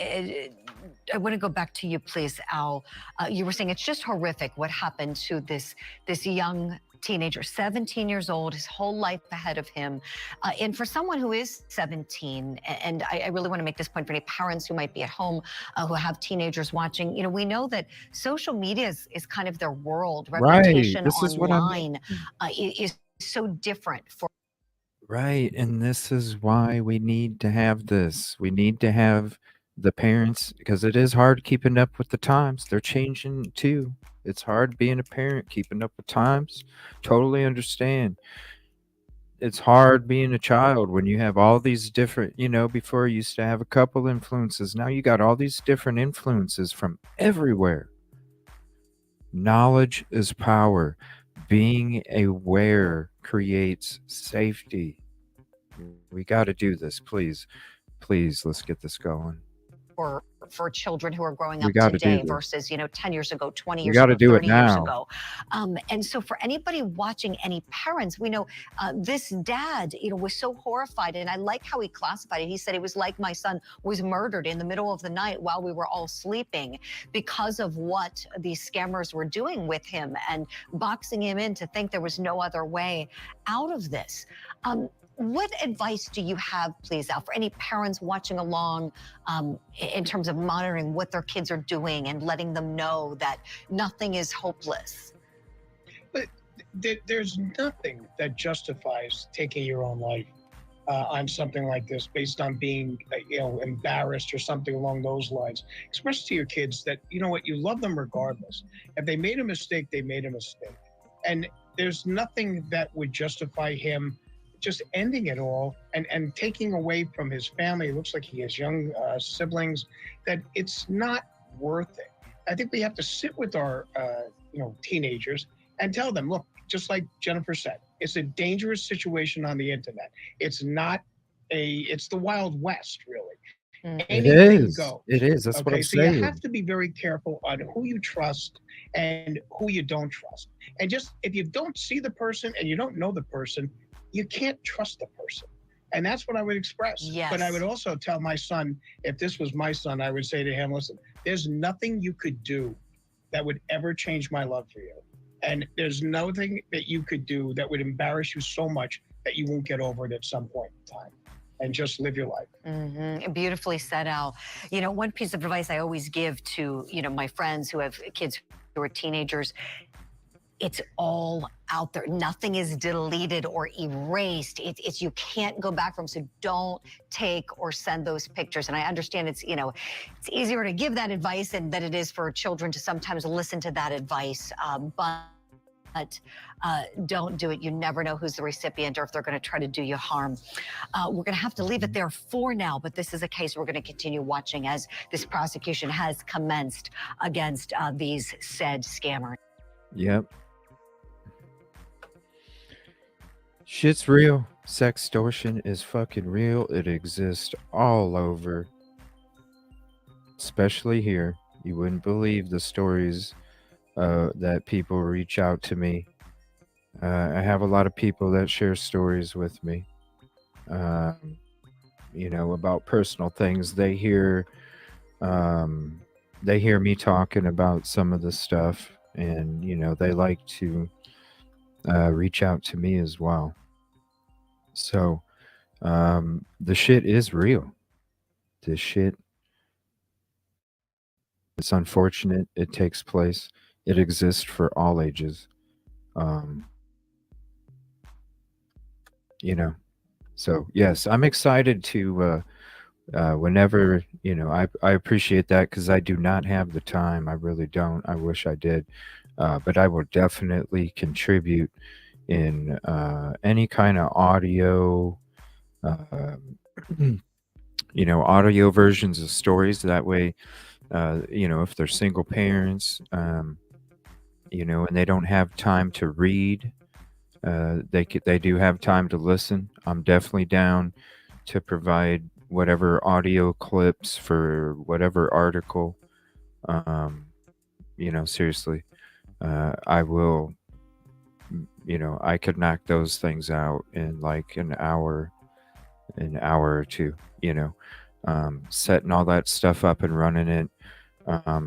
I want to go back to you, please, Al. You were saying it's just horrific what happened to this young teenager, 17 years old, his whole life ahead of him. And for someone who is 17, and I really want to make this point for any parents who might be at home who have teenagers watching, we know that social media is kind of their world. Reputation This is what online is so different for. Right. And this is why we need to have this. We need to have the parents, because it is hard keeping up with the times. They're changing too. It's hard being a parent, keeping up with times. Totally understand. It's hard being a child when you have all these different, before you used to have a couple influences. Now you got all these different influences from everywhere. Knowledge is power. Being aware creates safety. We got to do this, please. Please, let's get this going. For children who are growing We up got to do today this. versus 10 years ago, 20 We years got to ago, do it 30 years now. ago. And so for anybody watching, any parents, we know this dad was so horrified, and I like how he classified it. He said it was like my son was murdered in the middle of the night while we were all sleeping because of what these scammers were doing with him and boxing him in to think there was no other way out of this. What advice do you have, please, Al, for any parents watching along in terms of monitoring what their kids are doing and letting them know that nothing is hopeless? But there's nothing that justifies taking your own life on something like this based on being, embarrassed or something along those lines. Express to your kids that, you know what, you love them regardless. If they made a mistake, they made a mistake. And there's nothing that would justify him just ending it all and taking away from his family. It looks like he has young siblings, that it's not worth it. I think we have to sit with our, teenagers and tell them, look, just like Jennifer said, it's a dangerous situation on the internet. It's not it's the Wild West, really. It Anything is. goes. It is. That's what I'm So you saying. have to be very careful on who you trust and who you don't trust. And just, if you don't see the person and you don't know the person, you can't trust the person. And that's what I would express. Yes. But I would also tell my son, if this was my son, I would say to him, listen, there's nothing you could do that would ever change my love for you. And there's nothing that you could do that would embarrass you so much that you won't get over it at some point in time. And just live your life. Mm-hmm. Beautifully said, Al. One piece of advice I always give to, my friends who have kids who are teenagers, it's all out there. Nothing is deleted or erased. It's you can't go back from. So don't take or send those pictures. And I understand it's it's easier to give that advice than it is for children to sometimes listen to that advice. But don't do it. You never know who's the recipient or if they're going to try to do you harm. We're going to have to leave it there for now, but this is a case we're going to continue watching as this prosecution has commenced against these said scammers. Yep. Shit's real. Sextortion is fucking real. It exists all over, especially here. You wouldn't believe the stories that people reach out to me. I have a lot of people that share stories with me, about personal things. They hear me talking about some of the stuff, and they like to reach out to me as well. So the shit is real. This shit, it's unfortunate it takes place. It exists for all ages. So yes, I'm excited to whenever, I appreciate that, because I do not have the time. I really don't. I wish I did. But I will definitely contribute in any kind of audio, audio versions of stories. That way, if they're single parents, and they don't have time to read, they do have time to listen. I'm definitely down to provide whatever audio clips for whatever article. Seriously, I will. I could knock those things out in like an hour or two. Setting all that stuff up and running it. I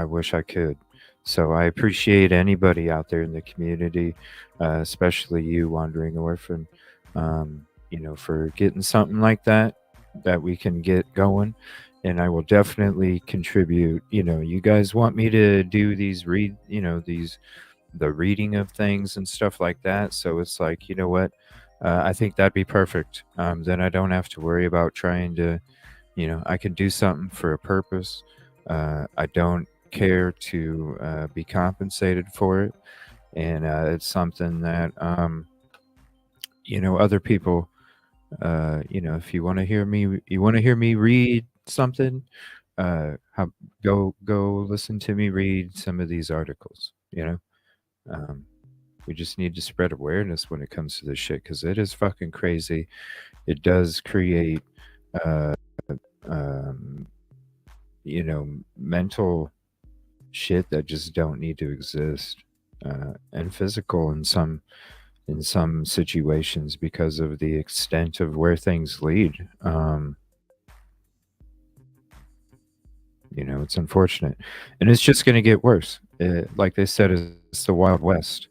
wish I could. So I appreciate anybody out there in the community, especially you, Wandering Orphan, for getting something like that we can get going. And I will definitely contribute. You guys want me to do these the reading of things and stuff like that. So it's like, what? I think that'd be perfect. Then I don't have to worry about trying to, I can do something for a purpose. I don't care to be compensated for it. And it's something that, other people, if you want to hear me read something, go listen to me read some of these articles. We just need to spread awareness when it comes to this shit because it is fucking crazy. It does create, uh, um, mental shit that just don't need to exist, and physical in some situations because of the extent of where things lead. It's unfortunate, and it's just going to get worse. Like they said, it's the Wild West.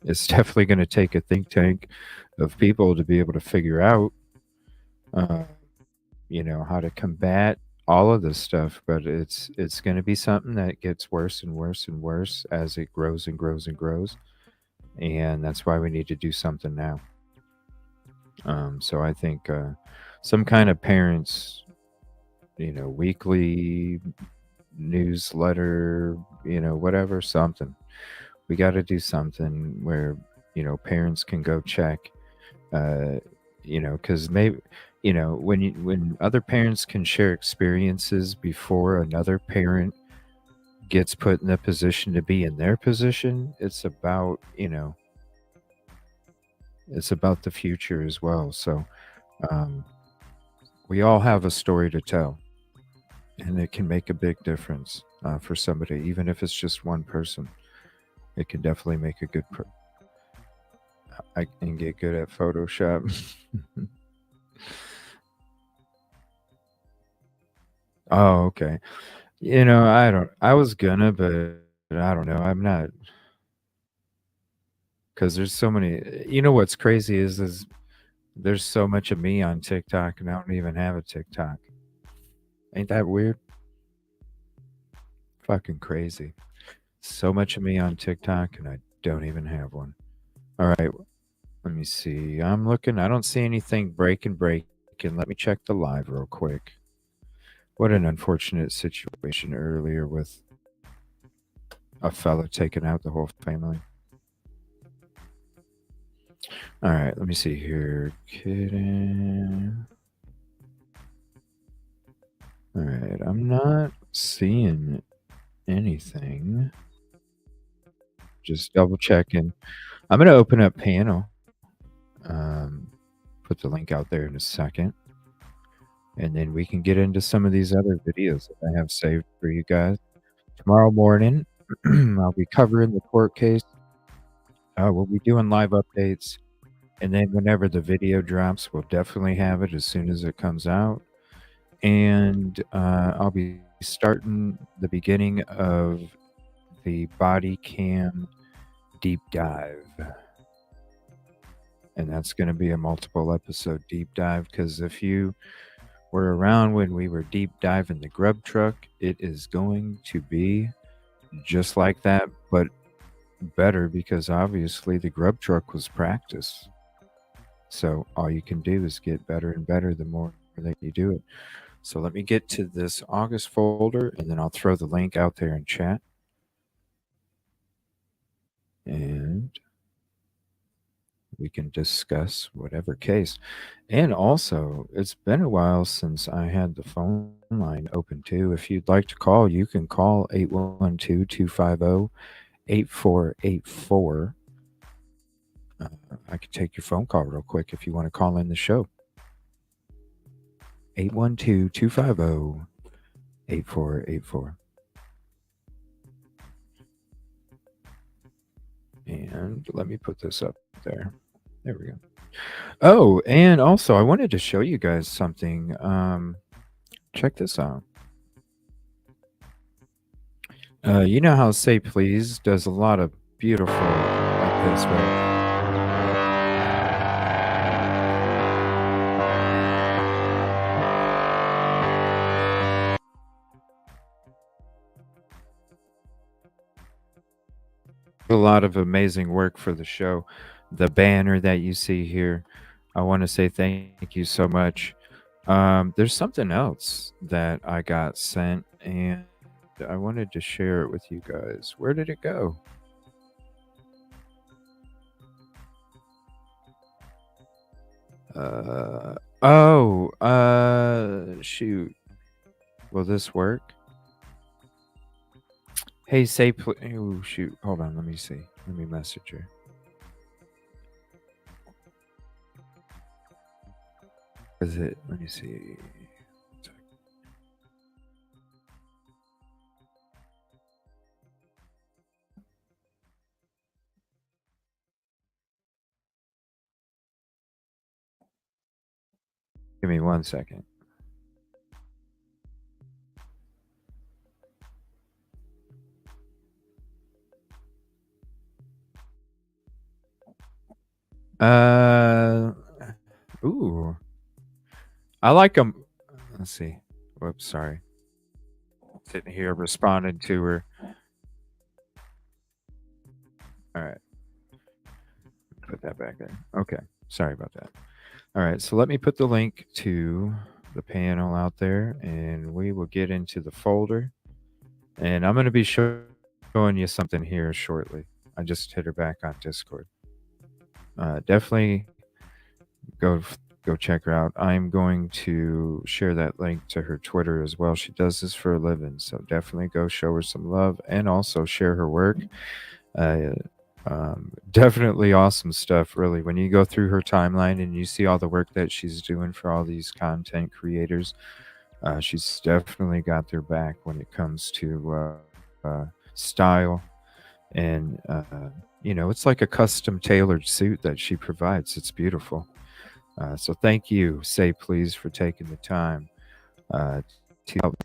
It's definitely going to take a think tank of people to be able to figure out, uh, how to combat all of this stuff. But it's going to be something that gets worse and worse and worse as it grows and grows and grows, and that's why we need to do something now. So I think some kind of parents, weekly newsletter, whatever, something. We got to do something where, parents can go check, because maybe, when other parents can share experiences before another parent gets put in the position to be in their position, it's about, it's about the future as well. So, we all have a story to tell, and it can make a big difference for somebody, even if it's just one person. It can definitely make a good. I can get good at Photoshop. Oh, okay. I don't. I was gonna, but I don't know. I'm not because there's so many. What's crazy is there's so much of me on TikTok, and I don't even have a TikTok. Ain't that weird? Fucking crazy. So much of me on TikTok, and I don't even have one. All right, let me see. I'm looking. I don't see anything breaking. Let me check the live real quick. What an unfortunate situation earlier with a fella taking out the whole family. All right, let me see here. Kidding. All right, I'm not seeing anything. Just double checking. I'm going to open up panel. Put the link out there in a second. And then we can get into some of these other videos that I have saved for you guys. Tomorrow morning, I'll be covering the court case. We'll be doing live updates. And then whenever the video drops, we'll definitely have it as soon as it comes out. And I'll be starting the beginning of the body cam deep dive. And that's going to be a multiple episode deep dive because if you were around when we were deep diving the grub truck, it is going to be just like that, but better because obviously the grub truck was practice. So all you can do is get better and better the more that you do it. So let me get to this August folder and then I'll throw the link out there in chat. And we can discuss whatever case. And also, it's been a while since I had the phone line open too. If you'd like to call, you can call 812-250-8484. I could take your phone call real quick if you want to call in the show. 812-250-8484. And let me put this up there. There we go. Oh, and also I wanted to show you guys something. Check this out. You know how Say Please does a lot of beautiful like this, right? A lot of amazing work for the show. The banner that you see here, I want to say thank you so much. There's something else that I got sent and I wanted to share it with you guys. Where did it go? Shoot. Will this work? Hey, say, oh shoot, hold on, let me see. Let me message her. Is it? Let me see. Give me 1 second. Ooh. I like them. Let's see. Whoops, sorry. Sitting here responding to her. All right. Put that back there. Okay. Sorry about that. All right. So let me put the link to the panel out there and we will get into the folder. And I'm going to be showing you something here shortly. I just hit her back on Discord. Definitely go check her out. I'm going to share that link to her Twitter as well. She does this for a living, so definitely go show her some love and also share her work. Definitely awesome stuff, really. When you go through her timeline and you see all the work that she's doing for all these content creators, she's definitely got their back when it comes to style. And, it's like a custom tailored suit that she provides. It's beautiful. So thank you, Say Please, for taking the time to help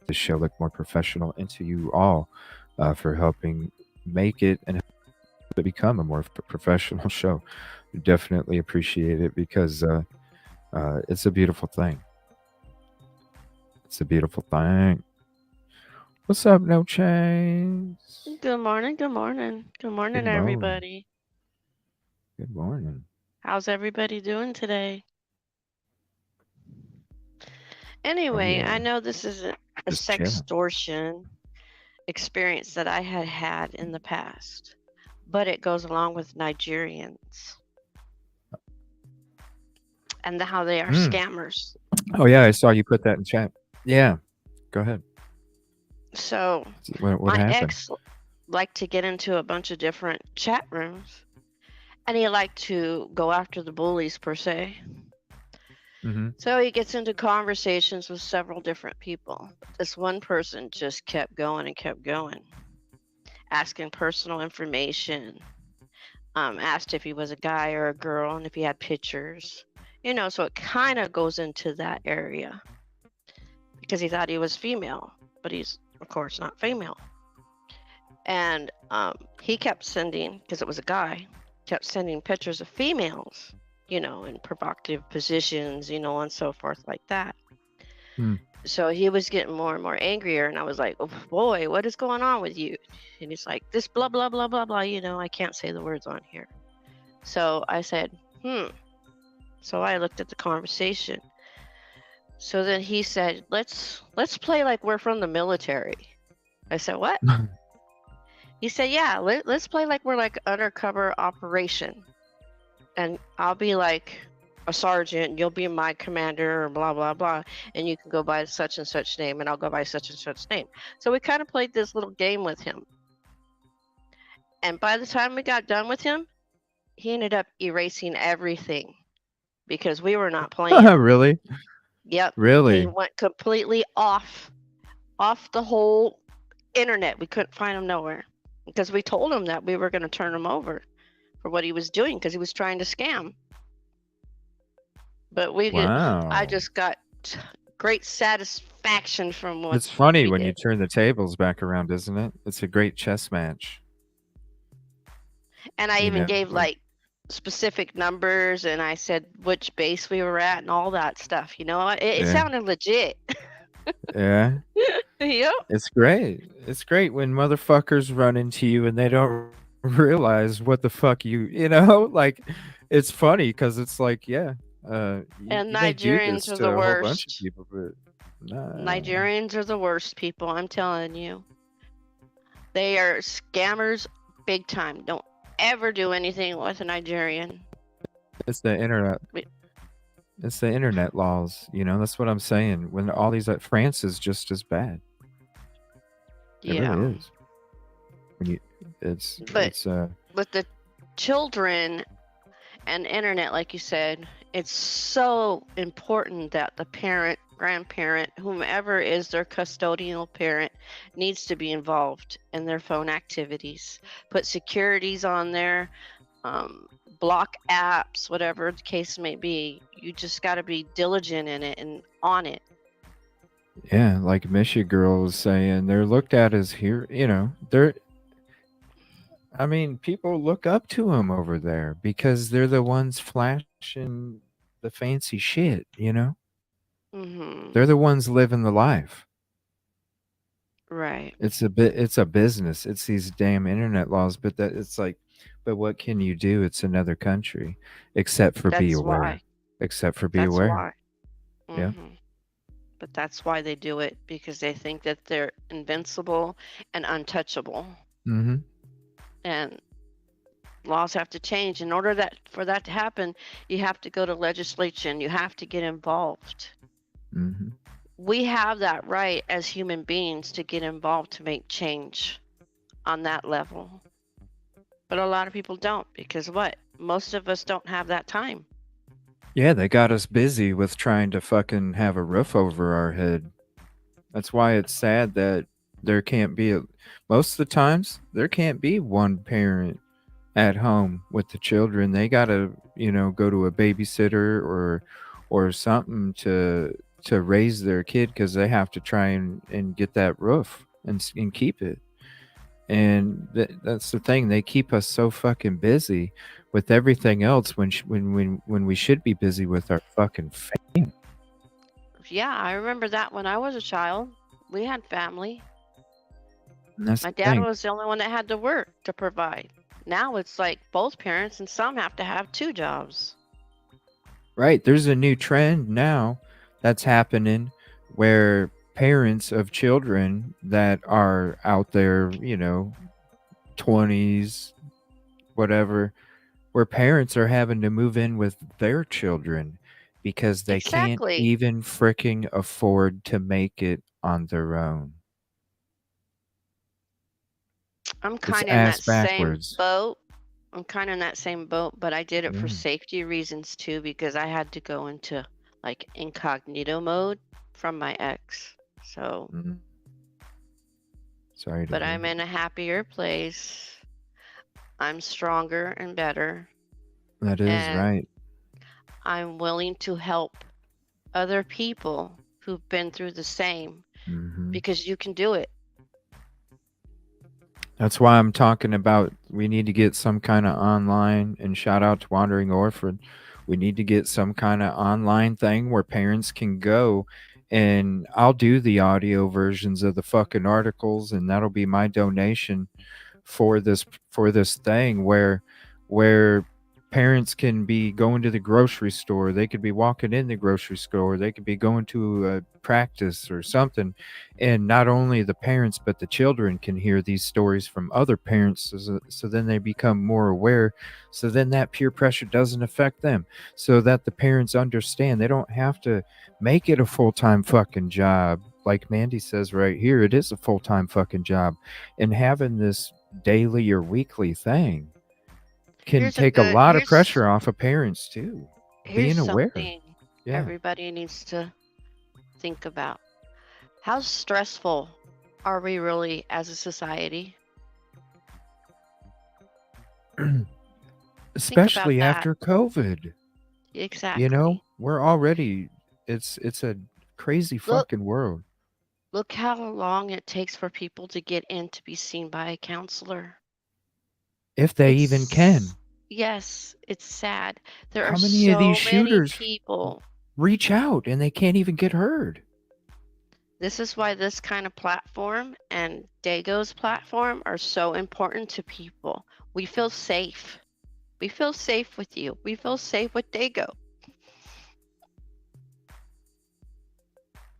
the show look more professional, and to you all for helping make it and become a more professional show. We definitely appreciate it because it's a beautiful thing. It's a beautiful thing. What's up, No Chains? Good morning, good morning. Good morning, Good morning. everybody. Good morning. How's everybody doing today? Anyway, yeah. I know this isn't a Just chilling. sextortion experience that I had in the past, but it goes along with Nigerians and how they are scammers. Oh, yeah, I saw you put that in chat. Yeah, go ahead. So What my happened? ex liked to get into a bunch of different chat rooms, and he liked to go after the bullies per se. Mm-hmm. So he gets into conversations with several different people. This one person just kept going and kept going, asking personal information, asked if he was a guy or a girl and if he had pictures. So it kind of goes into that area because he thought he was female, but he's, of course, not female. And he kept sending, because it was a guy, kept sending pictures of females, in provocative positions, and so forth like that. So he was getting more and more angrier, and I was like, oh boy, what is going on with you? And he's like, this blah, blah, blah, blah, blah, I can't say the words on here. So I said, So I looked at the conversation. So then he said, let's play like we're from the military. I said, what? He said, yeah, let's play like we're like undercover operation. And I'll be like a sergeant, you'll be my commander, or blah, blah, blah. And you can go by such and such name, and I'll go by such and such name. So we kind of played this little game with him. And by the time we got done with him, he ended up erasing everything because we were not playing. Really? Yep. Really? He went completely off the whole internet. We couldn't find him nowhere because we told him that we were going to turn him over for what he was doing because he was trying to scam. But I just got great satisfaction from what It's funny we when did. you turn the tables back around, isn't it? It's a great chess match. And I even gave like specific numbers, and I said which base we were at and all that stuff. It sounded legit. Yeah. Yep. It's great. It's great when motherfuckers run into you and they don't realize what the fuck like it's funny because it's like, yeah. And you may do Nigerians this are to the a whole bunch of worst. people, but nah. Nigerians are the worst people, I'm telling you. They are scammers big time. Don't ever do anything with a Nigerian. It's the internet. It's the internet laws. That's what I'm saying. When all these France is just as bad. It Yeah. really is. When you, it's But it's with the children and internet, like you said, it's so important that the parent, grandparent, whomever is their custodial parent, needs to be involved in their phone activities. Put securities on there, block apps, whatever the case may be. You just got to be diligent in it and on it. yeah, like Misha Girl was saying, they're looked at as here. You know, they're. I mean, people look up to them over there because they're the ones flashing the fancy shit. You know, Mm-hmm. they're the ones living the life. Right. It's a business. It's these damn internet laws, but that it's like, but what can you do? It's another country, except for be That's aware. why. Except for be That's aware. why. Yeah. Mm-hmm. But that's why they do it, because they think that they're invincible and untouchable. Mm-hmm. And laws have to change. In order for that to happen, you have to go to legislation. You have to get involved. Mm-hmm. We have that right as human beings to get involved to make change on that level. But a lot of people don't, because what? Most of us don't have that time. Yeah, they got us busy with trying to fucking have a roof over our head. That's why it's sad that there can't be most of the times there can't be one parent at home with the children. They gotta, go to a babysitter or something to raise their kid because they have to try and get that roof and keep it. And that's the thing. They keep us so fucking busy with everything else when we should be busy with our fucking family. Yeah, I remember that when I was a child. We had family. And that's My the dad thing. was the only one that had to work to provide. Now it's like both parents, and some have to have 2 jobs. Right. There's a new trend now that's happening where parents of children that are out there, 20s, whatever, where parents are having to move in with their children because they can't Exactly. even freaking afford to make it on their own. I'm It's kind of in that ass same backwards. boat. But I did it for Yeah. safety reasons too, because I had to go into like incognito mode from my ex. So, Mhm. Sorry to but hear I'm that. in a happier place. I'm stronger and better, That is and right. I'm willing to help other people who've been through the same, Mhm. because you can do it. That's why I'm talking about we need to get some kind of online, and shout out to Wandering Orphan. We need to get some kind of online thing where parents can go, and I'll do the audio versions of the fucking articles, and that'll be my donation for this thing where parents can be going to the grocery store. They could be walking in the grocery store. They could be going to a practice or something. And not only the parents, but the children can hear these stories from other parents. So then they become more aware. So then that peer pressure doesn't affect them. So that the parents understand they don't have to make it a full-time fucking job. Like Mandy says right here, it is a full-time fucking job. And having this daily or weekly thing can take a lot of pressure off of parents too. Here's Being aware. something Yeah. everybody needs to think about. How stressful are we really as a society? Especially that. after COVID. Exactly. We're already it's a crazy Look, fucking world. look how long it takes for people to get in to be seen by a counselor. If they even can. Yes, it's sad. There How are many of so these many shooters people. reach out and they can't even get heard? This is why this kind of platform and Dago's platform are so important to people. We feel safe. We feel safe with you. We feel safe with Dago.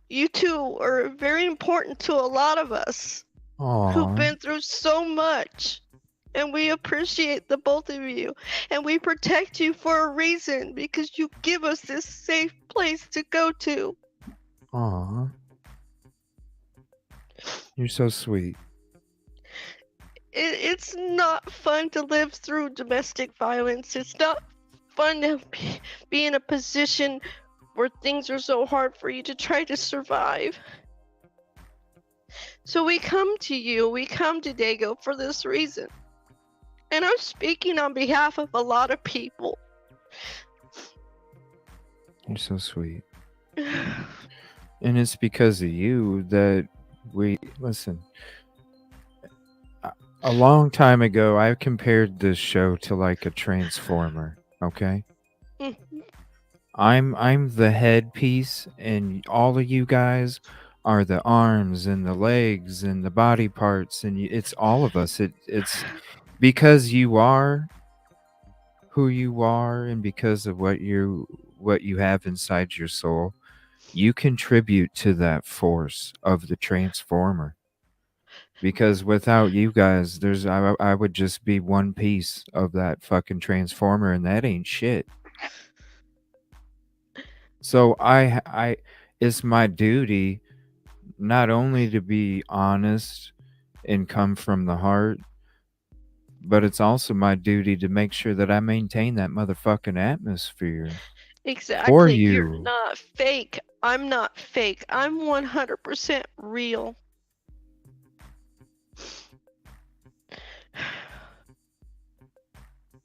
You two are very important to a lot of us who've Aw. been through so much. And we appreciate the both of you. And we protect you for a reason, because you give us this safe place to go to. Aw. You're so sweet. It's not fun to live through domestic violence. It's not fun to be in a position where things are so hard for you to try to survive. So we come to you, we come to Dago for this reason. And I'm speaking on behalf of a lot of people. You're so sweet. And it's because of you that we listen. A long time ago, I compared this show to like a transformer. Okay, I'm the headpiece, and all of you guys are the arms and the legs and the body parts, and it's all of us. It's because you are who you are, and because of what you have inside your soul, you contribute to that force of the transformer. Because without you guys, I would just be one piece of that fucking transformer, and that ain't shit. So it's my duty not only to be honest and come from the heart, but it's also my duty to make sure that I maintain that motherfucking atmosphere for Exactly. You're you. not fake. I'm not fake. I'm 100% real.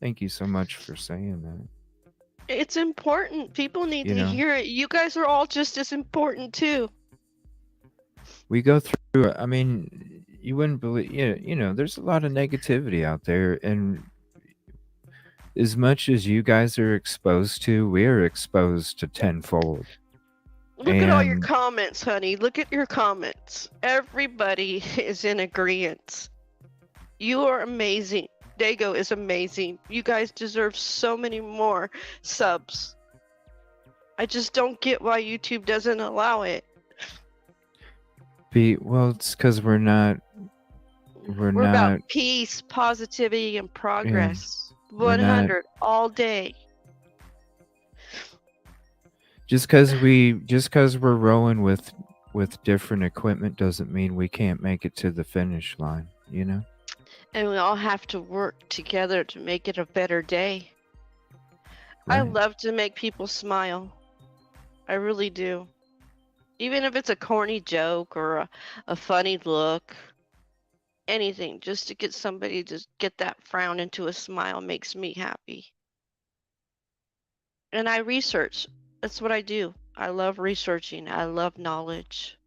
Thank you so much for saying that. It's important. People need You to know, hear it. You guys are all just as important too. we go through it. I mean, you wouldn't believe, there's a lot of negativity out there, and as much as you guys are exposed to, we're exposed to tenfold. Look at all your And comments, honey. Look at your comments. Everybody is in agreement. You are amazing. Dago is amazing. You guys deserve so many more subs. I just don't get why YouTube doesn't allow it. it's because we're not We're about peace, positivity, and progress. we're not 100 all day. just because we're rowing with different equipment doesn't mean we can't make it to the finish line, And we all have to work together to make it a better day. I Right. love to make people smile. I really do. Even if it's a corny joke or a funny look, anything just to get somebody to get that frown into a smile makes me happy. And I research. That's what I do. I love researching. I love knowledge.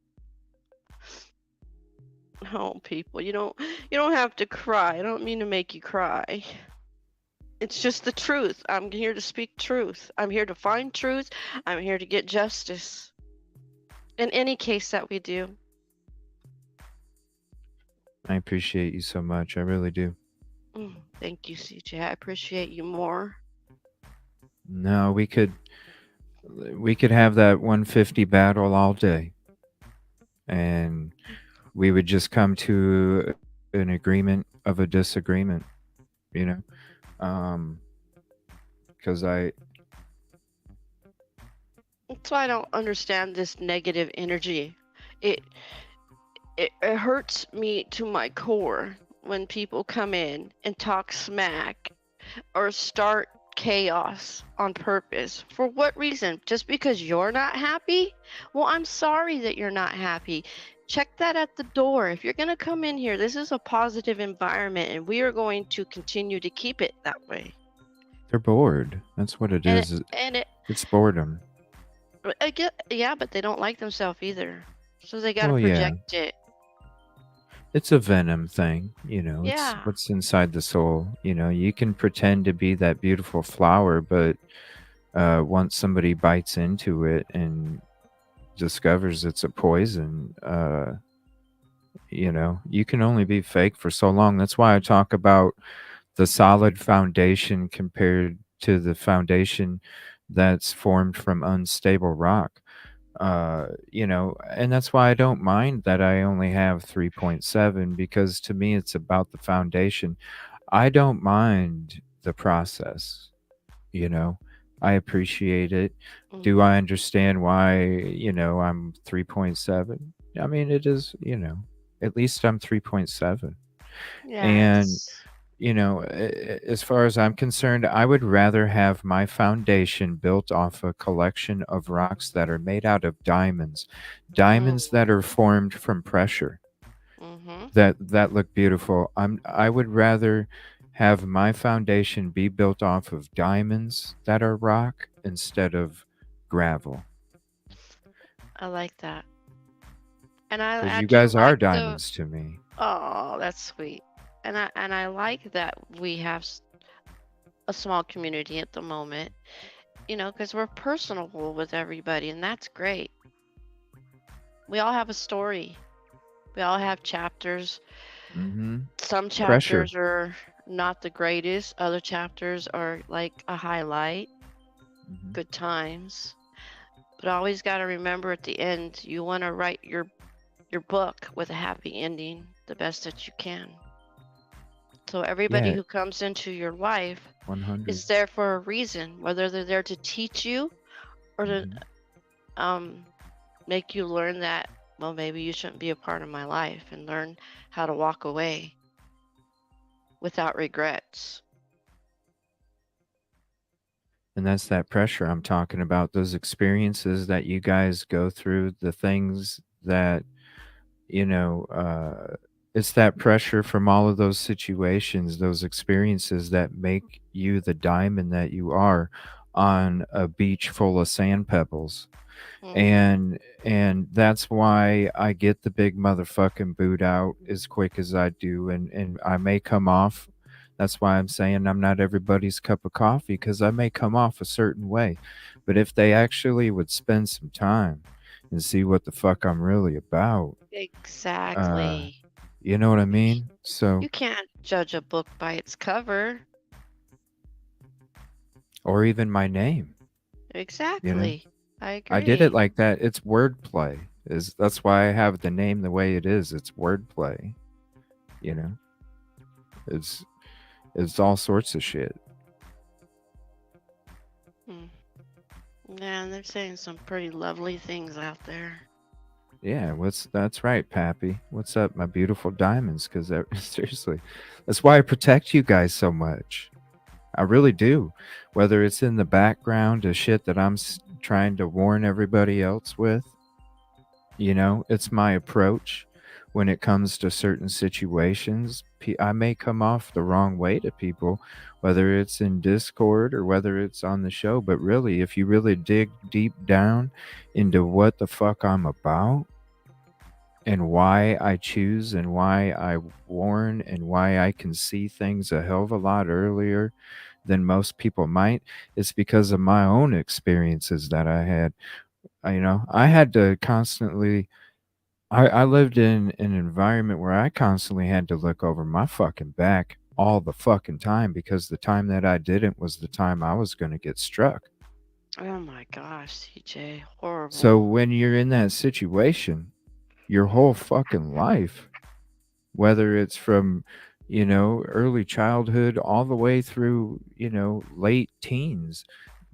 Oh, people, you don't have to cry. I don't mean to make you cry. It's just the truth. I'm here to speak truth. I'm here to find truth. I'm here to get justice. In any case that we do. I appreciate you so much. I really do. Thank you, CJ. I appreciate you more. No, we could have that 150 battle all day, and we would just come to an agreement of a disagreement, because That's why I don't understand this negative energy. It hurts me to my core when people come in and talk smack or start chaos on purpose. For what reason? Just because you're not happy? Well, I'm sorry that you're not happy. Check that at the door. If you're going to come in here, this is a positive environment, and we are going to continue to keep it that way. they're bored. That's what it is. It's boredom. Yeah, but they don't like themselves either. So they got to Well, yeah. project it. It's a venom thing, Yeah. It's what's inside the soul. You can pretend to be that beautiful flower, but once somebody bites into it and discovers it's a poison, you can only be fake for so long. That's why I talk about the solid foundation compared to the foundation that's formed from unstable rock. And that's why I don't mind that I only have 3.7, because to me it's about the foundation. I don't mind the process, I appreciate it. Do I understand why, I'm 3.7? I mean, it is, at least I'm 3.7. And Yes. you know, as far as I'm concerned, I would rather have my foundation built off a collection of rocks that are made out of diamonds that are formed from pressure, Mm-hmm. that look beautiful. I would rather have my foundation be built off of diamonds that are rock instead of gravel, I like that. And because I you do guys are like the diamonds to me. oh, that's sweet. And I like that we have a small community at the moment, because we're personable with everybody, and that's great. We all have a story. We all have chapters. Mm-hmm. Some Pressure. chapters are not the greatest. Other chapters are like a highlight. Mm-hmm. Good times. But always got to remember at the end, you want to write your book with a happy ending, the best that you can. So everybody Yeah, who comes into your life 100. is there for a reason, whether they're there to teach you or to Mm-hmm. make you learn that, well, maybe you shouldn't be a part of my life, and learn how to walk away without regrets. And that's that pressure I'm talking about, those experiences that you guys go through, the things that, you know, it's that pressure from all of those situations, those experiences that make you the diamond that you are on a beach full of sand pebbles. And that's why I get the big motherfucking boot out as quick as I do, and I may come off. That's why I'm saying I'm not everybody's cup of coffee, because I may come off a certain way, but if they actually would spend some time and see what the fuck I'm really about, uh, Exactly. you know what I mean? So, You can't judge a book by its cover. or even my name, you know. Exactly. I I did it agree. like that. It's wordplay. That's why I have the name the way it is. It's wordplay. You know, it's it's all sorts of shit. Mm. Yeah, and they're saying some pretty lovely things out there. Yeah, that's right, Pappy. What's up, my beautiful diamonds? Because seriously, that's why I protect you guys so much. I really do. Whether it's in the background of shit that I'm trying to warn everybody else with, it's my approach when it comes to certain situations. I may come off the wrong way to people, whether it's in Discord or whether it's on the show. But really, if you really dig deep down into what the fuck I'm about and why I choose and why I warn and why I can see things a hell of a lot earlier than most people might, it's because of my own experiences that I had. I had to constantly. I lived in an environment where I constantly had to look over my fucking back all the fucking time, because the time that I didn't was the time I was going to get struck. Oh my gosh, CJ, horrible. So when you're in that situation, your whole fucking life, whether it's from, early childhood all the way through, late teens,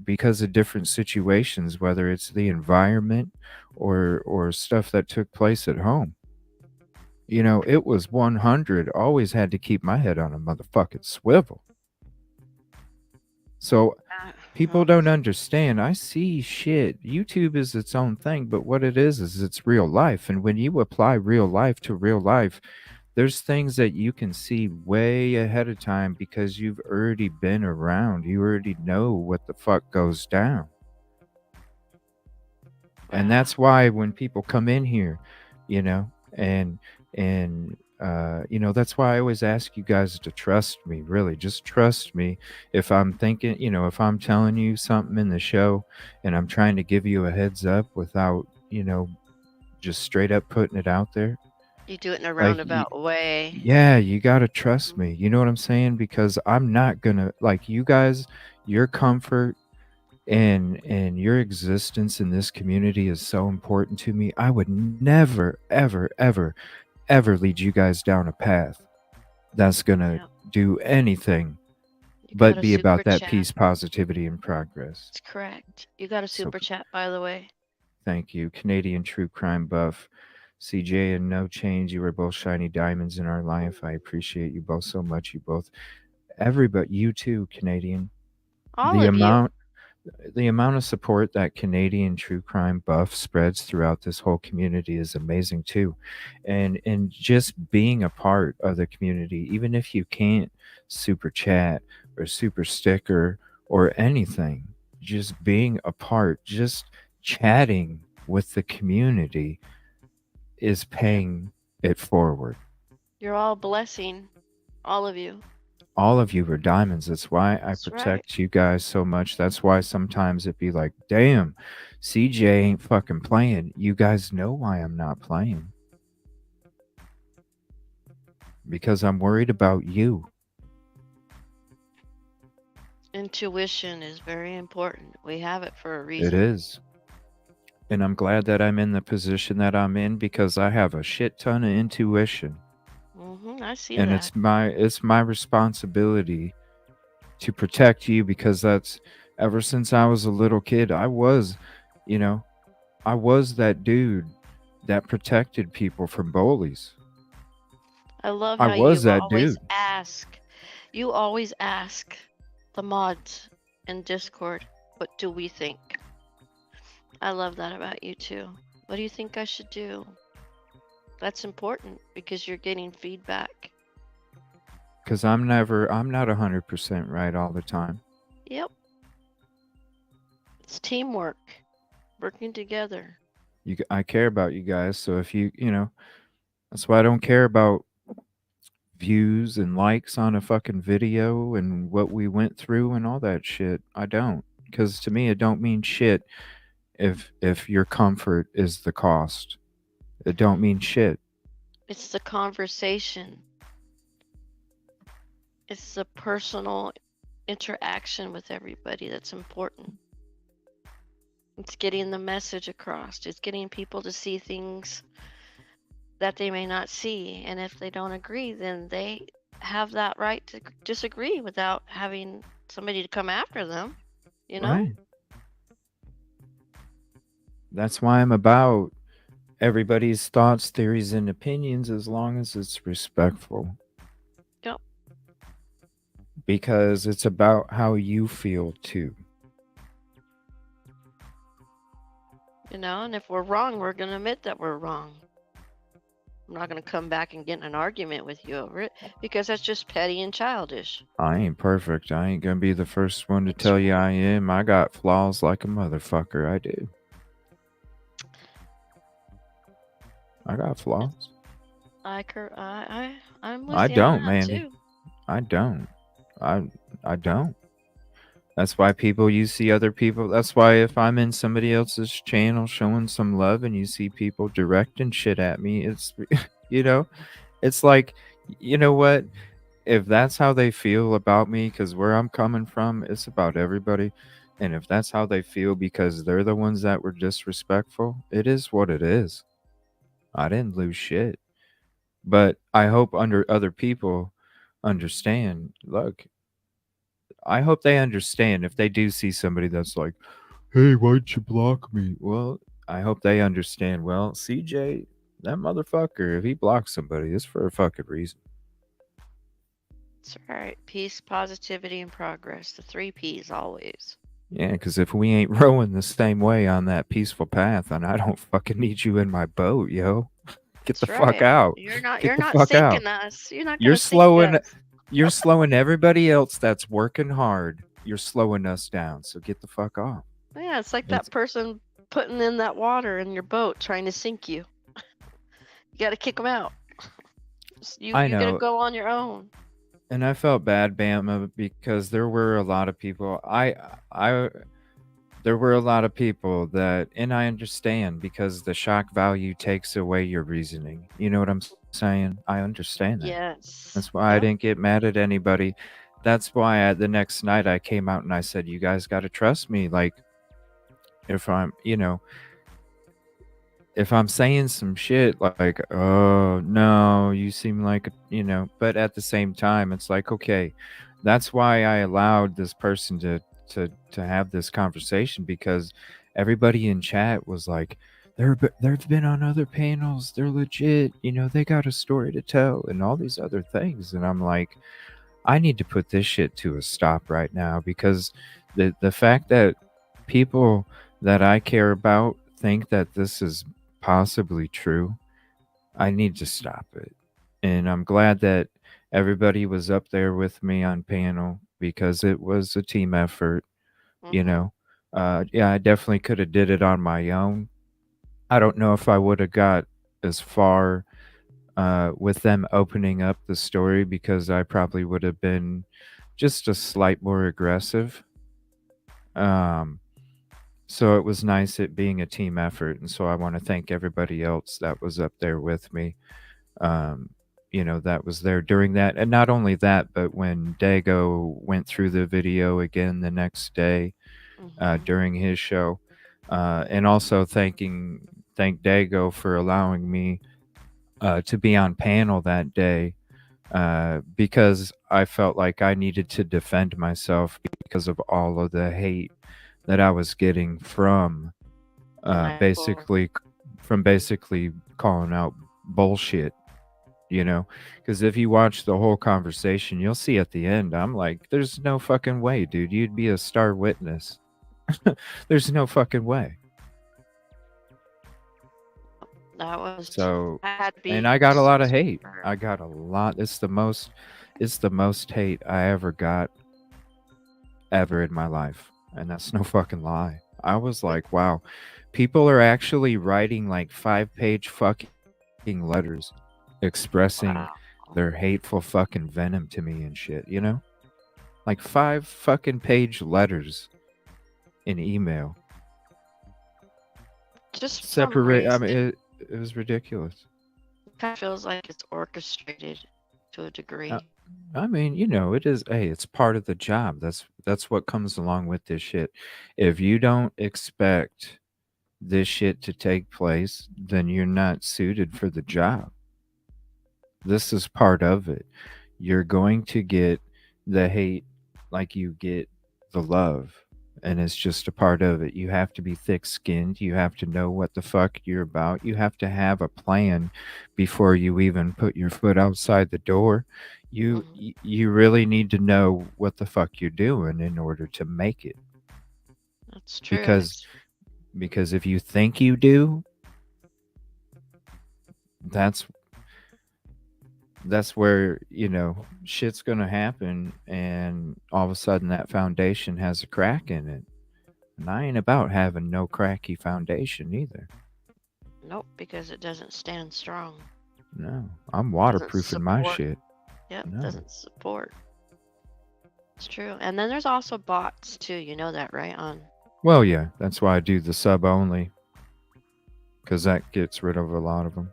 because of different situations, whether it's the environment or stuff that took place at home. It was 100. Always had to keep my head on a motherfucking swivel. So people don't understand. I see shit. YouTube is its own thing, but what it is it's real life. And when you apply real life to real life, there's things that you can see way ahead of time because you've already been around. You already know what the fuck goes down. And that's why when people come in here, and that's why I always ask you guys to trust me. Really, just trust me. If I'm thinking, if I'm telling you something in the show and I'm trying to give you a heads up without, just straight up putting it out there, You do it in a like, roundabout way. yeah, you gotta trust me. You know what I'm saying? Because I'm not gonna, like, you guys, your comfort and your existence in this community is so important to me. I would never, ever, ever, ever lead you guys down a path that's gonna do anything got but a be super about that chat. peace, positivity, and progress. That's correct. You got a So super chat, by the way. thank you, Canadian True Crime Buff. CJ and No Change, you were both shiny diamonds in our life. I appreciate you both so much. You both, everybody, you too, Canadian. All The of you. amount of support that Canadian true crime buff spreads throughout this whole community is amazing too. And just being a part of the community, even if you can't super chat or super sticker or anything, just being a part, just chatting with the community is paying it forward. You're all a blessing. All of you. All of you are diamonds. That's why I That's right. protect you guys so much. That's why sometimes it be like, damn, CJ ain't fucking playing. You guys know why I'm not playing. Because I'm worried about you. Intuition is very important. We have it for a It reason. is. And I'm glad that I'm in the position that I'm in because I have a shit ton of intuition. I see And that. it's my responsibility to protect you because that's ever since I was a little kid, I was that dude that protected people from bullies. I love I how was you that always dude. ask. You always ask the mods in Discord, what do we think? I love that about you too. What do you think I should do? That's important because you're getting feedback. Because I'm not 100% right all the time. Yep. It's teamwork. Working together. I care about you guys. So if that's why I don't care about views and likes on a fucking video and what we went through and all that shit. I don't. Because to me, it don't mean shit if your comfort is the cost. It don't mean shit. It's the conversation. It's the personal interaction with everybody that's important. It's getting the message across. It's getting people to see things that they may not see. And if they don't agree, then they have that right to disagree without having somebody to come after them, you know? Right. That's why I'm about everybody's thoughts, theories, and opinions as long as it's respectful. Yep. Because it's about how you feel too. You know, and if we're wrong, we're going to admit that we're wrong. I'm not going to come back and get in an argument with you over it because that's just petty and childish. I ain't perfect. I ain't gonna be the first one to tell you I am. I got flaws like a motherfucker. I do. I got flaws. I'm with I you don't, on that Mandy. too. I don't. I don't. That's why you see other people. That's why if I'm in somebody else's channel showing some love and you see people directing shit at me, it's, it's like, you know what? If that's how they feel about me, because where I'm coming from, it's about everybody. And if that's how they feel because they're the ones that were disrespectful, it is what it is. I didn't lose shit. But I hope other people understand. Look, I hope they understand if they do see somebody that's like, hey, why'd you block me? Well, I hope they understand. Well, CJ, that motherfucker, if he blocks somebody, it's for a fucking reason. That's right. Peace, positivity, and progress. The 3 Ps always. Yeah, because if we ain't rowing the same way on that peaceful path, then I don't fucking need you in my boat, yo. Get the fuck out. You're not out. sinking us. You're not You're gonna slowing sink us. you're slowing everybody else that's working hard. You're slowing us down. So get the fuck off. Yeah, it's like that person putting in that water in your boat trying to sink you. You got to kick them out. You're going to go on your own. And I felt bad, Bama, because there were a lot of people. There were a lot of people that, and I understand because the shock value takes away your reasoning. You know what I'm saying? I understand that. Yes. That's why I didn't get mad at anybody. That's why the next night I came out and I said, you guys got to trust me. Like, if I'm saying some shit like, oh, no, you seem like, but at the same time, it's like, okay, that's why I allowed this person to have this conversation, because everybody in chat was like, they've been on other panels. They're legit. You know, they got a story to tell and all these other things. And I'm like, I need to put this shit to a stop right now, because the fact that people that I care about think that this is possibly true, I need to stop it. And I'm glad that everybody was up there with me on panel, because it was a team effort, you Mm-hmm. know. Yeah, I definitely could have did it on my own. I don't know if I would have got as far with them opening up the story, because I probably would have been just a slight more aggressive. Um, so it was nice it being a team effort, and so I want to thank everybody else that was up there with me. Um, that was there during that, and not only that, but when Dago went through the video again the next day Mm-hmm. during his show, and also thank Dago for allowing me to be on panel that day, because I felt like I needed to defend myself because of all of the hate that I was getting from And I for basically calling out bullshit. Because if you watch the whole conversation, you'll see at the end, I'm like, there's no fucking way, dude. You'd be a star witness. There's no fucking way. that was So, had to and be I got a lot of hate. super. I got a lot. It's the most hate I ever got ever in my life. And that's no fucking lie. I was like, wow, people are actually writing like 5-page fucking letters expressing Wow. their hateful fucking venom to me and shit, Like 5 fucking page letters in email. Just for some Separate. I mean, reason, it was ridiculous. it kind of feels like it's orchestrated to a degree. I mean, it is. Hey, it's part of the job. That's what comes along with this shit. If you don't expect this shit to take place, then you're not suited for the job. This is part of it. You're going to get the hate like you get the love. And it's just a part of it. You have to be thick skinned. You have to know what the fuck you're about. You have to have a plan before you even put your foot outside the door. You really need to know what the fuck you're doing in order to make it. That's true. Because if you think you do, that's where shit's gonna happen, and all of a sudden that foundation has a crack in it. And I ain't about having no cracky foundation either. Nope, because it doesn't stand strong. No, I'm Doesn't waterproofing my support. shit. Yep, No. doesn't support. It's true. And then there's also bots too. You know that, right? Well, yeah, that's why I do the sub only, because that gets rid of a lot of them.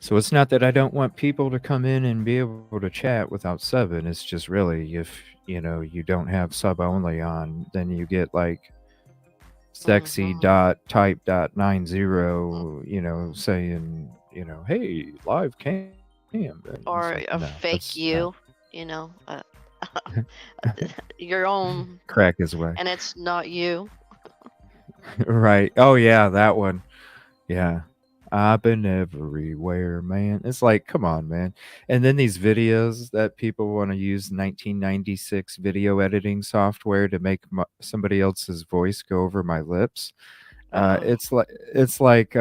So it's not that I don't want people to come in and be able to chat without subbing. It's just really, if you don't have sub only on, then you get like sexy.type.90, saying, hey, live cam. And or it's like, a no, fake that's you. Your own, crack his way. and it's not you. Right. Oh yeah, that one. Yeah. I've been everywhere, man. It's like, come on, man. And then these videos that people want to use 1996 video editing software to make somebody else's voice go over my lips. It's like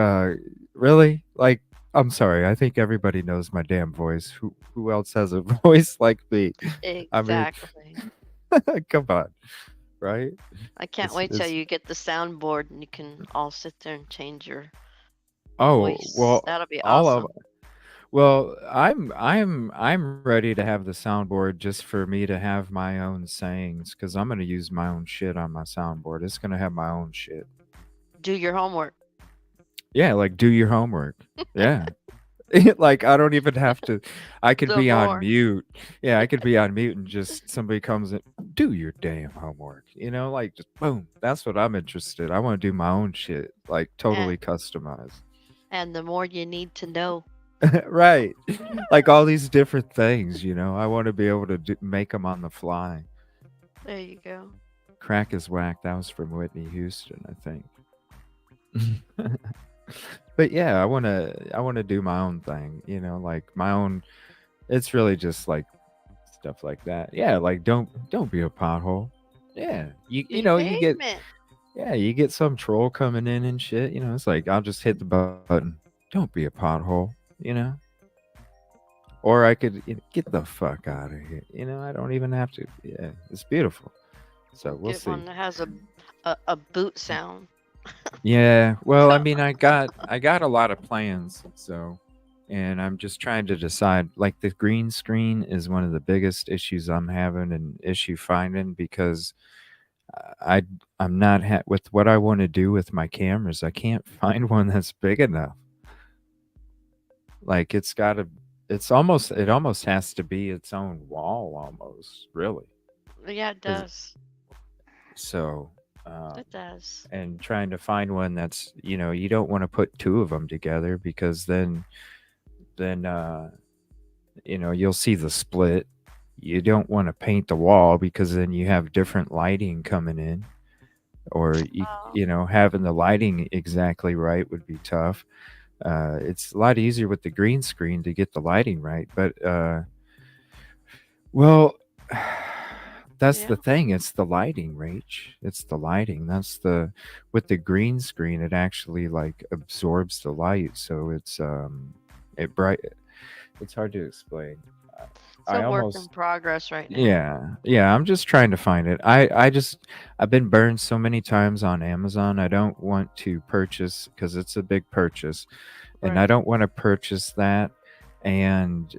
really? Like, I'm sorry. I think everybody knows my damn voice. Who else has a voice like me? Exactly. I mean, come on. Right? I can't wait till you get the soundboard and you can all sit there and change your voice. Well, That'll be all awesome. of well, I'm ready to have the soundboard just for me to have my own sayings, because I'm gonna use my own shit on my soundboard. It's gonna have my own shit. Do your homework. Yeah, like do your homework. Yeah. Like I don't even have to. I could The be on more. mute. Yeah, I could be on mute and just somebody comes in, do your damn homework. Like just boom. That's what I'm interested. I want to do my own shit, like totally customized. And the more you need to know. Right. Like all these different things. I want to be able to make them on the fly. There you go. Crack is whack. That was from Whitney Houston, I think. But yeah, I wanna do my own thing, like my own. It's really just like stuff like that. Yeah, like don't be a pothole. Yeah, you get Behavement. you get some troll coming in and shit. It's like I'll just hit the button. Don't be a pothole. Or I could get the fuck out of here. I don't even have to. Yeah, it's beautiful. So we'll Get see. one that has a boot sound. Yeah, well, I mean, I got a lot of plans, and I'm just trying to decide. Like the green screen is one of the biggest issues I'm having and issue finding because I I'm not with what I want to do with my cameras. I can't find one that's big enough. Like it almost has to be its own wall, almost really. Yeah, it 'Cause- does. So. It does. And trying to find one that's you don't want to put two of them together because then you'll see the split. You don't want to paint the wall because then you have different lighting coming in, or having the lighting exactly right would be tough. It's a lot easier with the green screen to get the lighting right, but well, that's the thing. It's the lighting, Rach. It's the lighting. With the green screen, it actually like absorbs the light, so it's It's hard to explain. It's a work in progress right now. Yeah. I'm just trying to find it. I've been burned so many times on Amazon. I don't want to purchase because it's a big purchase, and I don't want to purchase that and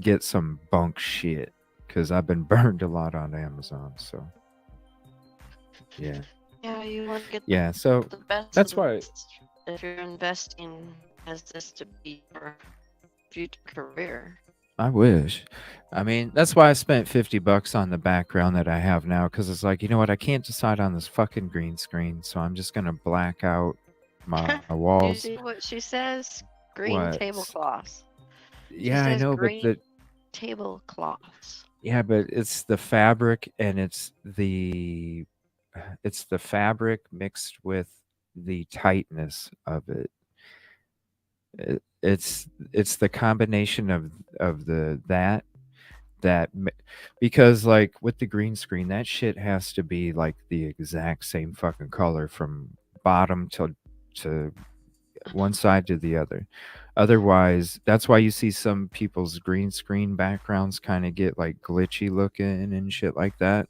get some bunk shit because I've been burned a lot on Amazon. So yeah. Yeah, you want to get Yeah, so the best. that's of the why. best if you're investing as this to be your future career. I wish. I mean, that's why I spent $50 on the background that I have now because it's like, you know what? I can't decide on this fucking green screen, so I'm just gonna black out my You walls. see what she says? Green What? tablecloths. She Yeah, I says know, but green tablecloths. it's the fabric and it's the fabric mixed with the tightness of it. It's the combination of because like with the green screen, that shit has to be like the exact same fucking color from bottom to one side to the other. Otherwise, that's why you see some people's green screen backgrounds kind of get like glitchy looking and shit like that.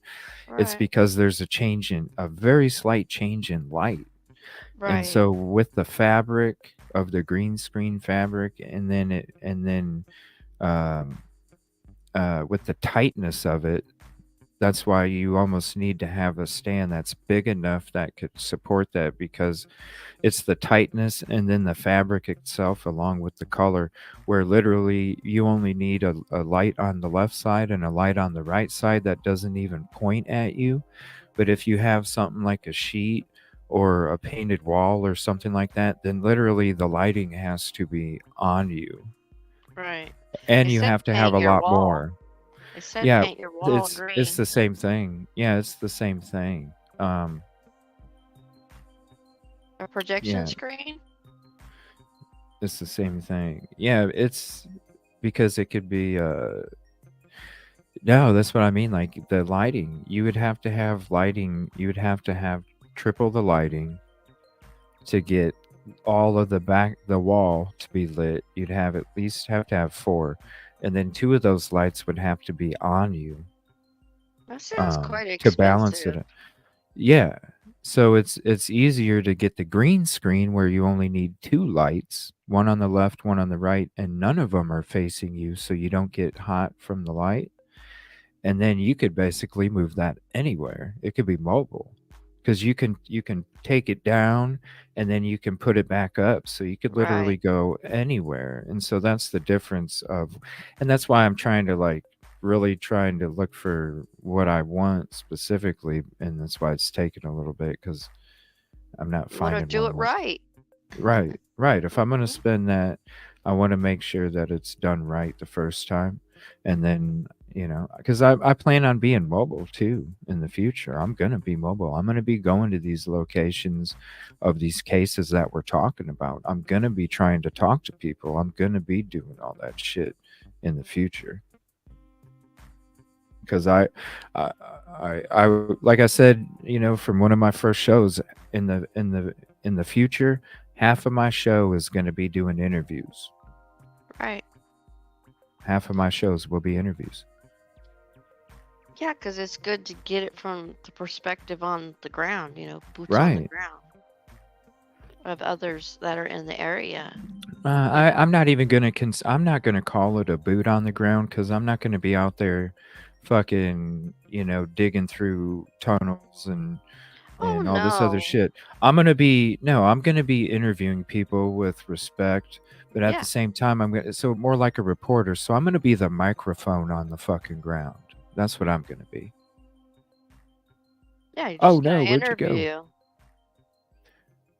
It's Right. because there's a very slight change in light. And Right. so with the fabric of the green screen fabric and then with the tightness of it, that's why you almost need to have a stand that's big enough that could support that because it's the tightness and then the fabric itself along with the color where literally you only need a light on the left side and a light on the right side that doesn't even point at you. But if you have something like a sheet or a painted wall or something like that, then literally the lighting has to be on you. Right. And They you said have to paint have a your lot wall. more. They said Yeah, paint your wall it's green. the same thing. Yeah, it's the same thing. A projection Yeah, screen. it's the same thing. Yeah, it's because it could be no, that's what I mean. Like the lighting, you would have to have lighting. You would have to have triple the lighting to get all of the wall to be lit. You'd have at least have to have 4, and then 2 of those lights would have to be on you That sounds quite to balance expensive. it. Yeah. So it's easier to get the green screen where you only need 2 lights, one on the left, one on the right, and none of them are facing you so you don't get hot from the light. And then you could basically move that anywhere. It could be mobile because you can take it down and then you can put it back up. So you could literally Right. go anywhere. And so that's the difference and that's why I'm trying to really trying to look for what I want specifically. And that's why it's taken a little bit because I'm not You want to finding do one it that's right. right. If I'm going to spend that, I want to make sure that it's done right the first time. And then, you know, because I plan on being mobile too in the future. I'm going to be mobile. I'm going to be going to these locations of these cases that we're talking about. I'm going to be trying to talk to people. I'm going to be doing all that shit in the future. Because I like I said, you know, from one of my first shows in the future, half of my show is going to be doing interviews. Right. Half of my shows will be interviews. Yeah, because it's good to get it from the perspective on the ground, you know, boots on the Right. ground of others that are in the area. I'm not even gonna I'm not gonna call it a boot on the ground because I'm not gonna be out there, fucking, you know, digging through tunnels and Oh all this other no. shit. I'm gonna be interviewing people with respect, but at Yeah. the same time, so more like a reporter. So I'm gonna be the microphone on the fucking ground. That's what I'm gonna be. Yeah, you're Oh just no, gonna where'd you go? interview.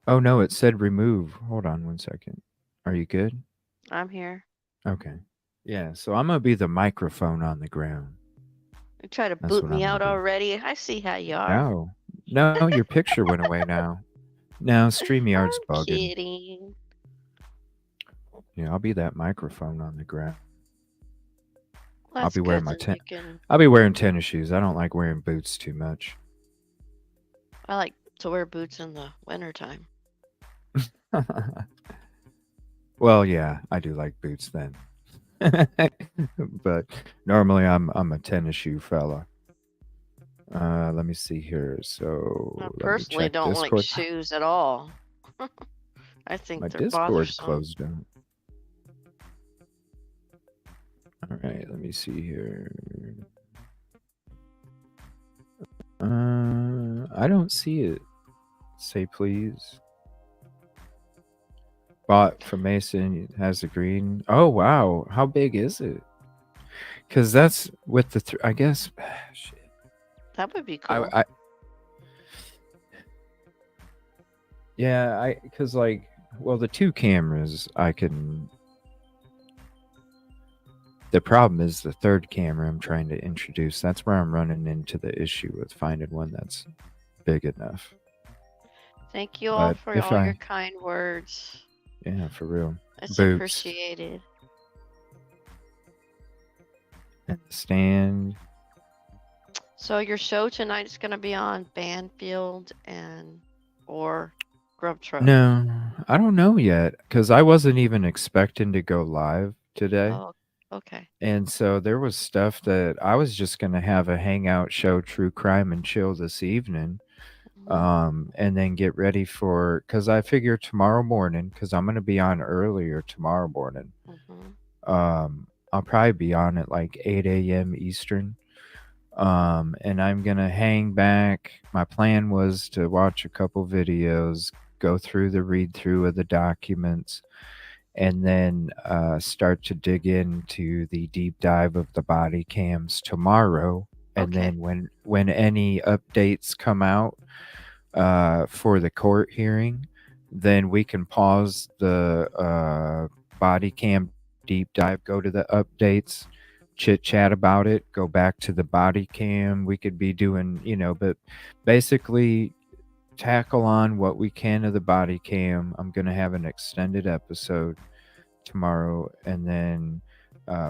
Oh no, it said remove. Hold on one second. Are you good? I'm here. Okay. Yeah, so I'm gonna be the microphone on the ground. You try to That's boot what me I'm out gonna be. already. I see how you are. No, your picture went away now. No, StreamYard's I'm bugging. kidding. Yeah, I'll be that microphone on the ground. Well, I'll that's be wearing good. my Then you can. I'll be wearing tennis shoes. I don't like wearing boots too much. I like to wear boots in the wintertime. Well, yeah, I do like boots then. But normally I'm a tennis shoe fella. Let me see here. So I let me personally check don't like Discord. shoes at all. I think My they're Discord bothersome. closed out. All right, let me see here. I don't see it. Say please. Bought from Mason has the green. Oh wow, how big is it? Because that's with the I guess. Shit. That would be cool. Yeah, because like, well, the two cameras I can. The problem is the third camera I'm trying to introduce. That's where I'm running into the issue with finding one that's big enough. Thank you all But for if all I- your kind words. Yeah, for real. It's Boots appreciated. and the stand. So your show tonight is going to be on Banfield or Grub Truck. No, I don't know yet because I wasn't even expecting to go live today. Oh, okay. And so there was stuff that I was just going to have a hangout show, True Crime and Chill this evening. And then get ready for, because I figure tomorrow morning, because I'm going to be on earlier tomorrow morning. I'll probably be on at like 8 a.m. Eastern. And I'm going to hang back. My plan was to watch a couple videos, go through the read through of the documents, and then start to dig into the deep dive of the body cams tomorrow. And then when any updates come out for the court hearing, then we can pause the body cam deep dive, go to the updates, chit chat about it, go back to the body cam. We could be doing, but basically tackle on what we can of the body cam. I'm going to have an extended episode tomorrow, and then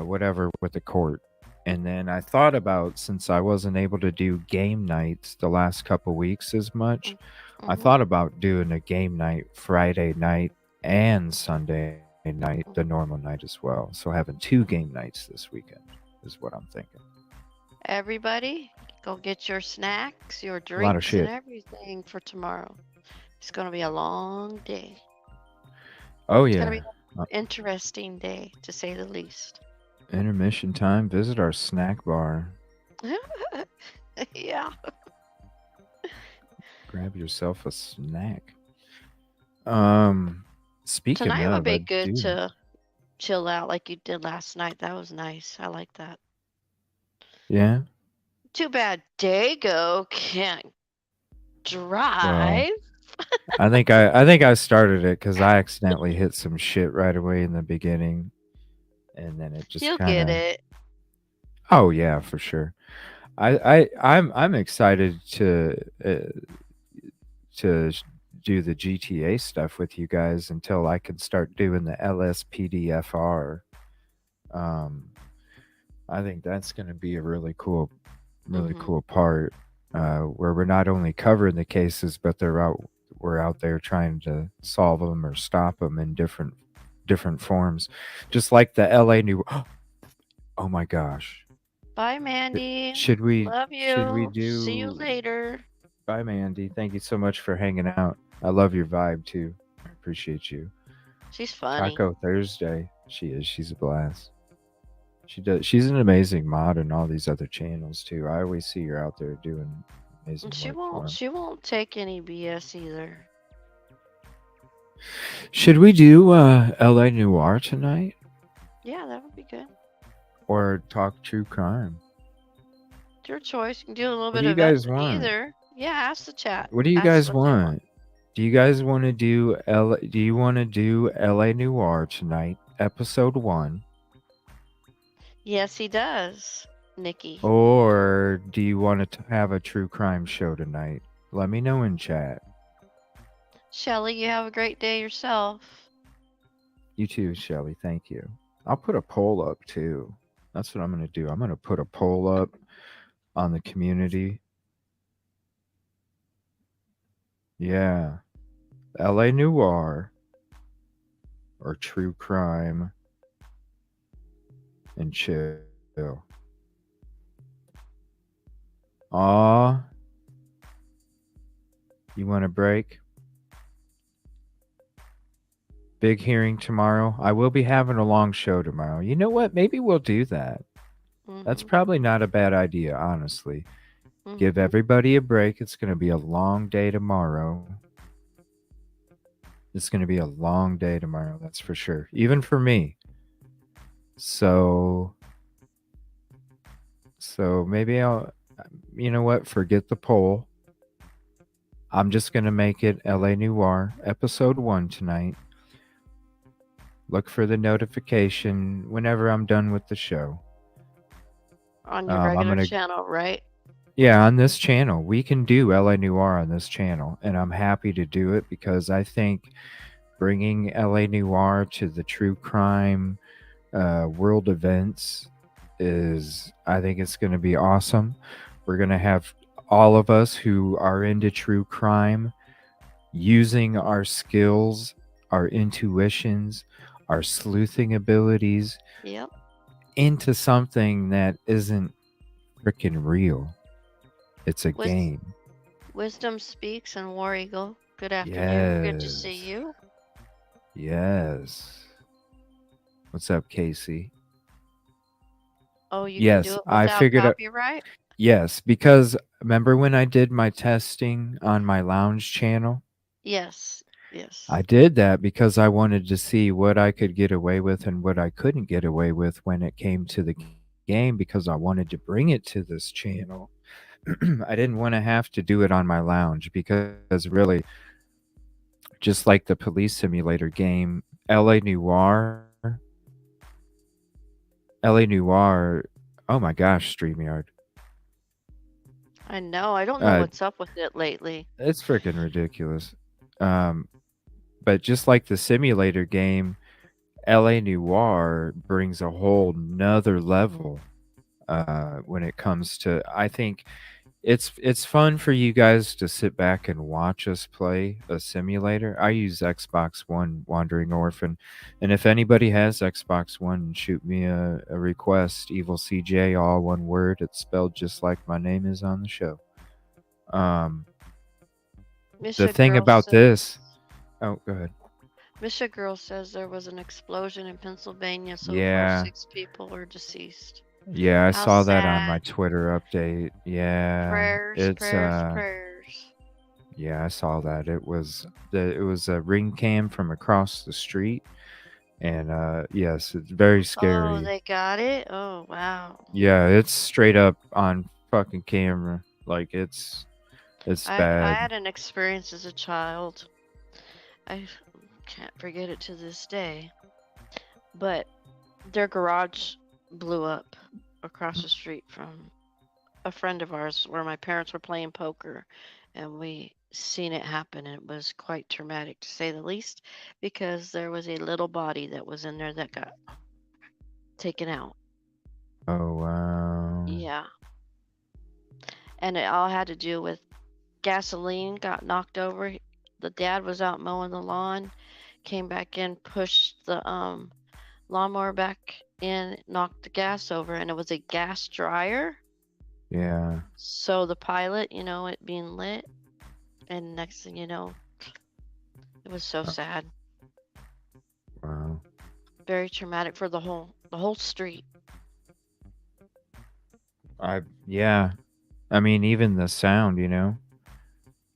whatever with the court. And then I thought about, since I wasn't able to do game nights the last couple weeks as much, I thought about doing a game night Friday night and Sunday night, the normal night as well. So having 2 game nights this weekend is what I'm thinking. Everybody, go get your snacks, your lot of drinks, shit. and everything for tomorrow. It's going to be a long day. Oh It's yeah. going to be an interesting day, to say the least. Intermission time. Visit our snack bar. Yeah. Grab yourself a snack. Speaking Tonight of, would be I good do- to chill out like you did last night. That was nice. I like that. Yeah. Too bad Dago can't drive. I think I started it because I accidentally hit some shit right away in the beginning, and then it just You'll kind get of. it. Oh yeah, for sure. I'm excited to do the GTA stuff with you guys until I can start doing the LSPDFR. Um, I think that's going to be a really cool part where we're not only covering the cases, but we're out there trying to solve them or stop them in different forms, just like the LA New. Oh my gosh! Bye, Mandy. Should we Love should we you. See you do? later. Bye, Mandy. Thank you so much for hanging out. I love your vibe too. I appreciate you. She's funny. Taco Thursday. She is. She's a blast. She does. She's an amazing mod in all these other channels too. I always see her out there doing amazing And she work for won't. 'em. She won't take any BS either. Should we do LA Noir tonight Yeah, that would be good. or talk true crime? It's your choice. You can do a little What bit do you of guys want? either. Yeah, ask the chat. What do you Ask guys what they want? Do you guys want to do Do you want to do LA Noir tonight, episode 1, Yes, he does, Nikki. or do you want to have a true crime show tonight? Let me know in chat. Shelly, you have a great day yourself. You too, Shelly. Thank you. I'll put a poll up too. That's what I'm going to do. I'm going to put a poll up on the community. Yeah. LA Noir or true crime and chill. Aw. You want a break? Big hearing tomorrow. I will be having a long show tomorrow. You know what? Maybe we'll do that. That's probably not a bad idea, honestly. Give everybody a break. It's going to be a long day tomorrow. It's going to be a long day tomorrow, that's for sure. Even for me. So maybe I'll, you know what? Forget the poll. I'm just going to make it LA Noir episode 1 tonight. Look for the notification whenever I'm done with the show. On your regular channel, right? Yeah, on this channel. We can do LA Noir on this channel, and I'm happy to do it because I think bringing LA Noir to the true crime world events I think it's going to be awesome. We're going to have all of us who are into true crime using our skills, our intuitions, our sleuthing abilities into something that isn't freaking real. It's a game. Wisdom Speaks and War Eagle. Good afternoon. Good to see Yes. you. Yes. What's up, Casey? Oh, you can Yes, do it I without figured out. copyright? Yes, because remember when I did my testing on my lounge channel? Yes. Yes. I did that because I wanted to see what I could get away with and what I couldn't get away with when it came to the game because I wanted to bring it to this channel. I didn't want to have to do it on my lounge because really, just like the police simulator game, LA Noir, oh my gosh, StreamYard. I know. I don't know what's up with it lately. It's freaking ridiculous. But just like the simulator game, LA Noir brings a whole nother level when it comes to, I think it's fun for you guys to sit back and watch us play a simulator. I use Xbox One Wandering Orphan, and if anybody has Xbox One, shoot me a request. Evil CJ, all one word. It's spelled just like my name is on the show. The thing about this. Oh, go ahead. Misha Girl says there was an explosion in Pennsylvania. So Yeah. far, 6 people are deceased. Yeah, I How saw that on my sad. Twitter update. Yeah, Prayers, it's prayers. yeah, I saw that. It was a ring cam from across the street, and yes, it's very Oh, scary. they got it? Oh, wow. Yeah, it's straight up on fucking camera. Like it's I bad. had an experience as a child. I can't forget it to this day. But their garage blew up. across the street from a friend of ours where my parents were playing poker, and we seen it happen. And it was quite traumatic to say the least, because there was a little body that was in there that got taken out. Oh wow. Yeah. And it all had to do with gasoline got knocked over. The dad was out mowing the lawn, came back in, pushed the lawnmower back in, knocked the gas over, and it was a gas dryer. Yeah. So the pilot, it being lit, and next thing you know, it was so sad. Wow. Very traumatic for the whole street. Yeah. I mean, even the sound,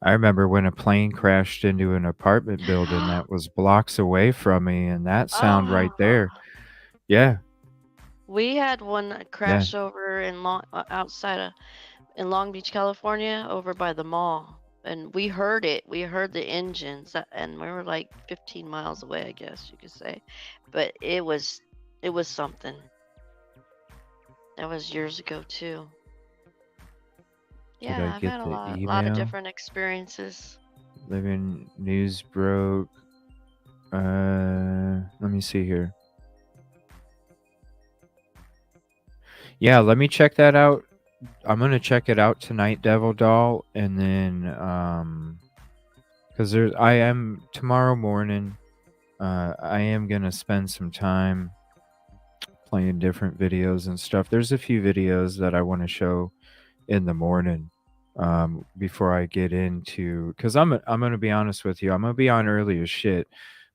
I remember when a plane crashed into an apartment building that was blocks away from me, and that sound right there. Yeah. We had one Yeah. crash over in Long Beach, California, over by the mall, and we heard it. We heard the engines, and we were like 15 miles away, I guess you could say. But it was something. That was years ago too. Did Yeah, I I've get had a the lot of email? different experiences. Living news broke. Let me see here. Yeah, let me check that out. I'm gonna check it out tonight, Devil Doll, and then because I am tomorrow morning. I am gonna spend some time playing different videos and stuff. There's a few videos that I want to show in the morning before I get into, because I'm gonna be honest with you, I'm gonna be on early as shit,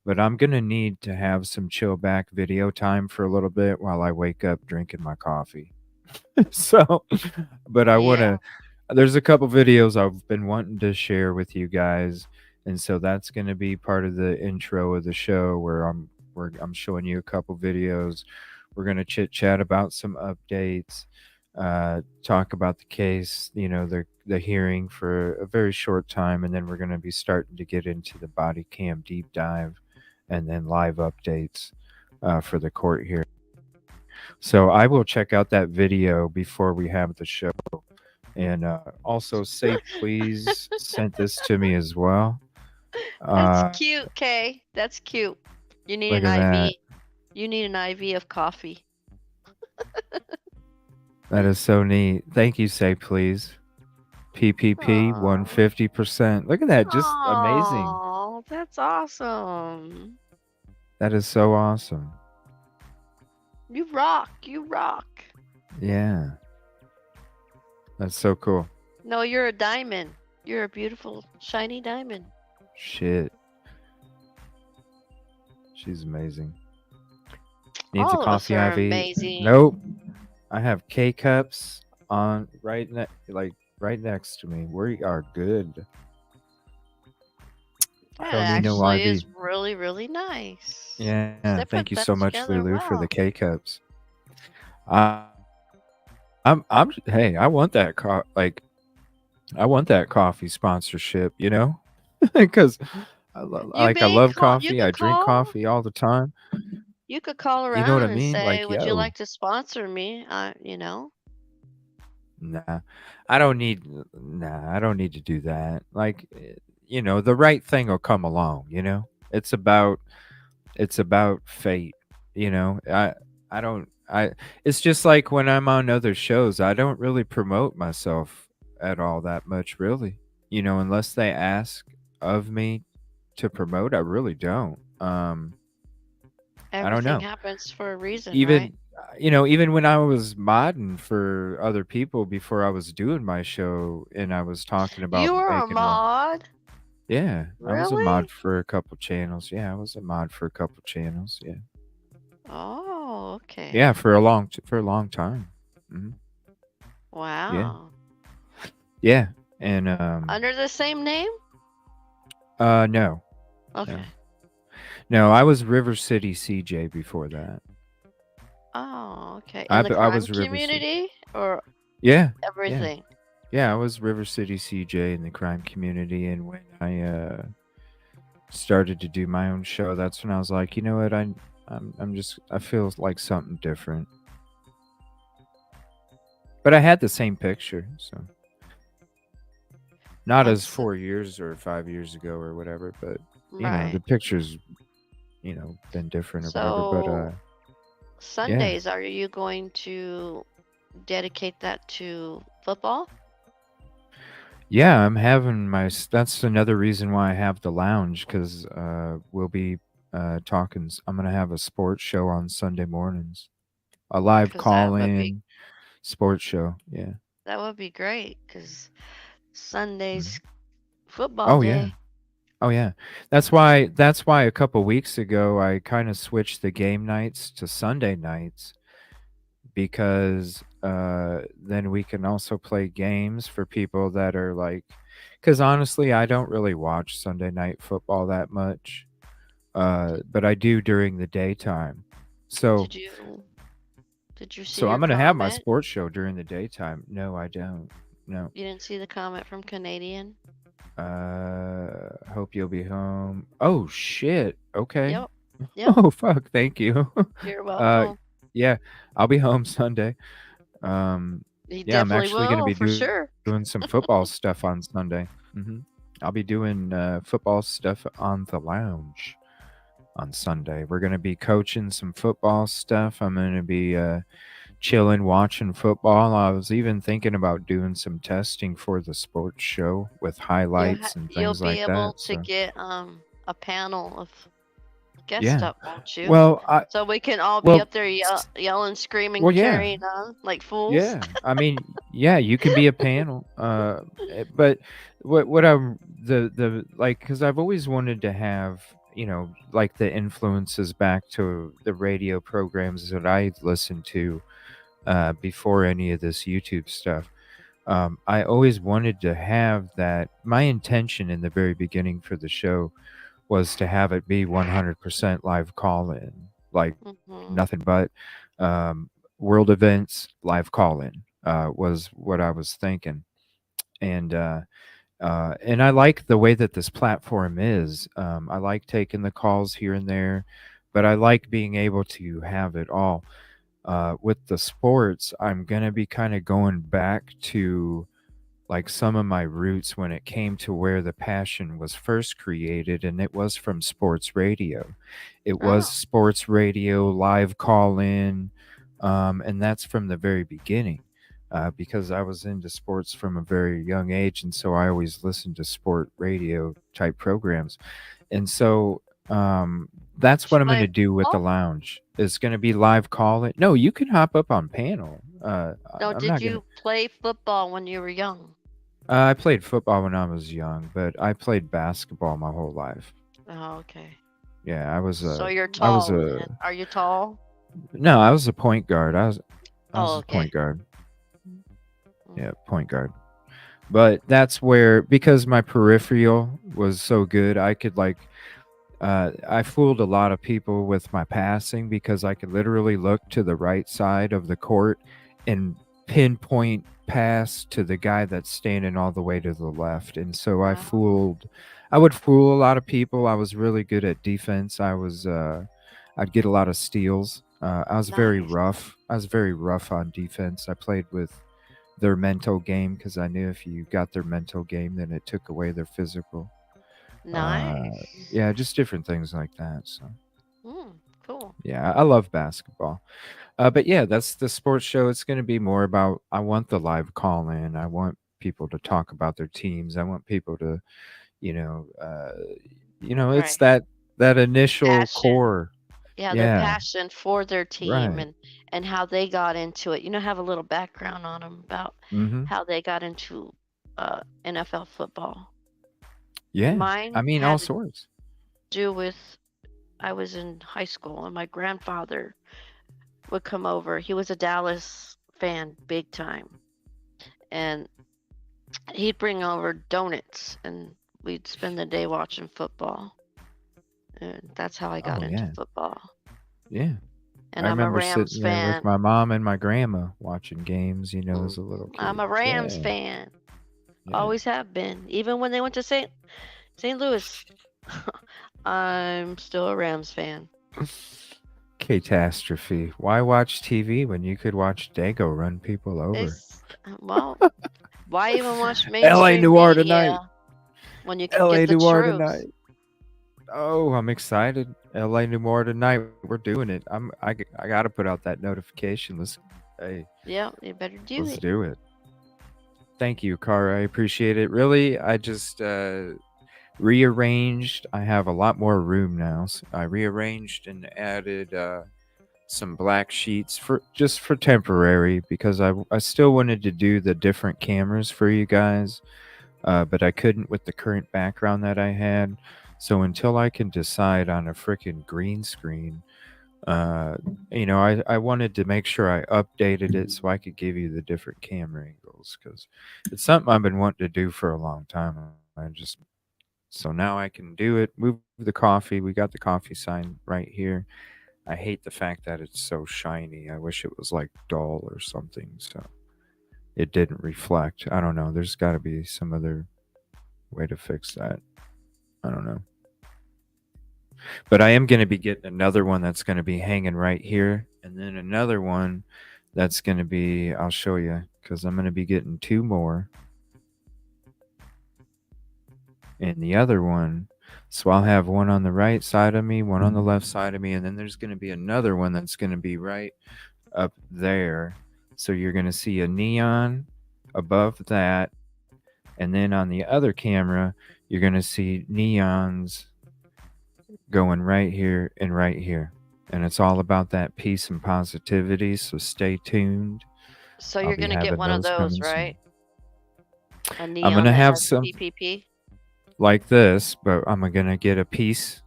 but I'm gonna need to have some chill back video time for a little bit while I wake up drinking my coffee. So, but I want to. There's a couple videos I've been wanting to share with you guys, and so that's going to be part of the intro of the show where I'm showing you a couple videos. We're going to chit chat about some updates, talk about the case, the hearing for a very short time, and then we're going to be starting to get into the body cam deep dive, and then live updates for the court hearing. So I will check out that video before we have the show. And also, Say Please sent this to me as well. That's cute, Kay. That's cute. You need Look an at IV. that. You need an IV of coffee. That is so neat. Thank you, Say Please. PPP 150%. Look at that. Just amazing. Oh, that's awesome. That is so awesome. You rock. You rock. Yeah. That's so cool. No, you're a diamond. You're a beautiful, shiny diamond. Shit. She's amazing. Needs All a of us coffee are IV. amazing. Nope. I have K cups on right next to me. We are good. I That don't need no actually IV. is really, really nice. Yeah. They put Thank you that so much, together Lulu, for the well. K cups. Hey, I want that I want that coffee sponsorship, because I love coffee. I drink coffee all the time. You could call You know what around I and mean? say, Like, "Would you yo, like to sponsor me?" nah, I don't need to do that. Like, the right thing will come along, It's about fate, it's just like when I'm on other shows, I don't really promote myself at all that much, really. Unless they ask of me to promote, I really don't. I don't Everything know. happens for a reason, right? Even even when I was modding for other people before I was doing my show and I was talking about You were a making mod? Yeah, I was a Really? mod for a couple channels. Yeah, I was a mod for a couple channels. Yeah. Oh, okay. Yeah, for a long time. Hmm. Wow. Yeah. And Under the same name? no. Okay. No, I was River City CJ before that. Oh, okay. I In the I crime was River City. community or Yeah. everything? Yeah, I was River City CJ in the crime community, and when I started to do my own show, that's when I was like, you know what, I feel like something different. But I had the same picture, so not as That's 4 years or 5 years ago or whatever, but right. the pictures, been different or whatever. But So yeah, Sundays, are you going to dedicate that to football? yeah, I'm having that's another reason why I have the lounge, because we'll be talking. I'm gonna have a sports show on Sunday mornings, a live Because that would be call-in sports show. Yeah. great. Because Mhm. Sunday's football Oh yeah. day. Oh yeah. That's why a couple weeks ago I kind of switched the game nights to Sunday nights, because then we can also play games for people that are like, because honestly I don't really watch Sunday night football that much, but I do during the daytime. So Did you did you see so your I'm gonna have my comment? sports show during the daytime. No, I don't. No. You didn't see the comment from Canadian? Hope you'll be home. Oh shit. Okay. Yep. Yep. Oh fuck. Thank you. You're uh, welcome. yeah, I'll be home Sunday. Um, You yeah, I'm definitely actually gonna will, be for sure. doing some football stuff on Sunday. I'll be doing football stuff on the lounge on Sunday. We're gonna be coaching some football stuff. I'm gonna be chilling, watching football. I was even thinking about doing some testing for the sports show with highlights and You'll things be like that. able to So get a panel of guests yeah. up, won't you? Well, So we can all be well, up there yelling, screaming, well, yeah. carrying on like fools. Yeah, I mean, yeah, you can be a panel. But what I'm the like, because I've always wanted to have, like the influences back to the radio programs that I listened to before any of this YouTube stuff. I always wanted to have that. My intention in the very beginning for the show was to have it be 100% live call-in, like nothing but world events, live call-in was what I was thinking. And I like the way that this platform is. I like taking the calls here and there, but I like being able to have it all. With the sports, I'm gonna be kind of going back to like some of my roots when it came to where the passion was first created, and it was from sports radio. It was Oh, sports radio, live call in, and that's from the very beginning. Because I was into sports from a very young age, and so I always listened to sport radio type programs. And so that's what I'm going play to do with the football? lounge. It's going to be live call it. No, you can hop up on panel. No, I'm did not going to. you play football when you were young? I played football when I was young, but I played basketball my whole life. Oh, okay. Yeah, I was So a. you're I was tall a. then. Are you tall? No, I was a point guard. I was Oh, a okay. point guard. Yeah, point guard. But that's where, because my peripheral was so good, I could like. I fooled a lot of people with my passing, because I could literally look to the right side of the court and pinpoint pass to the guy that's standing all the way to the left. And so I would fool a lot of people. I was really good at defense. I'd get a lot of steals. I was very Nice. rough. I was very rough on defense. I played with their mental game, because I knew if you got their mental game, then it took away their physical. Nice. Yeah, just different things like that. So Cool. yeah, I love basketball. But yeah, that's the sports show. It's going to be more about, I want the live call in. I want people to talk about their teams. I want people to, it's Right. that initial Passion. core. Yeah, their Yeah, passion for their team right. and how they got into it. Have a little background on them about Mm-hmm. how they got into NFL football. Yeah, I Mine mean, all had to sorts. do with I was in high school and my grandfather would come over. He was a Dallas fan, big time, and he'd bring over donuts and we'd spend the day watching football. And that's how I got Oh into yeah, football. yeah. And I I'm a remember Rams sitting there with fan. my mom and my grandma watching games, as a little I'm kid. a Rams Yeah, fan. yeah. Always have been. Even when they went to St. Louis, I'm still a Rams fan. Catastrophe. Why watch TV when you could watch Dago run people over? It's, well, why even watch LA mainstream Noir tonight. media when you can LA get the Noir truth? tonight. Oh, I'm excited. LA Noir tonight. We're doing it. I got to put out that notification. Hey, Yeah, you better do let's it. do it. Thank you, Cara. I appreciate it. Really, I just rearranged. I have a lot more room now. So I rearranged and added some black sheets for temporary, because I still wanted to do the different cameras for you guys, but I couldn't with the current background that I had. So until I can decide on a freaking green screen, I wanted to make sure I updated it so I could give you the different camera angles, because it's something I've been wanting to do for a long time. So now I can do it. Move the coffee. We got the coffee sign right here. I hate the fact that it's so shiny. I wish it was like dull or something, so it didn't reflect. I don't know. There's got to be some other way to fix that. I don't know. But I am going to be getting another one that's going to be hanging right here, and then another one that's going to be, I'll show you, because I'm going to be getting two more. And the other one, so I'll have one on the right side of me, one on the left side of me, and then there's going to be another one that's going to be right up there. So you're going to see a neon above that, and then on the other camera, you're going to see neons going right here and right here. And it's all about that peace and positivity, so stay tuned. So I'll you're be going to get having one of those those, coming right? soon. A I'm neon going to that have has some PPP? like this, but I'm going to get a peace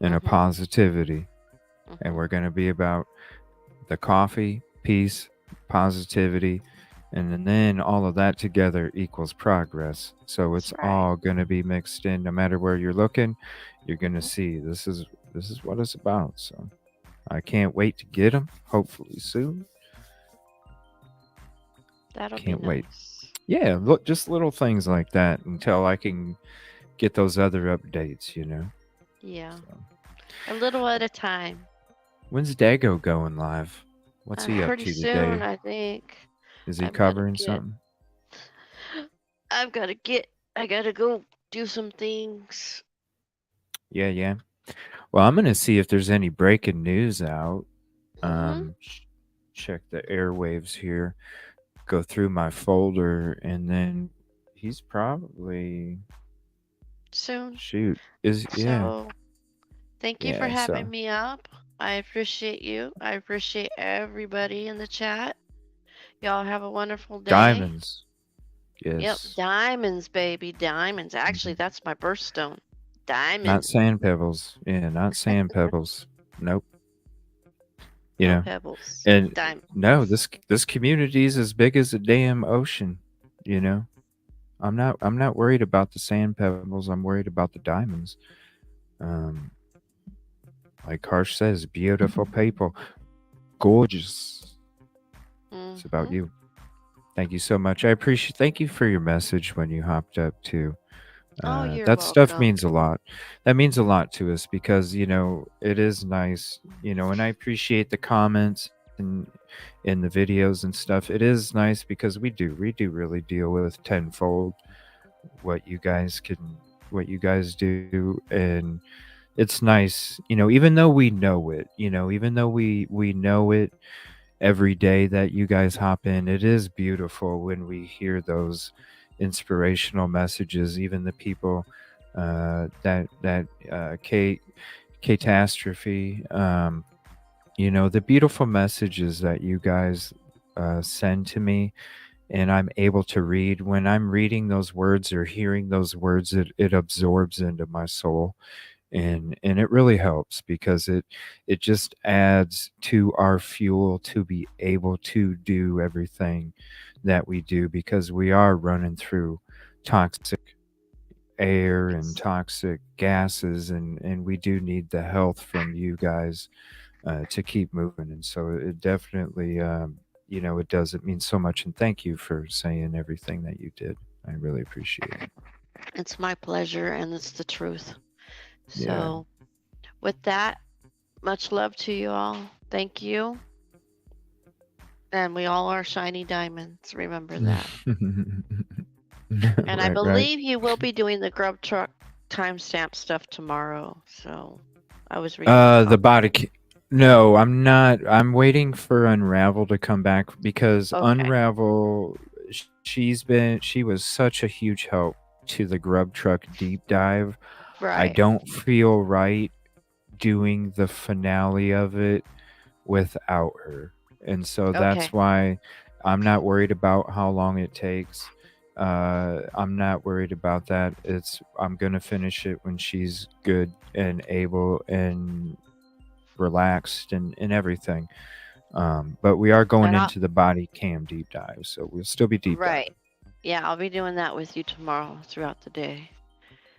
and a positivity. And we're going to be about the coffee, peace, positivity, and then all of that together equals progress. So it's all going to be mixed in. No matter where you're looking, you're going to see this is what it's about. So I can't wait to get them, hopefully soon. That'll Can't be wait. nice. Yeah, look, just little things like that until I can get those other updates, Yeah. A little at a time. When's Dago going live? What's he up Pretty to soon, today? I think. Is he I've gotta covering get- something? I gotta go do some things. Yeah. Well, I'm gonna see if there's any breaking news out. Check the airwaves here. Go through my folder, and then he's probably Soon. shoot. Yeah. So, thank you for Yeah, having so me up. I appreciate you. I appreciate everybody in the chat. Y'all have a wonderful day. diamonds. Yep, Yes. diamonds, baby, diamonds. Actually, that's my birthstone. Diamonds. Not sand pebbles. Yeah, not sand pebbles. Nope. No pebbles. And Diamonds. no, this community is as big as a damn ocean. I'm not worried about the sand pebbles. I'm worried about the diamonds. Like Harsh says, beautiful people, gorgeous. It's about you. Thank you so much. I appreciate. Thank you for your message when you hopped up too. You're That stuff welcome. means a lot. That means a lot to us because it is nice. And I appreciate the comments and in the videos and stuff. It is nice because we do really deal with tenfold what you guys do, and it's nice. Even though we know it, even though we know it every day that you guys hop in, it is beautiful when we hear those inspirational messages. Even the people catastrophe, the beautiful messages that you guys send to me, and I'm able to read. When I'm reading those words or hearing those words, it absorbs into my soul, and it really helps because it just adds to our fuel to be able to do everything that we do, because we are running through toxic air and toxic gases, and we do need the health from you guys to keep moving. And so it definitely it means so much, and thank you for saying everything that you did. I really appreciate it. It's my pleasure, and it's the truth. Yeah. So, with that, Much love to you all. Thank you. And we all are shiny diamonds. Remember that. And I Right. believe you will be doing the grub truck timestamp stuff tomorrow. So I was reading. The body. No, I'm not. I'm waiting for Unravel to come back because Okay. Unravel, she was such a huge help to the grub truck deep dive. I Right. don't feel right doing the finale of it without her. And so that's Okay. why I'm not worried about how long it takes. I'm not worried about that. I'm gonna finish it when she's good and able and relaxed and everything. But we are going And into the body cam deep dive, so we'll still be deep right. diving. Yeah, I'll be doing that with you tomorrow throughout the day.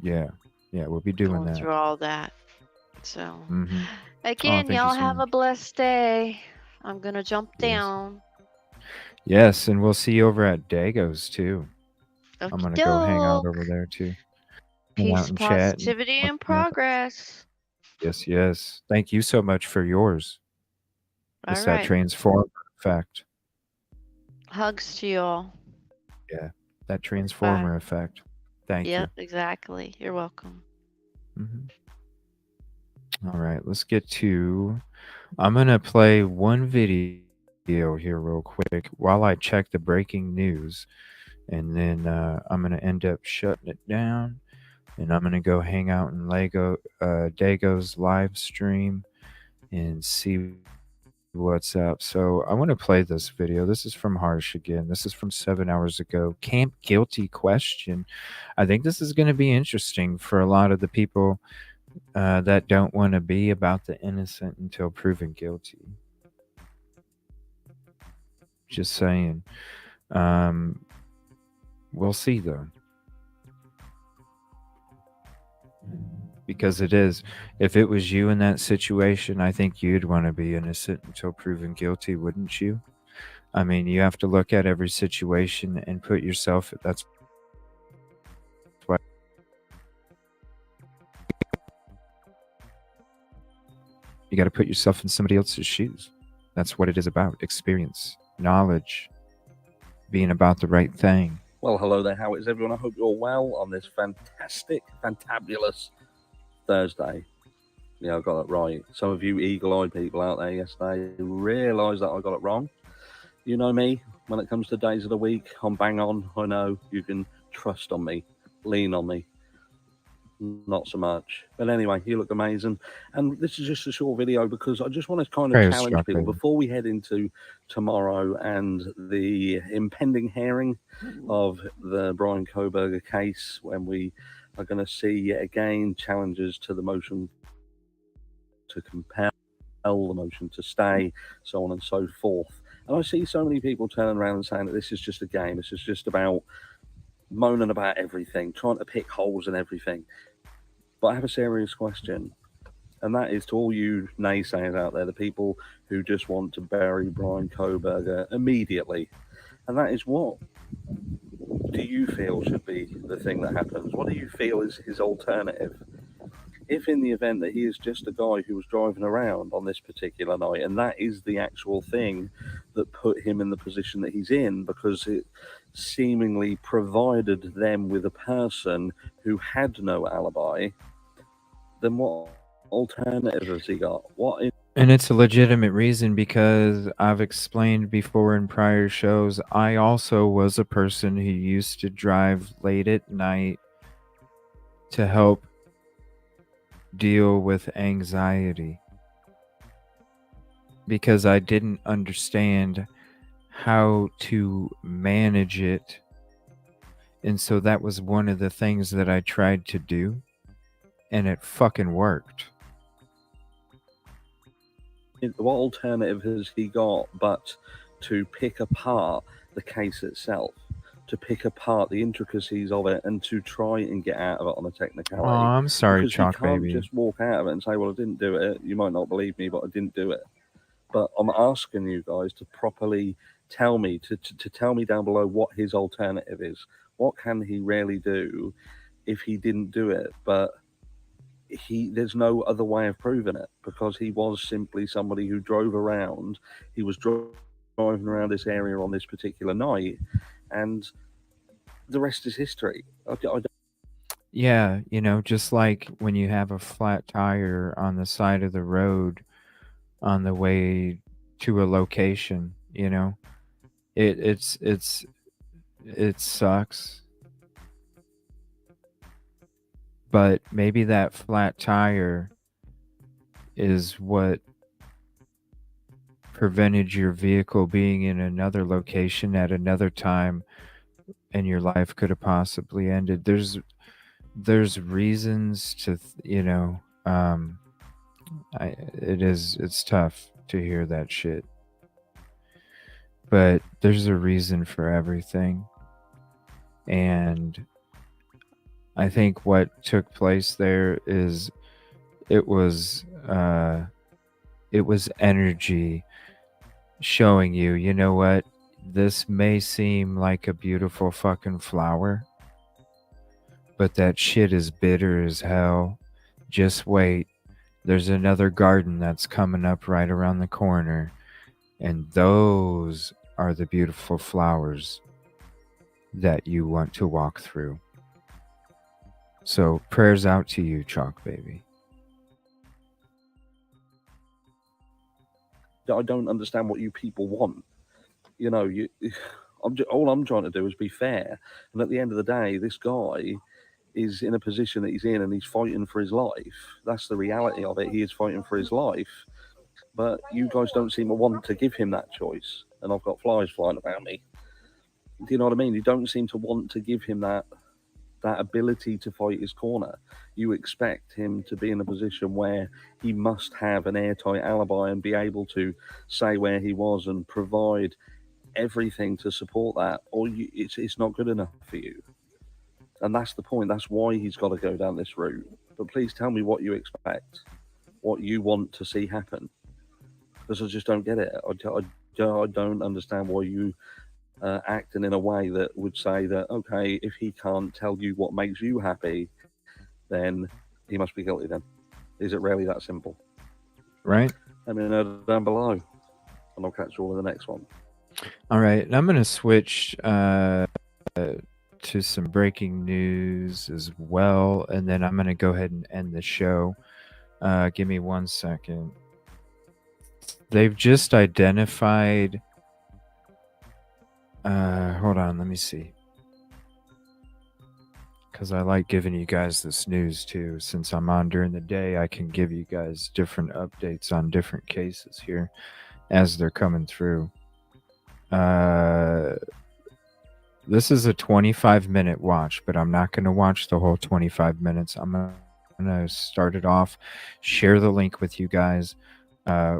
Yeah, we'll be doing Going that. through all that. So Mm-hmm. again, thank you y'all so have much. a blessed day. I'm gonna jump Yes. down. Yes, and we'll see you over at Dago's too. I'm Okie gonna go hang out doke. over there too. Hang out Peace, and chat. And positivity, and progress. yes. Thank you so much for yours. It's All that right. transformer effect. Hugs to you all. Yeah, that transformer effect. Thank Yep, exactly. You're welcome. you. All right, let's get to. I'm gonna play one video here real quick while I check the breaking news, and then I'm gonna end up shutting it down, and I'm gonna go hang out in Dago's live stream and see what's up. So I want to play this video. This is from Harsh again. This is from 7 hours ago. Camp guilty question. I think this is going to be interesting for a lot of the people that don't want to be about the innocent until proven guilty. Just saying. We'll see though. Because it is. If it was you in that situation, I think you'd want to be innocent until proven guilty, wouldn't you? I mean, you have to look at every situation and put yourself. That's why you got to put yourself in somebody else's shoes. That's what it is about. Experience, knowledge, being about the right thing. Well, hello there. How is everyone? I hope you're well on this fantastic, fantabulous Thursday. Yeah, I got it right. Some of you eagle-eyed people out there yesterday realised that I got it wrong. You know me, when it comes to days of the week, I'm bang on. I know you can trust on me, lean on me. Not so much. But anyway, you look amazing. And this is just a short video because I just want to kind of Praise challenge God, people baby. before we head into tomorrow and the impending hearing of the Brian Kohberger case, when we are going to see yet again challenges to the motion to compel, the motion to stay, so on and so forth. And I see so many people turning around and saying that this is just a game. This is just about moaning about everything, trying to pick holes in everything. But I have a serious question, and that is to all you naysayers out there, the people who just want to bury Brian Kohberger immediately. And that is, what do you feel should be the thing that happens? What do you feel is his alternative? If in the event that he is just a guy who was driving around on this particular night, and that is the actual thing that put him in the position that he's in, because it seemingly provided them with a person who had no alibi, then what alternative has he got? And it's a legitimate reason because I've explained before in prior shows, I also was a person who used to drive late at night to help deal with anxiety because I didn't understand how to manage it. And so that was one of the things that I tried to do, and it fucking worked. What alternative has he got but to pick apart the case itself, to pick apart the intricacies of it, and to try and get out of it on a technicality? Oh, I'm sorry, because Chalk he can't Baby. just walk out of it and say, well, I didn't do it. You might not believe me, but I didn't do it. But I'm asking you guys to properly tell me, to tell me down below what his alternative is. What can he really do if he didn't do it? But there's no other way of proving it, because he was simply somebody who drove around. He was driving around this area on this particular night, and the rest is history. Yeah, you know, just like when you have a flat tire on the side of the road on the way to a location, you know, it sucks, but maybe that flat tire is what prevented your vehicle being in another location at another time, and your life could have possibly ended. There's reasons to you know, it's tough to hear that shit, but there's a reason for everything. And I think what took place there is it was energy showing you, you know what, this may seem like a beautiful fucking flower, but that shit is bitter as hell. Just wait. There's another garden that's coming up right around the corner, and those are the beautiful flowers that you want to walk through. So prayers out to you, Chalk Baby. I don't understand what you people want. You know, all I'm trying to do is be fair. And at the end of the day, this guy is in a position that he's in, and he's fighting for his life. That's the reality of it. He is fighting for his life. But you guys don't seem to want to give him that choice. And I've got flies flying around me. Do you know what I mean? You don't seem to want to give him that ability to fight his corner. You expect him to be in a position where he must have an airtight alibi and be able to say where he was and provide everything to support that, or it's not good enough for you. And that's the point. That's why he's got to go down this route. But please tell me what you expect, what you want to see happen, because I just don't get it. I don't understand why you acting in a way that would say that, okay, if he can't tell you what makes you happy, then he must be guilty then. Is it really that simple? Right. Let me know down below, and I'll catch you all in the next one. All right, and I'm going to switch to some breaking news as well, and then I'm going to go ahead and end the show. Give me 1 second. They've just identified... hold on, let me see. Because I like giving you guys this news too. Since I'm on during the day, I can give you guys different updates on different cases here as they're coming through. This is a 25-minute watch, but I'm not going to watch the whole 25 minutes. I'm going to start it off, share the link with you guys.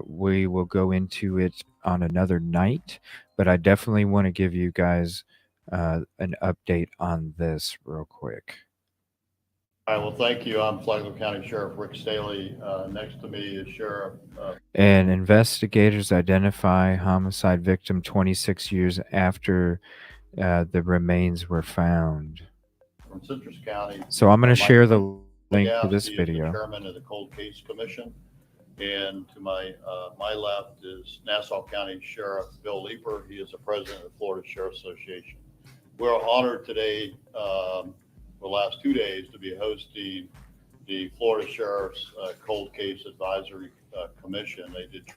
We will go into it on another night, but I definitely want to give you guys an update on this real quick. All right, well, thank you. I'm Flagler County Sheriff Rick Staley. Next to me is Sheriff. And investigators identify homicide victim 26 years after the remains were found. From Citrus County. So I'm going to share the link to He this is video. the chairman of the Cold Case Commission. And to my left is Nassau County Sheriff Bill Leeper. He is the president of the Florida Sheriff Association. We're honored today, for the last 2 days, to be hosting the Florida Sheriff's Cold Case Advisory Commission. They did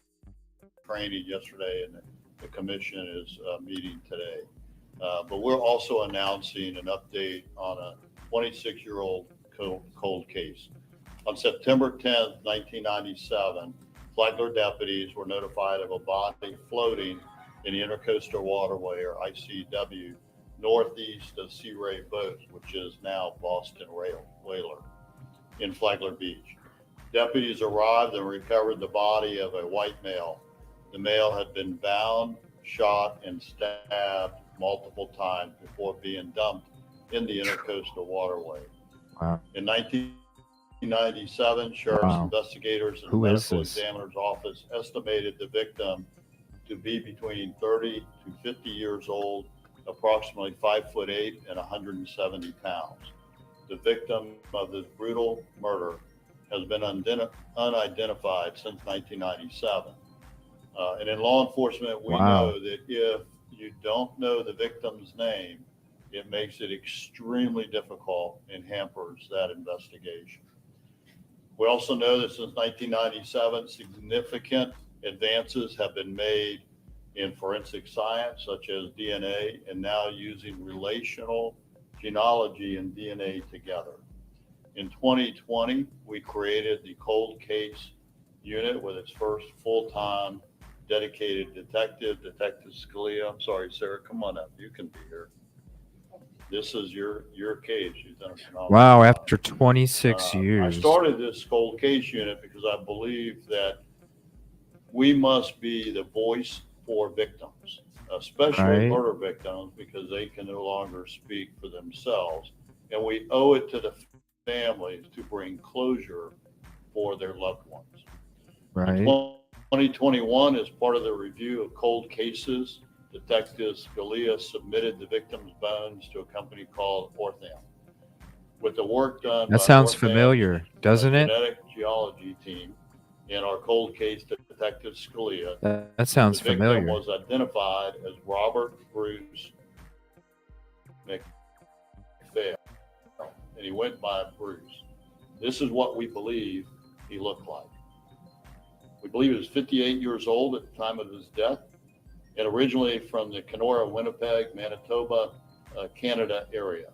training yesterday, and the commission is meeting today. But we're also announcing an update on a 26-year-old cold case. On September 10th, 1997, Flagler deputies were notified of a body floating in the Intercoastal Waterway, or ICW, northeast of Sea Ray Boat, which is now Boston Whaler, in Flagler Beach. Deputies arrived and recovered the body of a white male. The male had been bound, shot, and stabbed multiple times before being dumped in the Intercoastal Waterway. Wow. In 1997, sheriff's investigators and the medical examiner's office estimated the victim to be between 30 to 50 years old, approximately 5'8" and 170 pounds. The victim of this brutal murder has been unidentified since 1997. And in law enforcement, we know that if you don't know the victim's name, it makes it extremely difficult and hampers that investigation. We also know that since 1997, significant advances have been made in forensic science, such as DNA, and now using relational genealogy and DNA together. In 2020, we created the cold case unit with its first full-time dedicated detective, Detective Scalia. I'm sorry, Sarah, come on up. You can be here. This is your case. You've done a phenomenal Wow, job. after 26 years. I started this cold case unit because I believe that we must be the voice for victims, especially Right. murder victims, because they can no longer speak for themselves. And we owe it to the families to bring closure for their loved ones. Right. 2021, as part of the review of cold cases, Detective Scalia submitted the victim's bones to a company called Ortham. With the work done That by sounds Ortham's familiar, doesn't it? genetic geology team and our cold case Detective Scalia, That sounds the victim familiar. was identified as Robert Bruce McPhail, and he went by Bruce. This is what we believe he looked like. We believe he was 58 years old at the time of his death, and originally from the Kenora, Winnipeg, Manitoba, Canada area.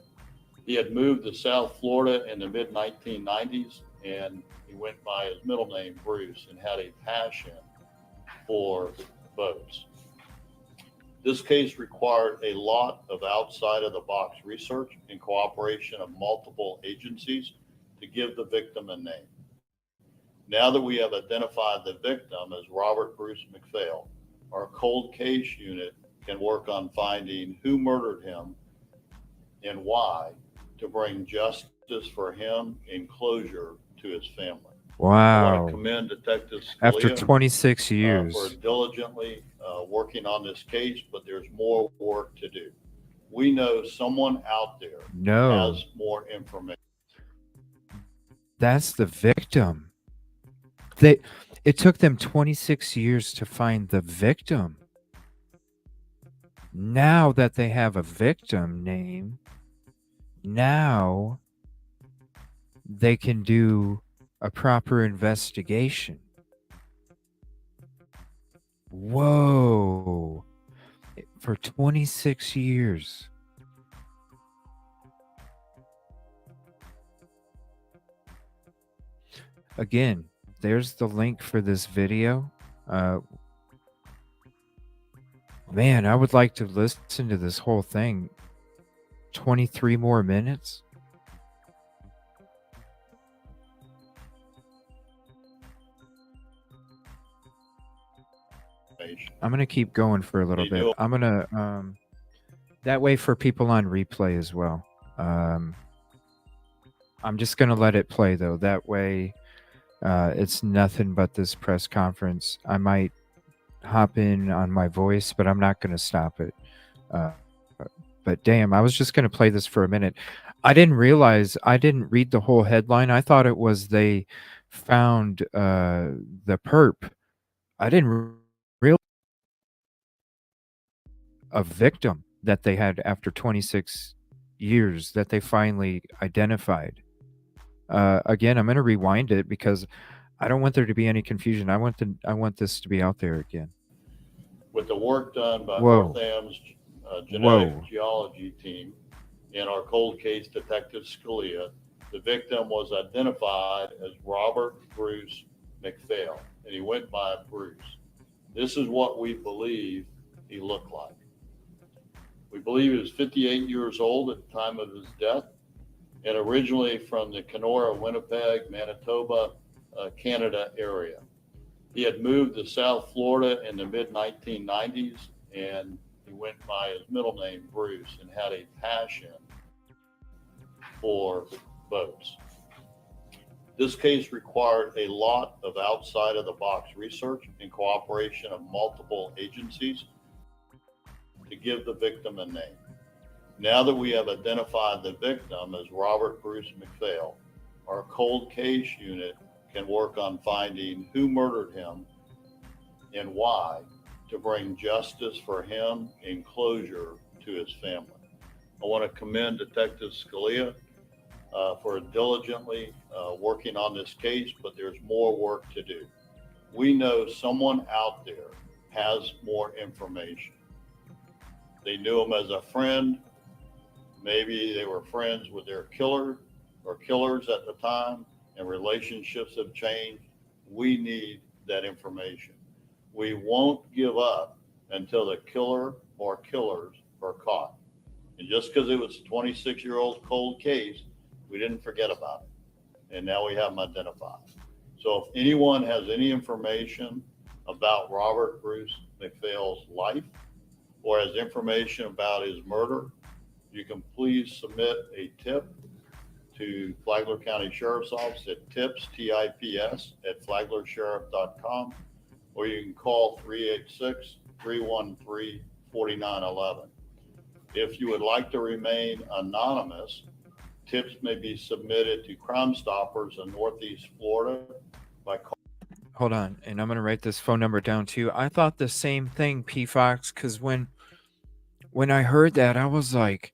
He had moved to South Florida in the mid-1990s, and he went by his middle name, Bruce, and had a passion for boats. This case required a lot of outside-of-the-box research and cooperation of multiple agencies to give the victim a name. Now that we have identified the victim as Robert Bruce McPhail, our cold case unit can work on finding who murdered him and why to bring justice for him and closure to his family. I want Wow. to commend Detective Scalia After 26 for years. diligently working on this case, but there's more work to do. We know someone out there No. has more information. That's the victim. It took them 26 years to find the victim. Now that they have a victim name, now they can do a proper investigation. Whoa. For 26 years. Again, there's the link for this video. Man, I would like to listen to this whole thing. 23 more minutes. I'm going to keep going for a little bit. I'm going to, that way for people on replay as well. I'm just going to let it play though. That way it's nothing but this press conference. I might hop in on my voice, but I'm not going to stop it. But damn, I was just going to play this for a minute. I didn't realize, I didn't read the whole headline. I thought it was they found the perp. I didn't realize a victim that they had after 26 years that they finally identified. Again, I'm going to rewind it because I don't want there to be any confusion. I want this to be out there again. With the work done by Whoa. Ortham's genetic Whoa. geology team and our cold case Detective Scalia, the victim was identified as Robert Bruce McPhail, and he went by Bruce. This is what we believe he looked like. We believe he was 58 years old at the time of his death, and originally from the Kenora, Winnipeg, Manitoba, Canada area. He had moved to South Florida in the mid-1990s, and he went by his middle name, Bruce, and had a passion for boats. This case required a lot of outside-of-the-box research and cooperation of multiple agencies to give the victim a name. Now that we have identified the victim as Robert Bruce McPhail, our cold case unit can work on finding who murdered him and why, to bring justice for him and closure to his family. I want to commend Detective Scalia for diligently working on this case, but there's more work to do. We know someone out there has more information. They knew him as a friend. Maybe they were friends with their killer or killers at the time, and relationships have changed. We need that information. We won't give up until the killer or killers are caught. And just because it was a 26-year-old cold case, we didn't forget about it. And now we have them identified. So if anyone has any information about Robert Bruce McPhail's life or has information about his murder, you can please submit a tip to Flagler County Sheriff's Office at tips, TIPS, at flaglersheriff.com, or you can call 386-313-4911. If you would like to remain anonymous, tips may be submitted to Crime Stoppers in Northeast Florida by calling. Hold on, and I'm gonna write this phone number down too. I thought the same thing, P Fox, because when I heard that, I was like,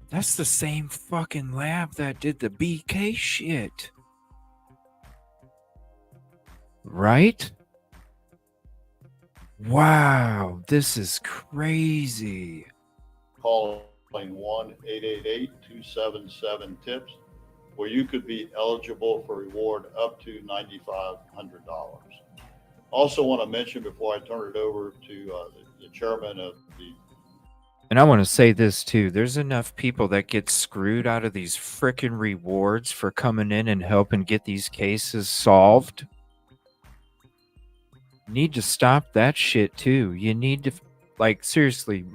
that's the same fucking lab that did the BK shit. Right? Wow, this is crazy. Calling 1-888-277-TIPS, where you could be eligible for reward up to $9,500. Also want to mention before I turn it over to the chairman of the. And I want to say this too. There's enough people that get screwed out of these frickin' rewards for coming in and helping get these cases solved. Need to stop that shit too. You need to, like, seriously,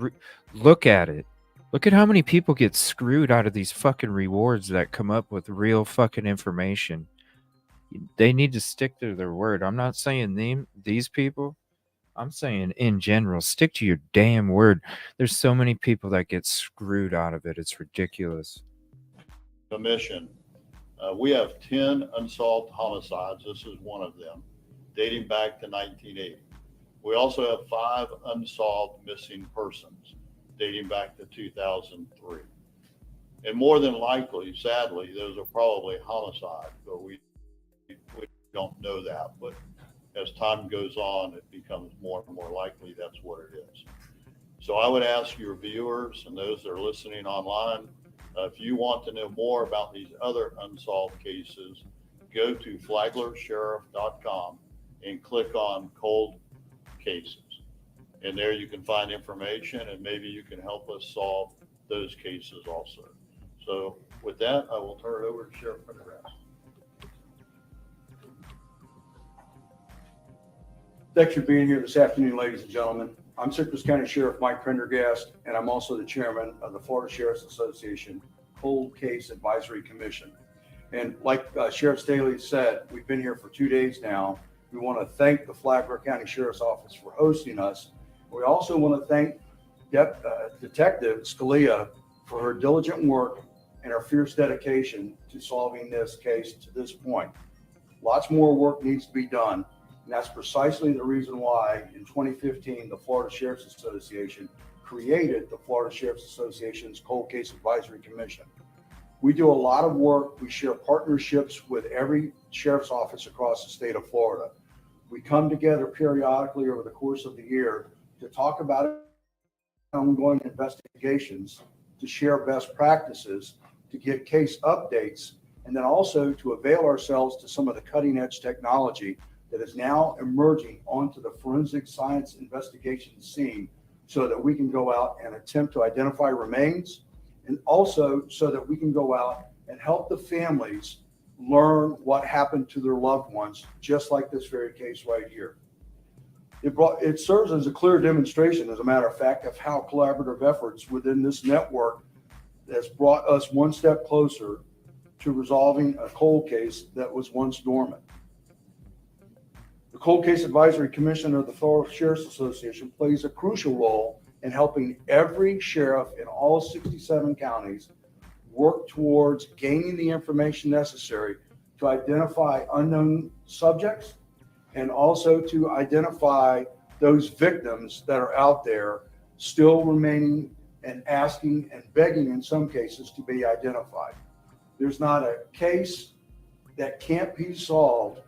look at it. Look at how many people get screwed out of these fucking rewards that come up with real fucking information. They need to stick to their word. I'm not saying these people. I'm saying in general, stick to your damn word. There's so many people that get screwed out of it. It's ridiculous. Commission. We have 10 unsolved homicides. This is one of them, dating back to 1980. We also have 5 unsolved missing persons, dating back to 2003. And more than likely, sadly, those are probably homicides, but we don't know that. But as time goes on, it becomes more and more likely that's what it is. So I would ask your viewers and those that are listening online, if you want to know more about these other unsolved cases, go to flaglersheriff.com and click on cold cases. And there you can find information, and maybe you can help us solve those cases also. So with that, I will turn it over to Sheriff Prendergast. Thanks for being here this afternoon, ladies and gentlemen. I'm Citrus County Sheriff Mike Prendergast, and I'm also the chairman of the Florida Sheriff's Association Cold Case Advisory Commission. And like Sheriff Staley said, we've been here for 2 days now. We want to thank the Flagler County Sheriff's Office for hosting us. We also want to thank Detective Scalia for her diligent work and her fierce dedication to solving this case to this point. Lots more work needs to be done. And that's precisely the reason why in 2015, the Florida Sheriff's Association created the Florida Sheriff's Association's Cold Case Advisory Commission. We do a lot of work. We share partnerships with every sheriff's office across the state of Florida. We come together periodically over the course of the year to talk about ongoing investigations, to share best practices, to give case updates, and then also to avail ourselves to some of the cutting edge technology that is now emerging onto the forensic science investigation scene so that we can go out and attempt to identify remains, and also so that we can go out and help the families learn what happened to their loved ones, just like this very case right here. It serves as a clear demonstration, as a matter of fact, of how collaborative efforts within this network has brought us one step closer to resolving a cold case that was once dormant. The Cold Case Advisory Commission of the Florida Sheriff's Association plays a crucial role in helping every sheriff in all 67 counties work towards gaining the information necessary to to identify unknown subjects and also to identify those victims that are out there still remaining and asking and begging in some cases to be identified. There's not a case that can't be solved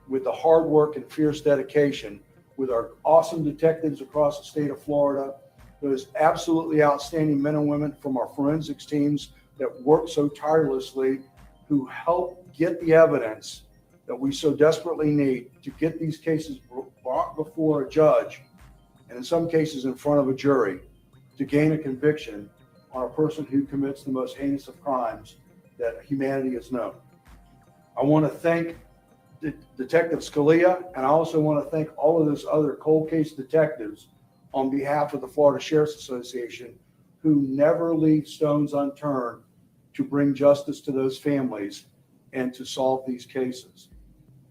with the hard work and fierce dedication with our awesome detectives across the state of Florida, those absolutely outstanding men and women from our forensics teams that work so tirelessly, who help get the evidence that we so desperately need to get these cases brought before a judge, and in some cases in front of a jury, to gain a conviction on a person who commits the most heinous of crimes that humanity has known. I want to thank Detective Scalia, and I also want to thank all of those other cold case detectives on behalf of the Florida Sheriff's Association who never leave stones unturned to bring justice to those families and to solve these cases.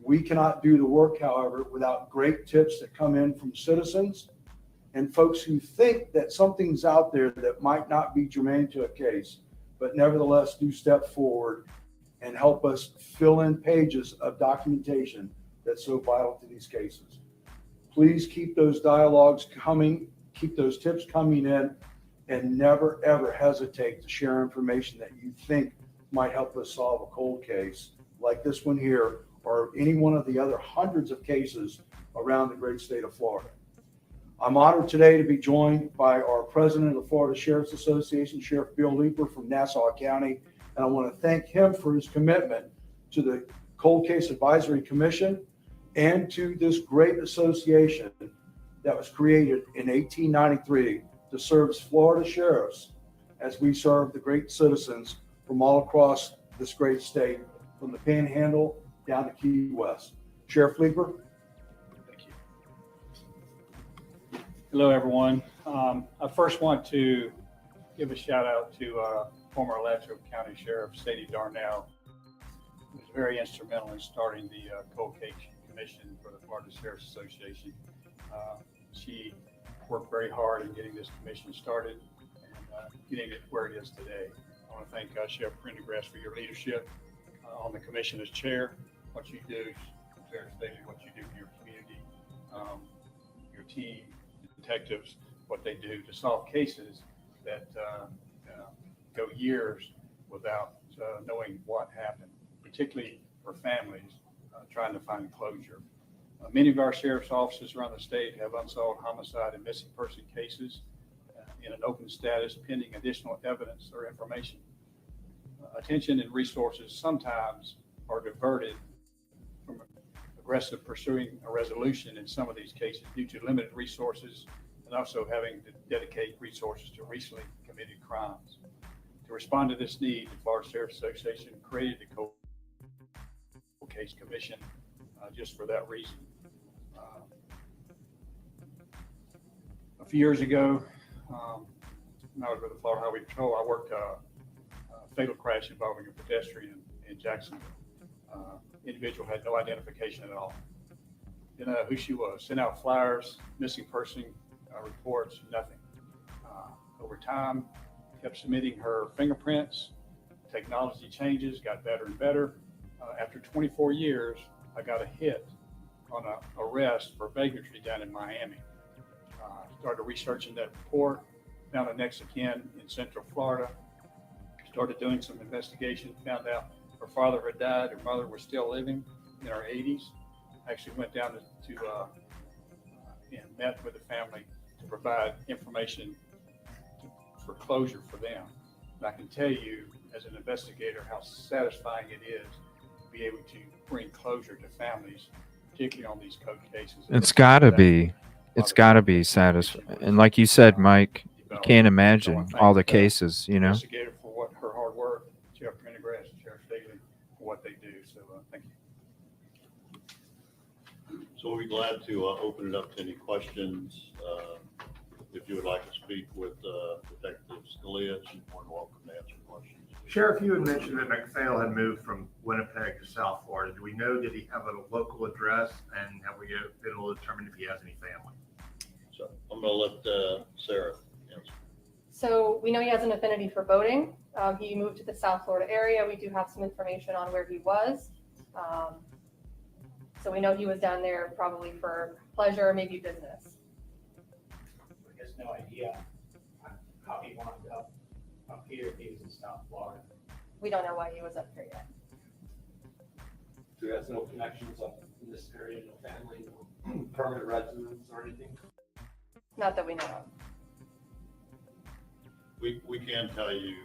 We cannot do the work, however, without great tips that come in from citizens and folks who think that something's out there that might not be germane to a case, but nevertheless do step forward and help us fill in pages of documentation that's so vital to these cases. Please keep those dialogues coming, keep those tips coming in, and never ever hesitate to share information that you think might help us solve a cold case like this one here, or any one of the other hundreds of cases around the great state of Florida. I'm honored today to be joined by our president of the Florida Sheriff's Association, Sheriff Bill Leeper from Nassau County, and I want to thank him for his commitment to the Cold Case Advisory Commission and to this great association that was created in 1893 to serve as Florida sheriffs as we serve the great citizens from all across this great state, from the Panhandle down to Key West. Sheriff Leeper. Hello, everyone. I first want to give a shout out to former Alachua County Sheriff Sadie Darnell, who was very instrumental in starting the Cold Case Commission for the Florida Sheriff's Association. She worked very hard in getting this commission started and getting it where it is today. I want to thank Sheriff Prendergast for your leadership on the commission as chair. What you do, Sheriff stated, what you do for your community, your team, detectives, what they do to solve cases that go years without knowing what happened, particularly for families trying to find closure. Many of our sheriff's offices around the state have unsolved homicide and missing person cases in an open status pending additional evidence or information. Attention and resources sometimes are diverted from aggressive pursuing a resolution in some of these cases due to limited resources and also having to dedicate resources to recently committed crimes. To respond to this need, the Florida Sheriff's Association created the Cold Case Commission just for that reason. A few years ago, when I was with the Florida Highway Patrol, I worked a fatal crash involving a pedestrian in Jacksonville. Individual had no identification at all. Didn't know who she was. Sent out flyers, missing person reports, nothing. Over time, kept submitting her fingerprints. Technology changes, got better and better. After 24 years, I got a hit on an arrest for vagrancy down in Miami. Started researching that report, found a next of kin in Central Florida, started doing some investigation, found out her father had died, her mother was still living in her 80s. Actually went down and met with the family to provide information for closure for them. And I can tell you as an investigator how satisfying it is to be able to bring closure to families, particularly on these code cases. It's gotta be. It's gotta be satisfying. And like you said, Mike, you can't imagine all the cases, you know? Investigator for what her hard work, Sheriff Prendergast, Sheriff Staley, for what they do. So thank you. So we'll be glad to open it up to any questions. If you would like to speak with Detective Scalia, she's more than welcome to answer questions. Sheriff, you had mentioned that McPhail had moved from Winnipeg to South Florida. Do we know, did he have a local address, and have we been able to determine if he has any family? So I'm going to let Sarah answer. So we know he has an affinity for boating. He moved to the South Florida area. We do have some information on where he was. So we know he was down there probably for pleasure, maybe business. I guess no idea how he wound up here if he was in South Florida. We don't know why he was up here yet. Do you have no connections up in this area, no family, no permanent residence or anything? Not that we know of. We can tell you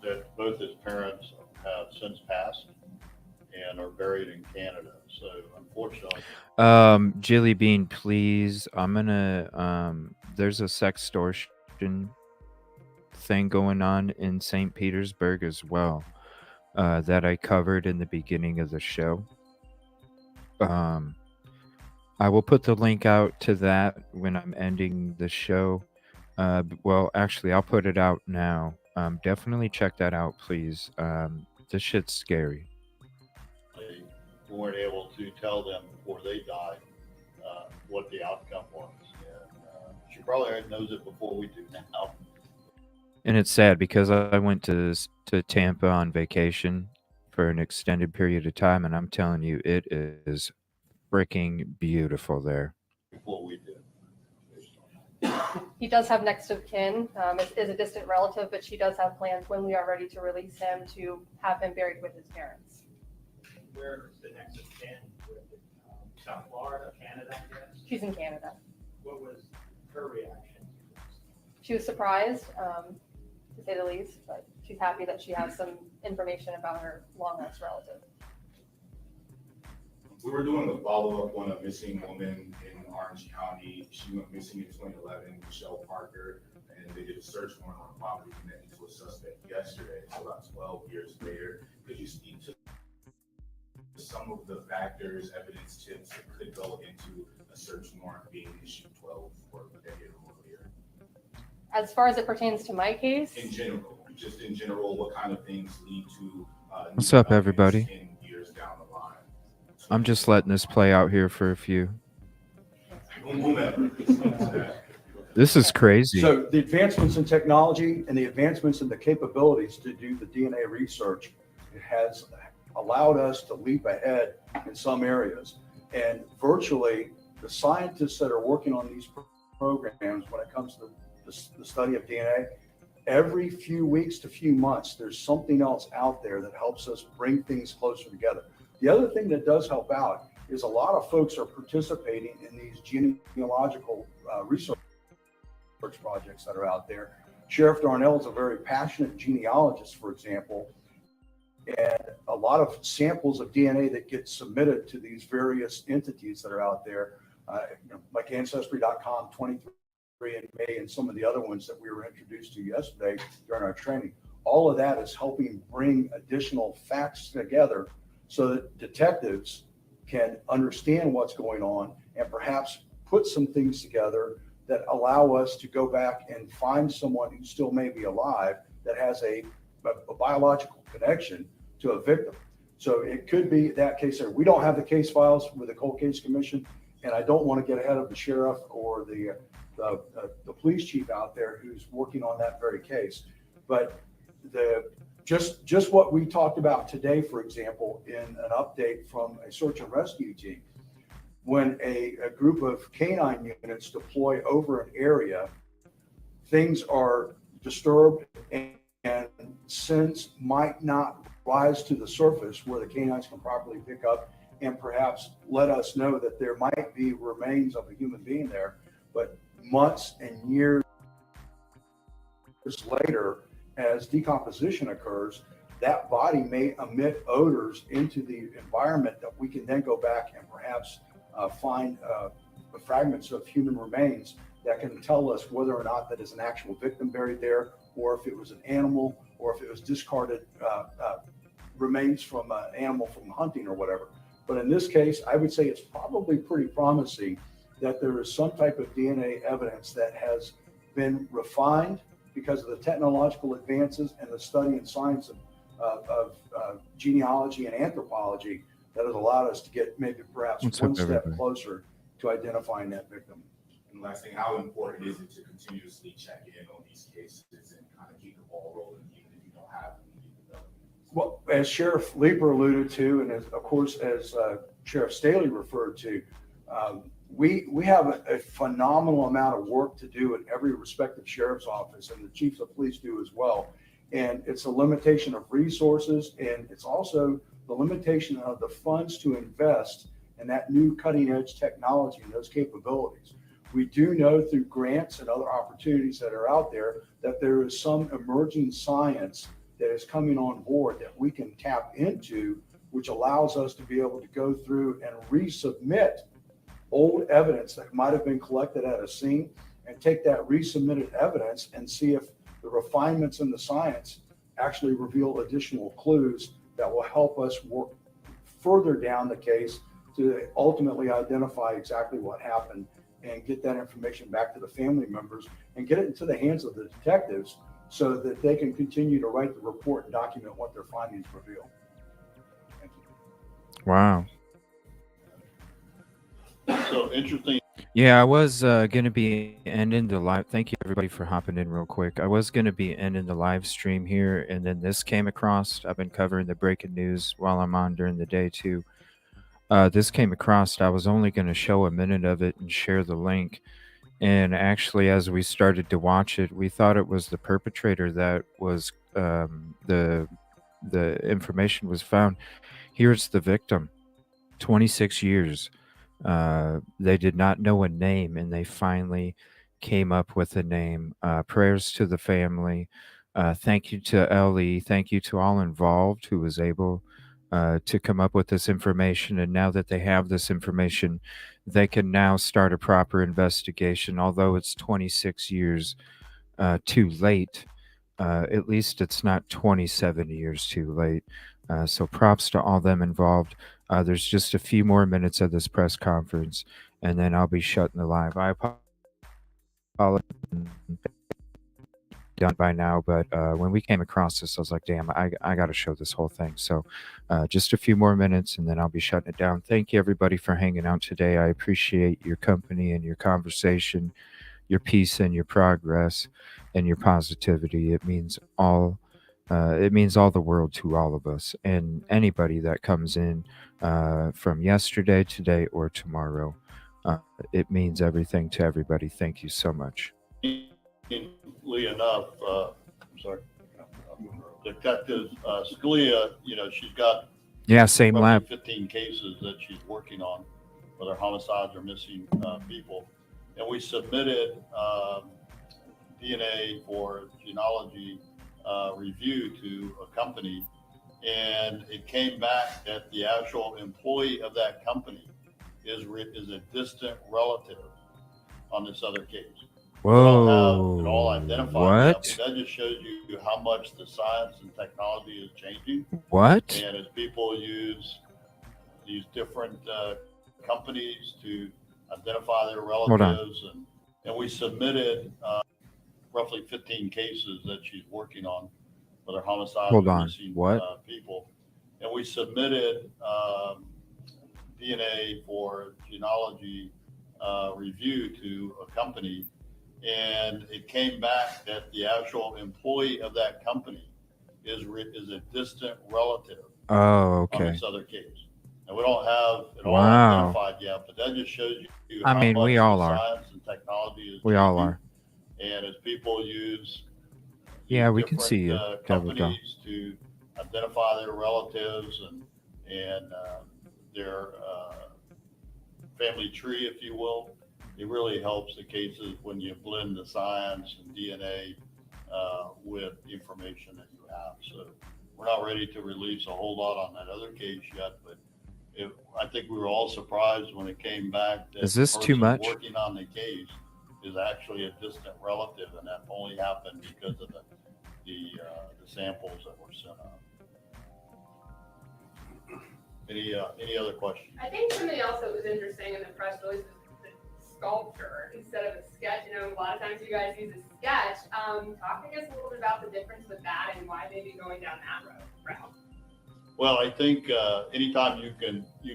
that both his parents have since passed and are buried in Canada. So unfortunately, Jilly Bean, please. I'm gonna there's a sextortion thing going on in St. Petersburg as well, that I covered in the beginning of the show. I will put the link out to that when I'm ending the show. Well, actually, I'll put it out now. Definitely check that out, please. This shit's scary. we weren't able to tell them before they died what the outcome was. And she probably already knows it before we do now. And it's sad because I went to Tampa on vacation for an extended period of time, and I'm telling you, it is freaking beautiful there. Before we did. He does have next of kin, is a distant relative, but she does have plans when we are ready to release him to have him buried with his parents. Where is the next of kin? South Florida, Canada, I guess? She's in Canada. What was her reaction? She was surprised, to say the least, but she's happy that she has some information about her long-lost relative. We were doing a follow-up on a missing woman in Orange County. She went missing in 2011, Michelle Parker, and they did a search warrant on a property connected to a suspect yesterday. So about 12 years later, could you speak to some of the factors, evidence, tips that could go into a search warrant being issued 12 or a decade or more later? As far as it pertains to my case? In general, just in general, what kind of things lead to What's up, everybody? in years down the line? I'm just letting this play out here for a few. This is crazy. So the advancements in technology and the advancements in the capabilities to do the DNA research has allowed us to leap ahead in some areas. And virtually the scientists that are working on these programs, when it comes to the study of DNA, every few weeks to few months, there's something else out there that helps us bring things closer together. The other thing that does help out is a lot of folks are participating in these genealogical research projects that are out there. Sheriff Darnell is a very passionate genealogist, for example, and a lot of samples of DNA that get submitted to these various entities that are out there, like Ancestry.com, 23andMe, and some of the other ones that we were introduced to yesterday during our training. All of that is helping bring additional facts together so that detectives can understand what's going on and perhaps put some things together that allow us to go back and find someone who still may be alive that has a biological connection to a victim. So it could be that case there. We don't have the case files with the Cold Case Commission, and I don't want to get ahead of the sheriff or the police chief out there who's working on that very case. But just what we talked about today, for example, in an update from a search and rescue team, when a group of canine units deploy over an area, things are disturbed and scents might not rise to the surface where the canines can properly pick up and perhaps let us know that there might be remains of a human being there. But months and years later, as decomposition occurs, that body may emit odors into the environment that we can then go back and perhaps find fragments of human remains that can tell us whether or not that is an actual victim buried there, or if it was an animal, or if it was discarded remains from an animal from hunting or whatever. But in this case, I would say it's probably pretty promising that there is some type of DNA evidence that has been refined because of the technological advances and the study and science of genealogy and anthropology that has allowed us to get maybe perhaps one step closer to identifying that victim. And last thing, how important is it to continuously check in on these cases and kind of keep the ball rolling even if you don't have immediate development? Well, as Sheriff Leeper alluded to, and as, of course, as Sheriff Staley referred to, we have a phenomenal amount of work to do in every respective sheriff's office, and the chiefs of police do as well. And it's a limitation of resources, and it's also the limitation of the funds to invest in that new cutting edge technology and those capabilities. We do know through grants and other opportunities that are out there that there is some emerging science that is coming on board that we can tap into, which allows us to be able to go through and resubmit old evidence that might have been collected at a scene and take that resubmitted evidence and see if the refinements in the science actually reveal additional clues that will help us work further down the case to ultimately identify exactly what happened and get that information back to the family members and get it into the hands of the detectives so that they can continue to write the report and document what their findings reveal. Thank you. Wow. So interesting. Yeah, I was going to be ending the live. Thank you, everybody, for hopping in real quick. I was going to be ending the live stream here, and then this came across. I've been covering the breaking news while I'm on during the day, too. This came across. I was only going to show a minute of it and share the link. And actually, as we started to watch it, we thought it was the perpetrator that was the information was found. Here's the victim, 26 years. They did not know a name, and they finally came up with a name. Prayers to the family. Thank you to Ellie. Thank you to all involved who was able to come up with this information. And now that they have this information, they can now start a proper investigation. Although it's 26 years too late, at least it's not 27 years too late. So props to all them involved. There's just a few more minutes of this press conference, and then I'll be shutting the live. I apologize. Done by now, but when we came across this, I was like, damn, I got to show this whole thing. So just a few more minutes, and then I'll be shutting it down. Thank you, everybody, for hanging out today. I appreciate your company and your conversation, your peace and your progress, and your positivity. It means all the world to all of us, and anybody that comes in from yesterday, today, or tomorrow. It means everything to everybody. Thank you so much. Enough, I'm sorry, Detective Scalia, she's got same lab 15 cases that she's working on, whether homicides or missing people, and we submitted DNA for genealogy review to a company, and it came back that the actual employee of that company is a distant relative on this other case. Whoa! It all identified. What? That just shows you how much the science and technology is changing. What? And as people use these different companies to identify their relatives, and we submitted roughly 15 cases that she's working on, whether homicides or missing people, and we submitted DNA for genealogy review to a company. And it came back that the actual employee of that company is a distant relative. Oh, okay. On this other case, and we don't have it all Wow. identified yet, but that just shows you I how mean, much we all the are. science and technology is We all changing. are. And as people use Yeah, we can different, see you, Devil Dog. companies to identify their relatives and their family tree, if you will. It really helps the cases when you blend the science and DNA with the information that you have. So we're not ready to release a whole lot on that other case yet, but I think we were all surprised when it came back that Is this the too person much? working on the case is actually a distant relative, and that only happened because of the samples that were sent out. Any other questions? I think something else that was interesting in the press release was the sculpture instead of a sketch. A lot of times you guys use a sketch. Talk to us a little bit about the difference with that and why maybe going down that route. Well, I think anytime you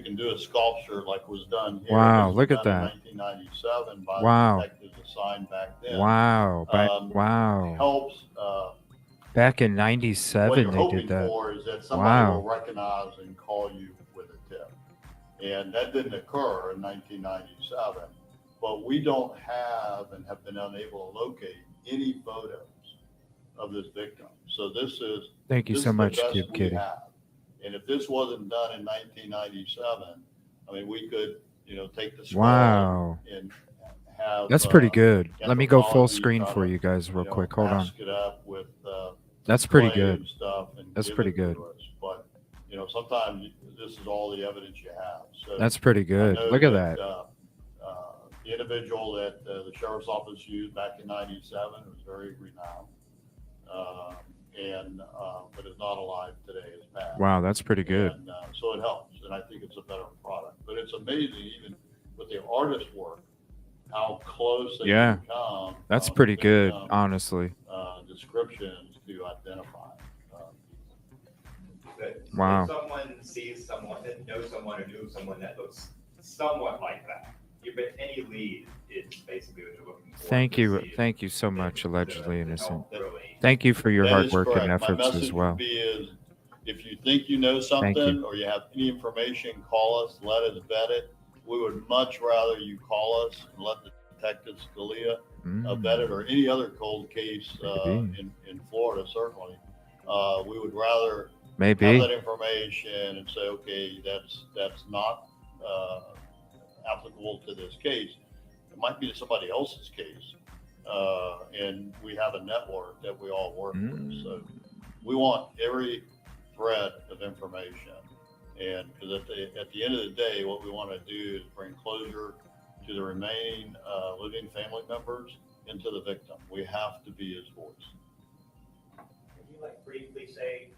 can do a sculpture like was done here. Wow, this was look at done that. in 1997 by Wow. the detectives assigned back then. Wow. Wow. Helps Back in What '97, you're they hoping did that. for is that somebody will Wow. recognize and call you with a tip. And that didn't occur in 1997, but we don't have and have been unable to locate any photos of this victim. So this is Thank you this so is the much, best Cube we Kitty. have. And if this wasn't done in 1997, I mean, we could, take the skull Wow. and have That's pretty good. Let me go full anthropology screen try for to, you guys real quick. Hold on. mask it up with That's pretty clay good. and stuff and That's give pretty it good. to us. But sometimes this is all the evidence you have. So That's pretty I good. know Look at that. The individual that the sheriff's office used back in '97 was very renowned, but is not alive today. Is passed. Wow, that's pretty good. And so it helps, and I think it's a better product. But it's amazing, even with the artist work, how close they Yeah. can come. That's from pretty the good, victim, honestly. Descriptions to identify. Wow. If someone sees someone that knows someone or knew someone that looks somewhat like that, any lead is basically what you're looking for. Thank to you. see Thank you so much, allegedly innocent. really- Thank you for your That hard is work and correct. My efforts message as well. would be is, if you think you know Thank something you. or you have any information, call us, let us vet it. We would much rather you call us and let Detective Scalia vet it, or any other cold case in Florida, certainly. We would rather Maybe. have that information and say, okay, that's not applicable to this case. It might be to somebody else's case. And we have a network that we all work with. So we want every thread of information. And because at the end of the day, what we want to do is bring closure to the remaining living family members and to the victim. We have to be his voice. Could you briefly say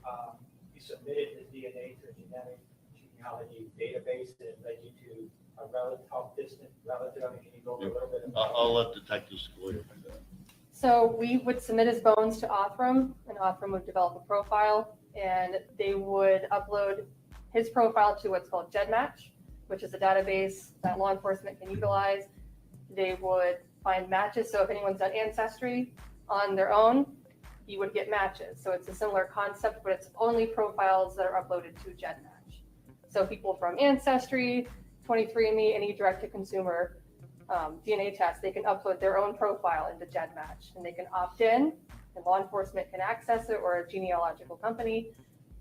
you submitted the DNA to a genetic genealogy database and it led you to a relative, distant relative? I mean, can you go over a little bit about I'll let Detective Scalia do that. So we would submit his bones to Othram, and Othram would develop a profile, and they would upload his profile to what's called GEDmatch, which is a database that law enforcement can utilize. They would find matches. So if anyone's done Ancestry on their own, you would get matches. So it's a similar concept, but it's only profiles that are uploaded to GEDmatch. So people from Ancestry, 23andMe, any direct-to-consumer DNA test, they can upload their own profile into GEDmatch, and they can opt in, and law enforcement can access it, or a genealogical company,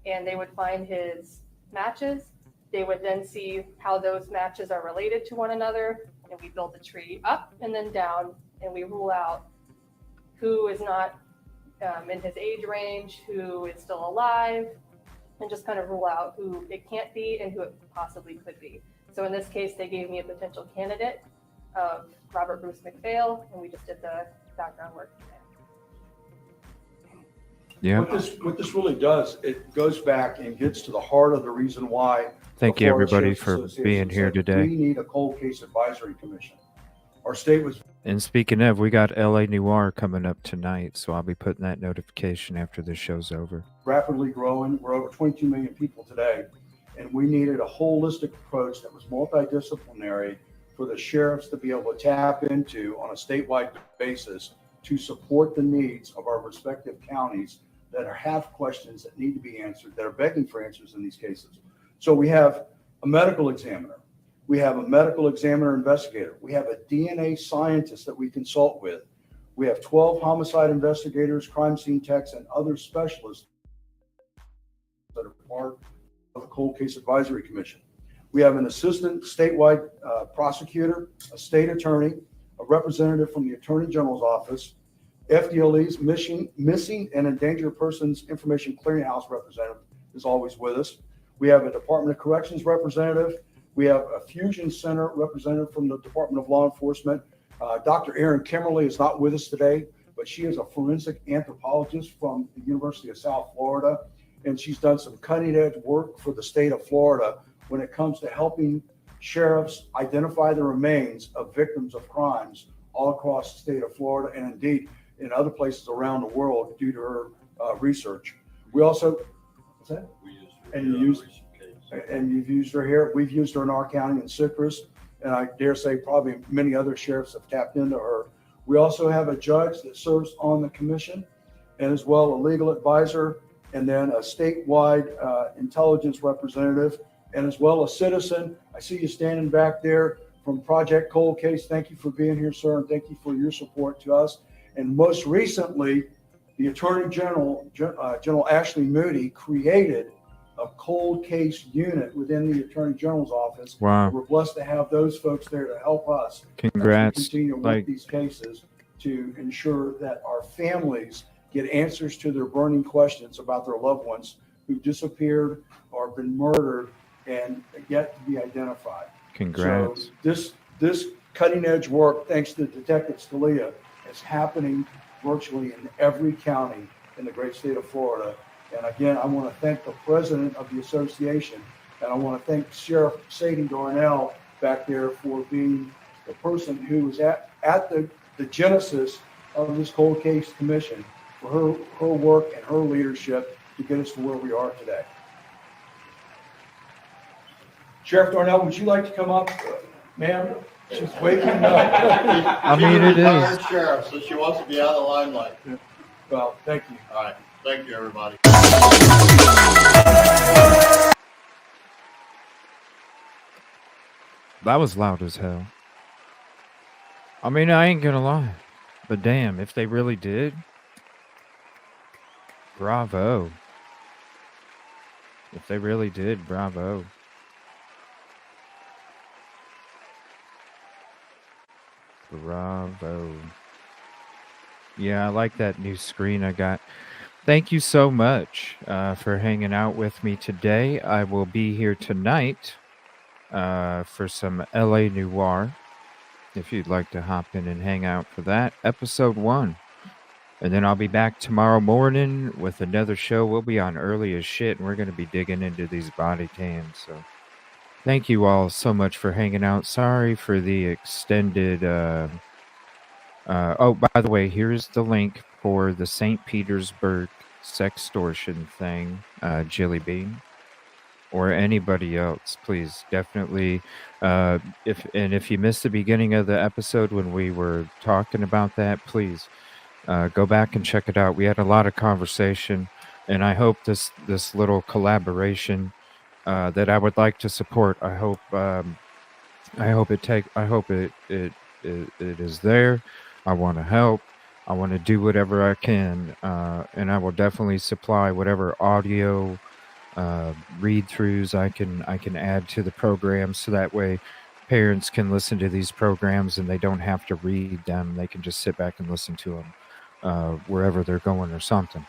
and they would find his matches. They would then see how those matches are related to one another, and we build the tree up and then down, and we rule out who is not in his age range, who is still alive, and just kind of rule out who it can't be and who it possibly could be. So in this case, they gave me a potential candidate of Robert Bruce McPhail, and we just did the background work from there. Yeah. What this really does, it goes back and gets to the heart of the reason why. Thank the you, Florida everybody, Sheriff's for Association being here said, today. We need a cold case advisory commission. Our state was And speaking of, we got LA Noir coming up tonight, so I'll be putting that notification after this show's over. rapidly growing. We're over 22 million people today, and we needed a holistic approach that was multidisciplinary for the sheriffs to be able to tap into on a statewide basis to support the needs of our respective counties that have questions that need to be answered, that are begging for answers in these cases. So we have a medical examiner. We have a medical examiner investigator. We have a DNA scientist that we consult with. We have 12 homicide investigators, crime scene techs, and other specialists that are part of the Cold Case Advisory Commission. We have an assistant statewide prosecutor, a state attorney, a representative from the Attorney General's office, FDLE's missing and endangered persons information clearinghouse representative is always with us. We have a Department of Corrections representative. We have a Fusion Center representative from the Department of Law Enforcement. Dr. Erin Kimmerly is not with us today, but she is a forensic anthropologist from the University of South Florida, and she's done some cutting-edge work for the state of Florida when it comes to helping sheriffs identify the remains of victims of crimes all across the state of Florida, and indeed in other places around the world due to her research. We also, what's that? And you've used her here. We've used her in our county in Citrus, and I dare say probably many other sheriffs have tapped into her. We also have a judge that serves on the commission, and as well a legal advisor, and then a statewide intelligence representative, and as well a citizen. I see you standing back there from Project Cold Case. Thank you for being here, sir, and thank you for your support to us. And most recently, the Attorney General, General Ashley Moody, created a cold case unit within the Attorney General's office. Wow. We're blessed to have those folks there to help us Congrats. as we continue to work these cases to ensure that our families get answers to their burning questions about their loved ones who disappeared or been murdered and yet to be identified. Congrats. So this cutting edge work, thanks to Detective Scalia, is happening virtually in every county in the great state of Florida. And again, I want to thank the president of the association, and I want to thank Sheriff Sadie Darnell back there for being the person who was at the genesis of this cold case commission, for her work and her leadership to get us to where we are today. Sheriff Darnell, would you like to come up? Ma'am, she's waking up. I mean, it is. Sheriff, so she wants to be out of the limelight. Well, thank you. All right. Thank you, everybody. That was loud as hell. I mean, I ain't gonna lie, but damn, if they really did, bravo. If they really did, bravo. Bravo. Yeah, I like that new screen I got. Thank you so much for hanging out with me today. I will be here tonight for some LA Noir. If you'd like to hop in and hang out for that, episode 1. And then I'll be back tomorrow morning with another show. We'll be on early as shit, and we're going to be digging into these body cams. So thank you all so much for hanging out. Sorry for the extended... oh, by the way, here's the link for the St. Petersburg Sextortion thing, Jilly Bean. Or anybody else, please definitely. If you missed the beginning of the episode when we were talking about that, please go back and check it out. We had a lot of conversation, and I hope this little collaboration that I would like to support. I hope it is there. I want to help. I want to do whatever I can, and I will definitely supply whatever audio read-throughs I can add to the program, so that way parents can listen to these programs and they don't have to read them. They can just sit back and listen to them wherever they're going or something.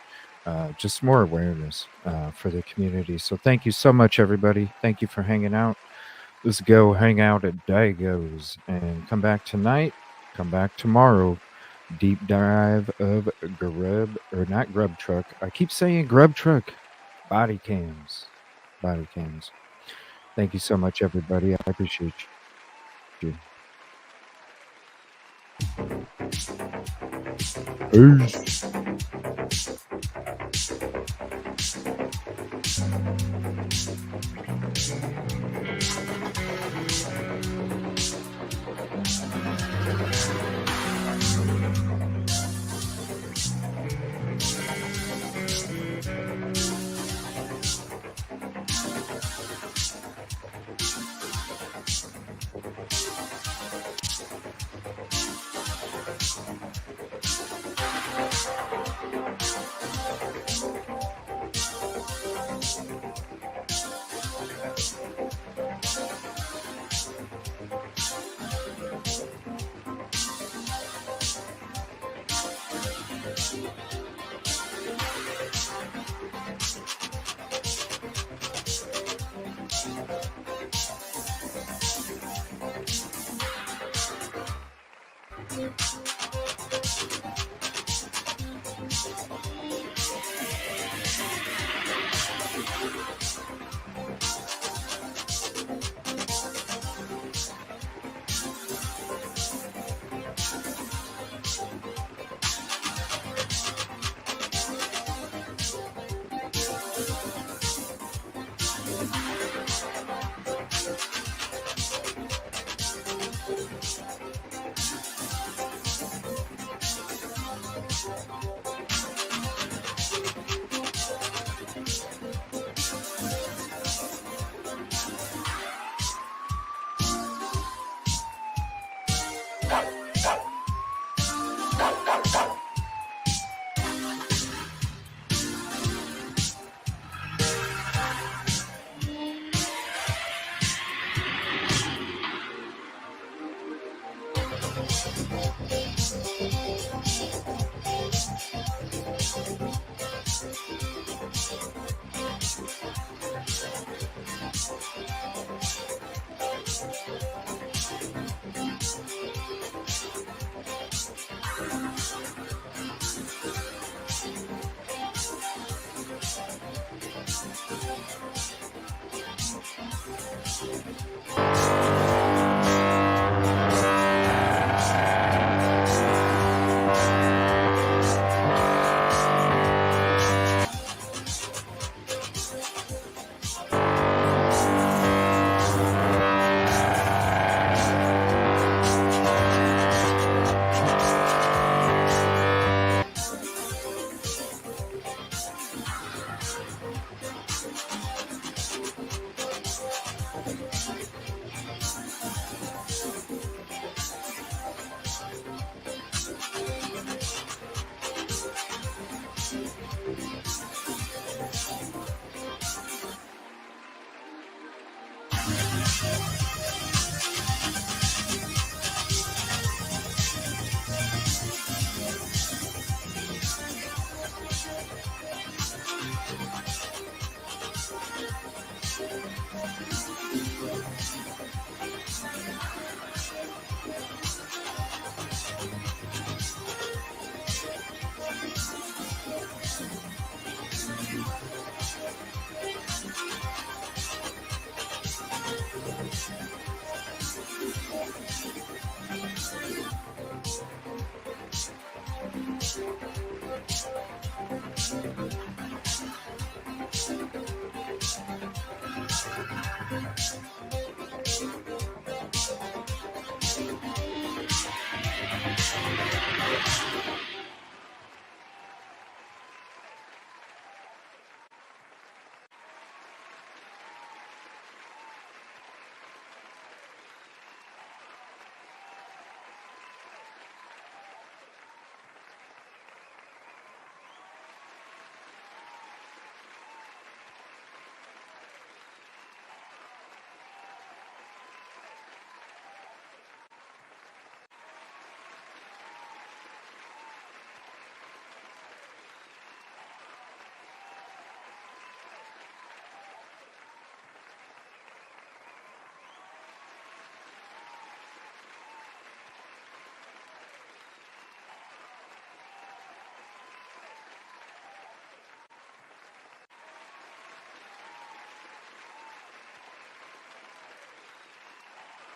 Just more awareness for the community. So thank you so much, everybody. Thank you for hanging out. Let's go hang out at Dago's and come back tonight. Come back tomorrow. Deep dive of Grub, or not Grub Truck. I keep saying Grub Truck. Body cams. Body cams. Thank you so much, everybody. I appreciate you. Peace.